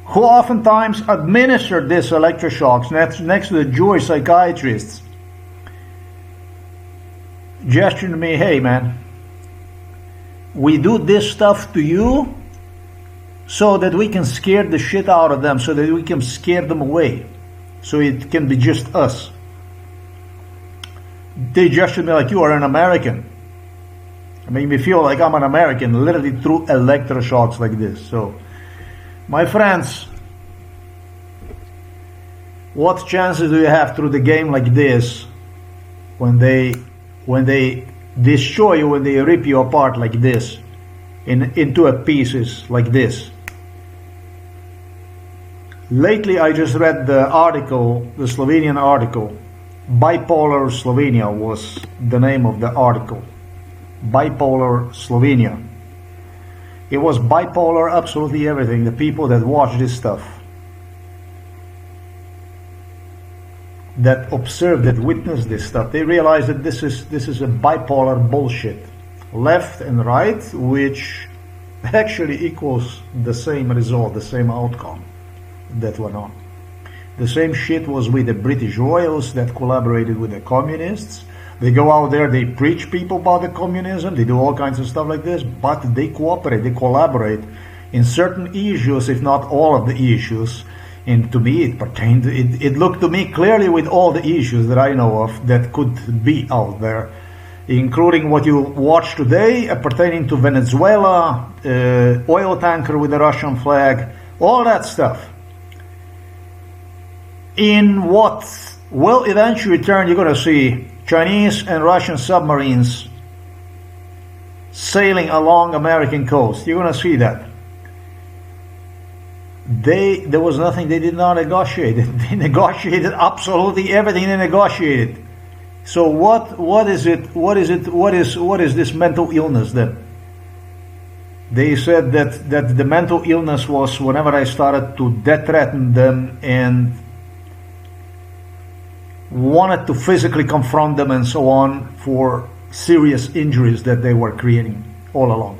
who oftentimes administered these electroshocks next to the Jewish psychiatrists, gesturing to me, hey man, we do this stuff to you so that we can scare the shit out of them, so that we can scare them away, so it can be just us. They gestured me like, you are an American. It made me feel like I'm an American, literally through electroshocks like this. So, my friends, what chances do you have through the game like this when they destroy you, when they rip you apart like this, into pieces like this? Lately, I just read the article, the Slovenian article. Bipolar Slovenia was the name of the article. Bipolar Slovenia. It was bipolar, absolutely everything. The people that watch this stuff, that observe, that witness this stuff, they realize that this is a bipolar bullshit. Left and right, which actually equals the same result, the same outcome that went on. The same shit was with the British royals that collaborated with the communists. They go out there, they preach people about the communism, they do all kinds of stuff like this, but they cooperate, they collaborate in certain issues, if not all of the issues. And to me, it looked to me clearly with all the issues that I know of that could be out there, including what you watch today pertaining to Venezuela, oil tanker with the Russian flag, all that stuff. In what will eventually turn, you're going to see Chinese and Russian submarines sailing along American coast. You're going to see that. There was nothing they did not negotiate. They negotiated absolutely everything they negotiated. So what is this mental illness then? They said that the mental illness was whenever I started to death threaten them and wanted to physically confront them and so on for serious injuries that they were creating all along.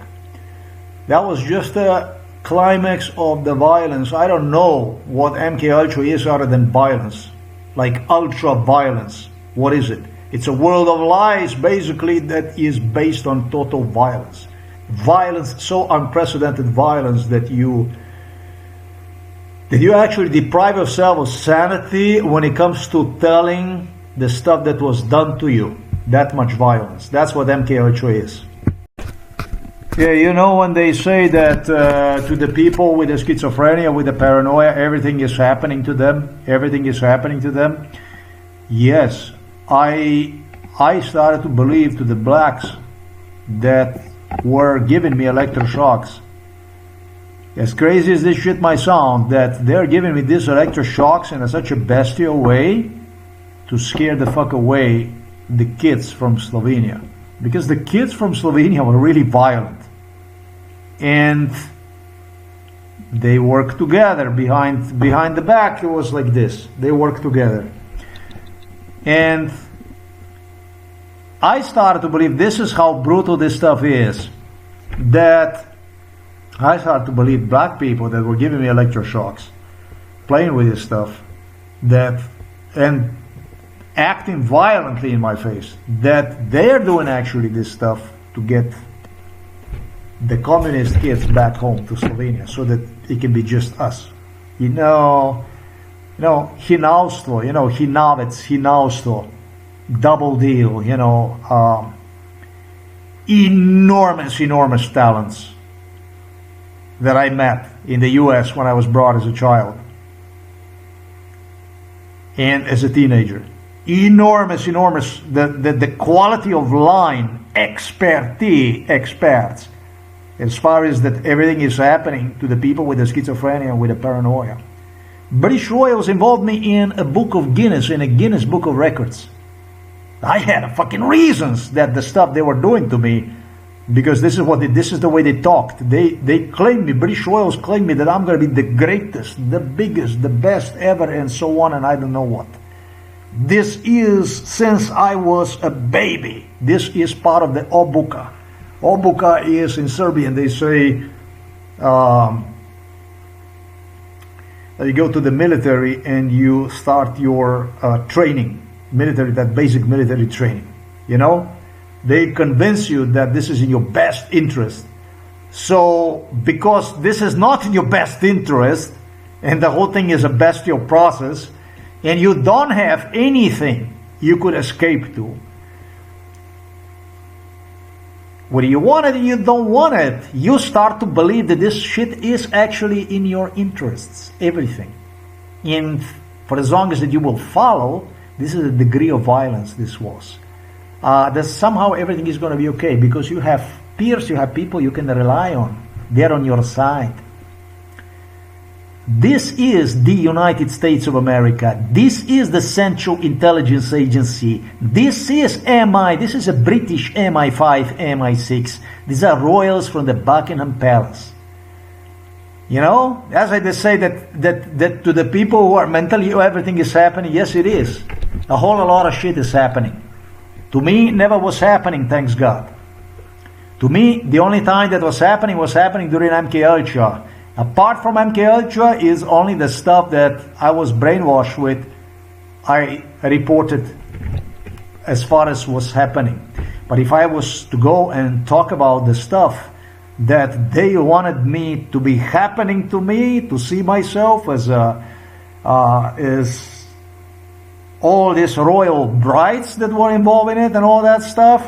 That was just a climax of the violence. I don't know what MK Ultra is other than violence, like ultra violence. What is it? It's a world of lies, basically, that is based on total violence. Violence, so unprecedented violence that you actually deprive yourself of sanity when it comes to telling the stuff that was done to you. That much violence. That's what MK Ultra is. Yeah, you know when they say that to the people with the schizophrenia, with the paranoia, everything is happening to them. Everything is happening to them. Yes, I started to believe to the blacks that were giving me electroshocks. As crazy as this shit might sound, that they're giving me these electroshocks in such a bestial way to scare the fuck away the kids from Slovenia. Because the kids from Slovenia were really violent. And they worked together behind the back. It was like this. They worked together. And I started to believe this is how brutal this stuff is. That I started to believe black people that were giving me electroshocks, playing with this stuff, and acting violently in my face, that they're doing actually this stuff to get the communist kids back home to Slovenia so that it can be just us. Hinavec, double deal, enormous talents that I met in the US when I was brought as a child and as a teenager. Enormous, the quality of line, experts, as far as that everything is happening to the people with the schizophrenia and with the paranoia. British royals involved me in a book of Guinness, in a Guinness Book of Records. I had fucking reasons that the stuff they were doing to me, because this is the way they talked. They claimed me, British royals claimed me that I'm going to be the greatest, the biggest, the best ever, and so on, and I don't know what. This is since I was a baby. This is part of the obuka. Obuka is in Serbian, they say, you go to the military and you start your training, that basic military training, They convince you that this is in your best interest. So, because this is not in your best interest, and the whole thing is a bestial process, and you don't have anything you could escape to, whether you want it or you don't want it, you start to believe that this shit is actually in your interests, everything. And for as long as that you will follow, this is the degree of violence this was. That somehow everything is going to be okay because you have peers, you have people you can rely on. They're on your side. This is the United States of America. This is the Central Intelligence Agency. This is MI. This is a British MI5, MI6. These are royals from the Buckingham Palace. You know, as I just say that to the people who are mentally ill, everything is happening. Yes, it is. A whole lot of shit is happening. To me, it never was happening, thanks God. To me, the only time that was happening during MK Ultra. Apart from MK Ultra is only the stuff that I was brainwashed with, I reported as far as was happening. But if I was to go and talk about the stuff that they wanted me to be happening to me, to see myself as all these royal brides that were involved in it and all that stuff,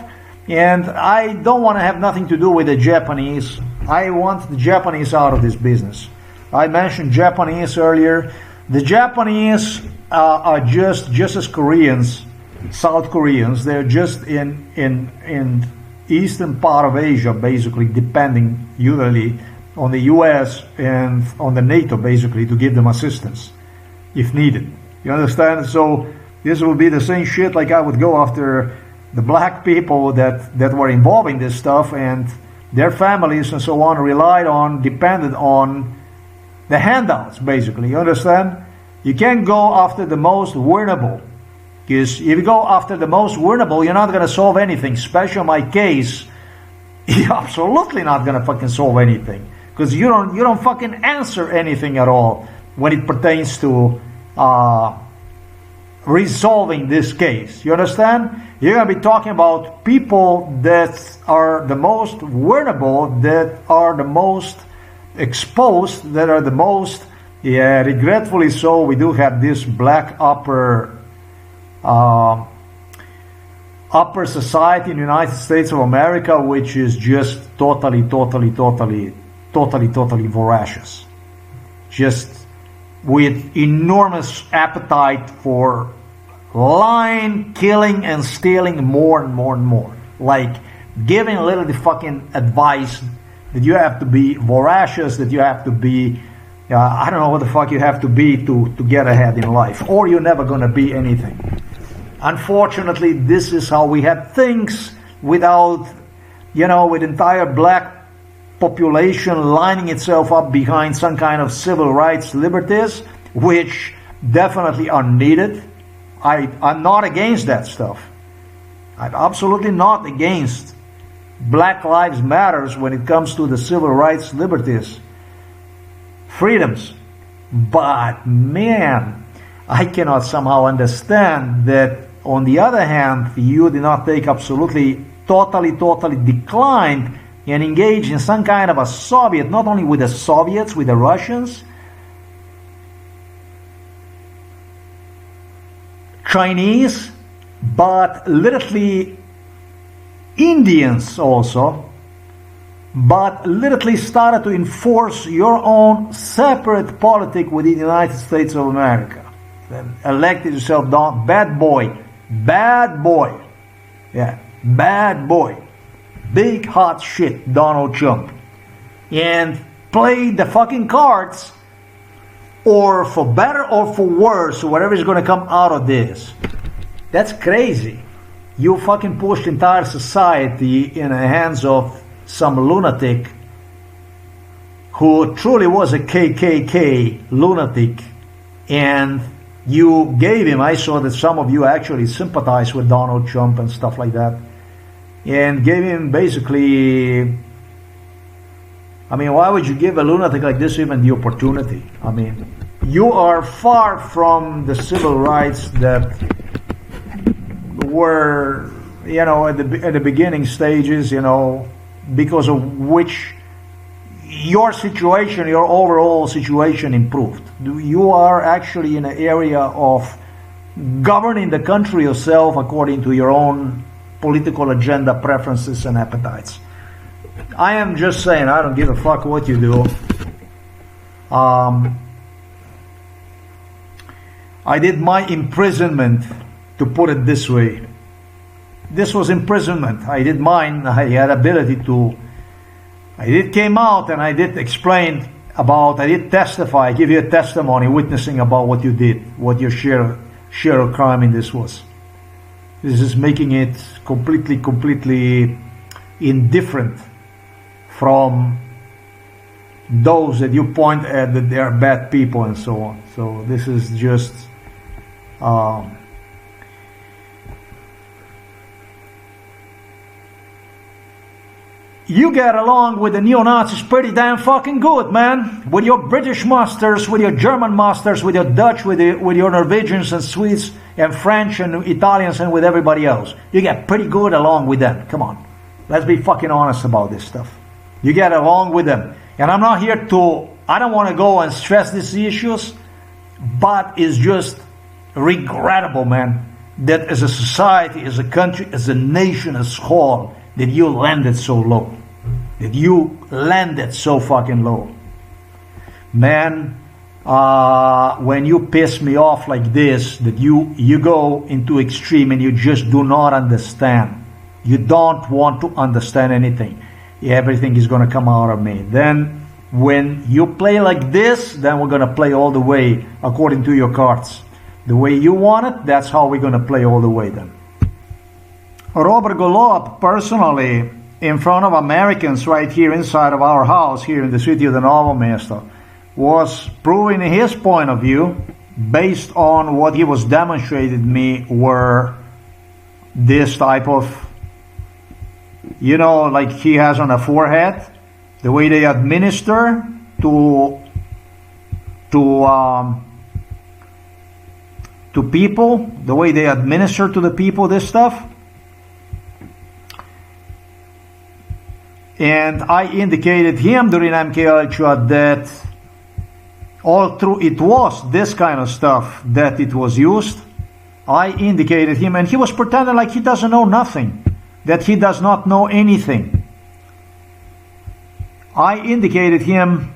and I don't want to have nothing to do with the Japanese. I want the Japanese out of this business. I mentioned Japanese earlier. The Japanese are just as Koreans, South Koreans. They're just in eastern part of Asia, basically, depending usually on the US and on the NATO, basically, to give them assistance if needed. You understand? So this will be the same shit like I would go after the black people that were involved in this stuff, and their families and so on depended on the handouts, basically. You understand? You can't go after the most vulnerable, because if you go after the most vulnerable, you're not going to solve anything. Especially in my case, you're absolutely not going to fucking solve anything, because you don't fucking answer anything at all when it pertains to resolving this case. You understand? You're going to be talking about people that are the most vulnerable, that are the most exposed, that are the most, regretfully so, we do have this black upper society in the United States of America, which is just totally voracious. Just with enormous appetite for lying, killing, and stealing more and more and more. Like giving a little the fucking advice that you have to be voracious, that you have to be, I don't know what the fuck you have to be to get ahead in life, or you're never going to be anything. Unfortunately, this is how we had things without, with entire black population lining itself up behind some kind of civil rights liberties, which definitely are needed. I'm not against that stuff. I'm absolutely not against Black Lives Matters when it comes to the civil rights liberties, freedoms. But man, I cannot somehow understand that on the other hand, you did not take absolutely, totally declined and engage in some kind of a Soviet, not only with the Soviets, with the Russians, Chinese, but literally Indians also, but literally started to enforce your own separate politic within the United States of America. Then elected yourself down, bad boy, big hot shit, Donald Trump, and played the fucking cards, or for better or for worse, whatever is going to come out of this. That's crazy. You fucking pushed entire society in the hands of some lunatic who truly was a KKK lunatic, and you gave him, I saw that some of you actually sympathized with Donald Trump and stuff like that, and gave him basically, why would you give a lunatic like this even the opportunity? You are far from the civil rights that were, at the beginning stages, because of which your situation, your overall situation improved. You are actually in an area of governing the country yourself according to your own political agenda, preferences, and appetites. I am just saying, I don't give a fuck what you do. I did my imprisonment, to put it this way. This was imprisonment. I did mine. I had ability to. I did came out and I did explain about, I did testify, give you a testimony, witnessing about what you did, what your share of crime in this was. This is making it completely indifferent from those that you point at that they are bad people and so on. So this is just you get along with the neo-Nazis pretty damn fucking good, man. With your British masters, with your German masters, with your Dutch, with your Norwegians and Swedes and French and Italians and with everybody else. You get pretty good along with them. Come on. Let's be fucking honest about this stuff. You get along with them. And I'm not here to, I don't want to go and stress these issues, but it's just regrettable, man, that as a society, as a country, as a nation as whole, that you landed so low. That you landed so fucking low. Man, when you piss me off like this, that you go into extreme and you just do not understand. You don't want to understand anything. Everything is going to come out of me. Then when you play like this, then we're going to play all the way according to your cards. The way you want it, that's how we're going to play all the way then. Robert Golob, personally, in front of Americans right here inside of our house, here in the city of the Novo Mesto, was proving his point of view based on what he was demonstrating me were this type of, you know, like he has on a forehead, the way they administer to people, the way they administer to the people this stuff. And I indicated him during MK Ultra that all through it was this kind of stuff that it was used. I indicated him, and he was pretending like he doesn't know nothing, that he does not know anything. I indicated him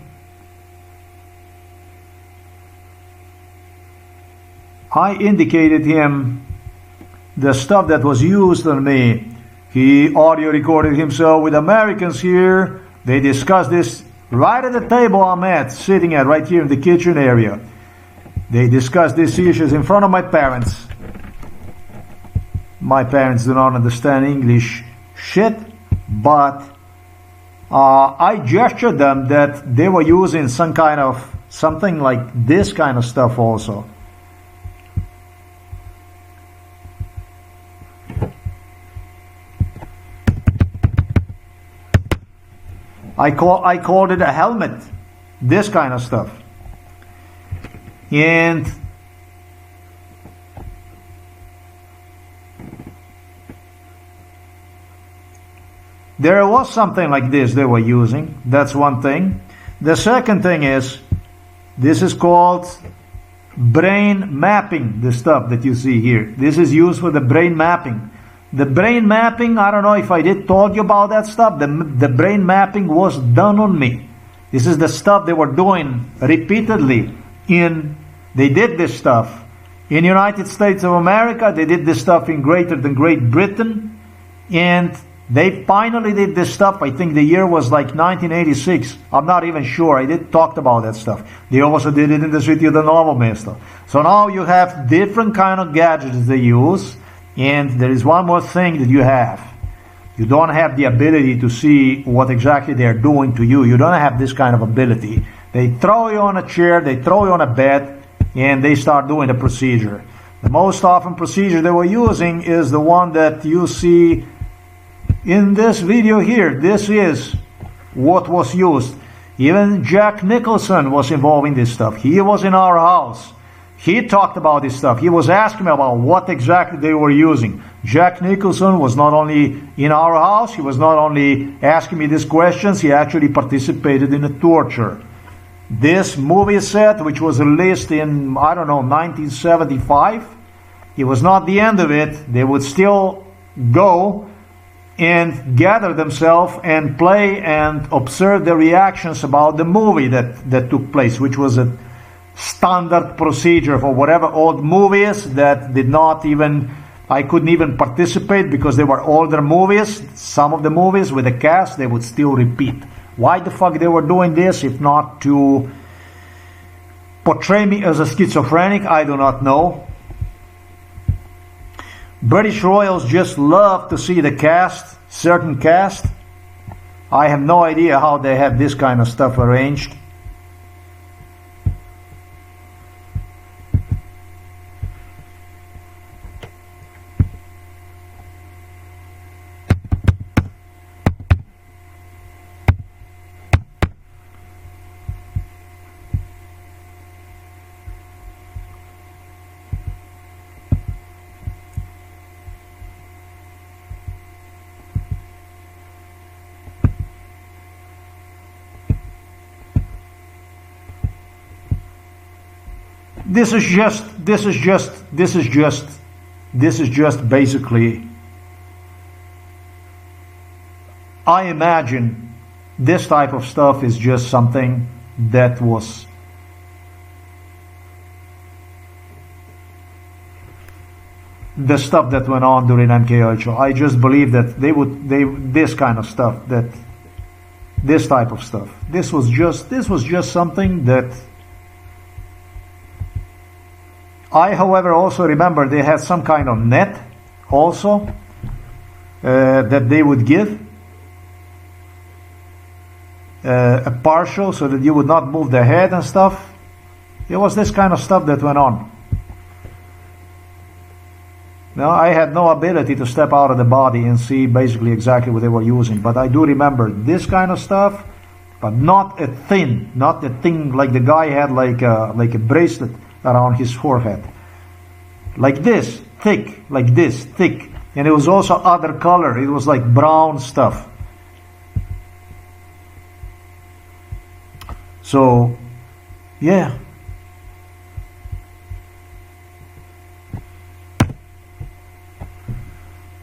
the stuff that was used on me. He audio recorded himself with Americans here. They discussed this right at the table I'm at, sitting at right here in the kitchen area. They discussed these issues in front of my parents. My parents do not understand English shit, but I gestured them that they were using some kind of, something like this kind of stuff also. I called it a helmet, this kind of stuff. And there was something like this they were using. That's one thing. The second thing is, this is called brain mapping, the stuff that you see here. This is used for the brain mapping. The brain mapping, I don't know if I did told you about that stuff. The brain mapping was done on me. This is the stuff they were doing repeatedly they did this stuff in the United States of America. They did this stuff in Greater than Great Britain. And they finally did this stuff. I think the year was like 1986. I'm not even sure. I did talk about that stuff. They also did it in the city of the Novo Mesto. So now you have different kind of gadgets they use. And there is one more thing that you have. You don't have the ability to see what exactly they're doing to you. You don't have this kind of ability. They throw you on a chair, they throw you on a bed, and they start doing the procedure. The most often procedure they were using is the one that you see in this video here. This is what was used. Even Jack Nicholson was involved in this stuff. He was in our house. He talked about this stuff. He was asking me about what exactly they were using. Jack Nicholson was not only in our house, he was not only asking me these questions, he actually participated in the torture. This movie set, which was released in, I don't know, 1975, it was not the end of it. They would still go and gather themselves and play and observe the reactions about the movie that took place, which was a standard procedure for whatever old movies that did not even, I couldn't even participate because they were older movies. Some of the movies with the cast, they would still repeat Why the fuck they were doing this, if not to portray me as a schizophrenic? I do not know. British royals just love to see the cast, certain cast. I have no idea how they have this kind of stuff arranged. This is just basically, I imagine this type of stuff is just something that was the stuff that went on during MK Ultra. I just believe that this kind of stuff, this type of stuff, this was just something that I, however, also remember they had some kind of net also that they would give a partial so that you would not move the head and stuff. It was this kind of stuff that went on. Now, I had no ability to step out of the body and see basically exactly what they were using, but I do remember this kind of stuff, but not a thing like the guy had like a bracelet around his forehead, like this thick, like this thick, and it was also other color. It was like brown stuff. So yeah,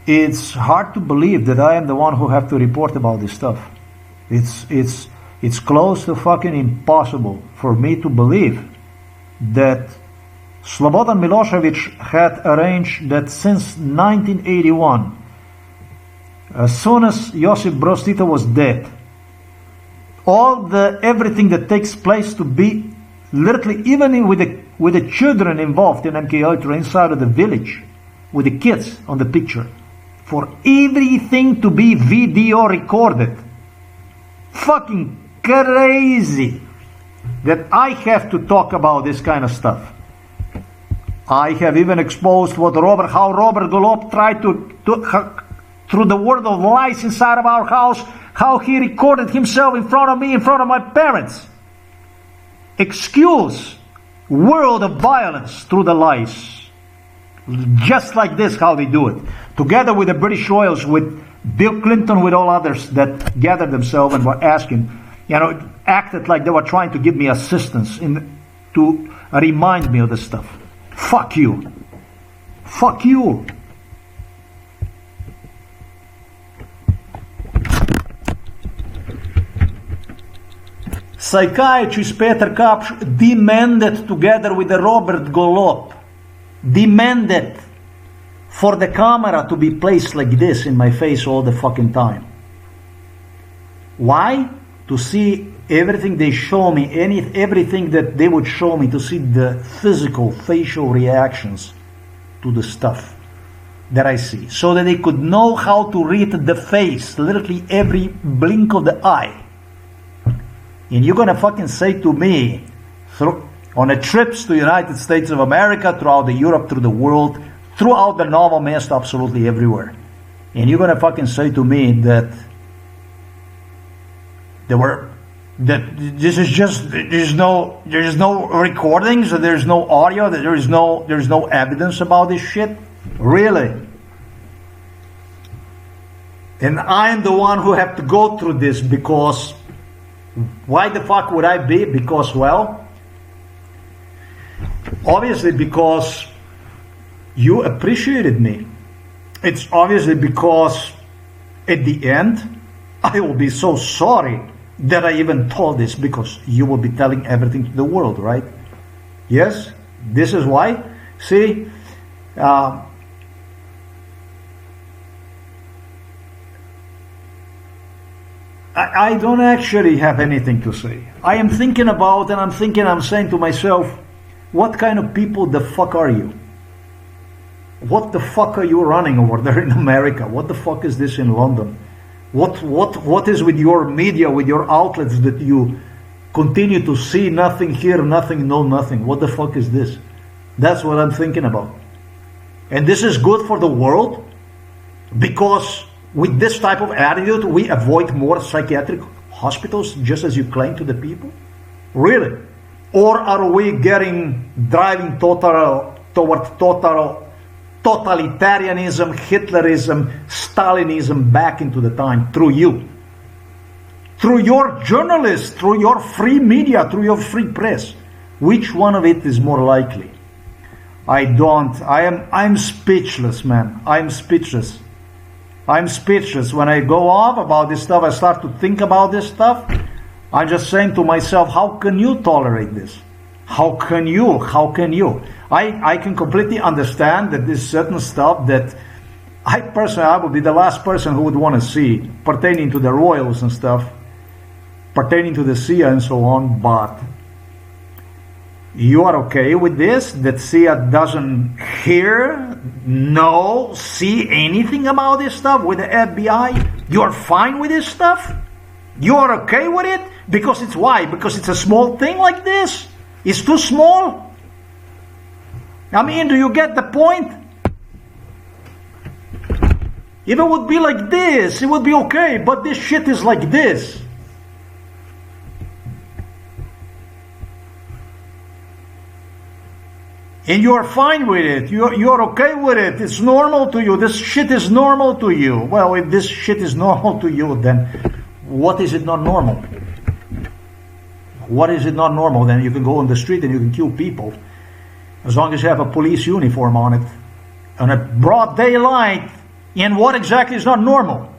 it's hard to believe that I am the one who have to report about this stuff. It's close to fucking impossible for me to believe that Slobodan Milosevic had arranged that since 1981, as soon as Josip Broz Tito was dead, everything that takes place to be literally, even with the children involved in MK Ultra inside of the village, with the kids on the picture, for everything to be video recorded. Fucking crazy that I have to talk about this kind of stuff. I have even exposed how Robert Golob tried to through the world of lies inside of our house, how he recorded himself in front of me, in front of my parents. Excuse world of violence through the lies. Just like this, how they do it. Together with the British royals, with Bill Clinton, with all others that gathered themselves and were asking, acted like they were trying to give me assistance to remind me of this stuff. Fuck you. Fuck you. Psychiatrist Peter Kapsch demanded, together with the Robert Golob, demanded for the camera to be placed like this in my face all the fucking time. Why? To see everything they show me, everything that they would show me, to see the physical, facial reactions to the stuff that I see, so that they could know how to read the face, literally every blink of the eye. And you're gonna fucking say to me, on a trips to the United States of America, throughout the Europe, through the world, throughout the Novo Mesto, absolutely everywhere, and you're gonna fucking say to me that there's no recordings, that there's no audio, that there's no evidence about this shit? Really? And I am the one who have to go through this, because why the fuck would I be? Because, well, obviously because you appreciated me. It's obviously because at the end I will be so sorry that I even told this, because you will be telling everything to the world, right? Yes, this is why. See, I don't actually have anything to say. I am thinking about, and I'm saying to myself, what kind of people the fuck are you? What the fuck are you running over there in America? What the fuck is this in London? What is with your media, with your outlets that you continue to see nothing, hear nothing, know nothing? What the fuck is this? That's what I'm thinking about. And this is good for the world, because with this type of attitude we avoid more psychiatric hospitals, just as you claim to the people? Really? Or are we driving toward totalitarianism, Hitlerism, Stalinism back into the time through you? Through your journalists, through your free media, through your free press? Which one of it is more likely? I'm speechless, man. I'm speechless. When I go off about this stuff, I start to think about this stuff. I'm just saying to myself, how can you tolerate this? How can you? I can completely understand that there's certain stuff that I would be the last person who would want to see, pertaining to the royals and stuff, pertaining to the CIA and so on, but you are okay with this? That CIA doesn't hear, know, see anything about this stuff with the FBI? You're fine with this stuff? You're okay with it? Because it's why? Because it's a small thing like this? It's too small? I mean, do you get the point? If it would be like this, it would be okay, but this shit is like this. And you're fine with it. You're okay with it. It's normal to you. This shit is normal to you. Well, if this shit is normal to you, then what is it not normal? What is it not normal? Then you can go on the street and you can kill people, as long as you have a police uniform on it, on a broad daylight. And what exactly is not normal?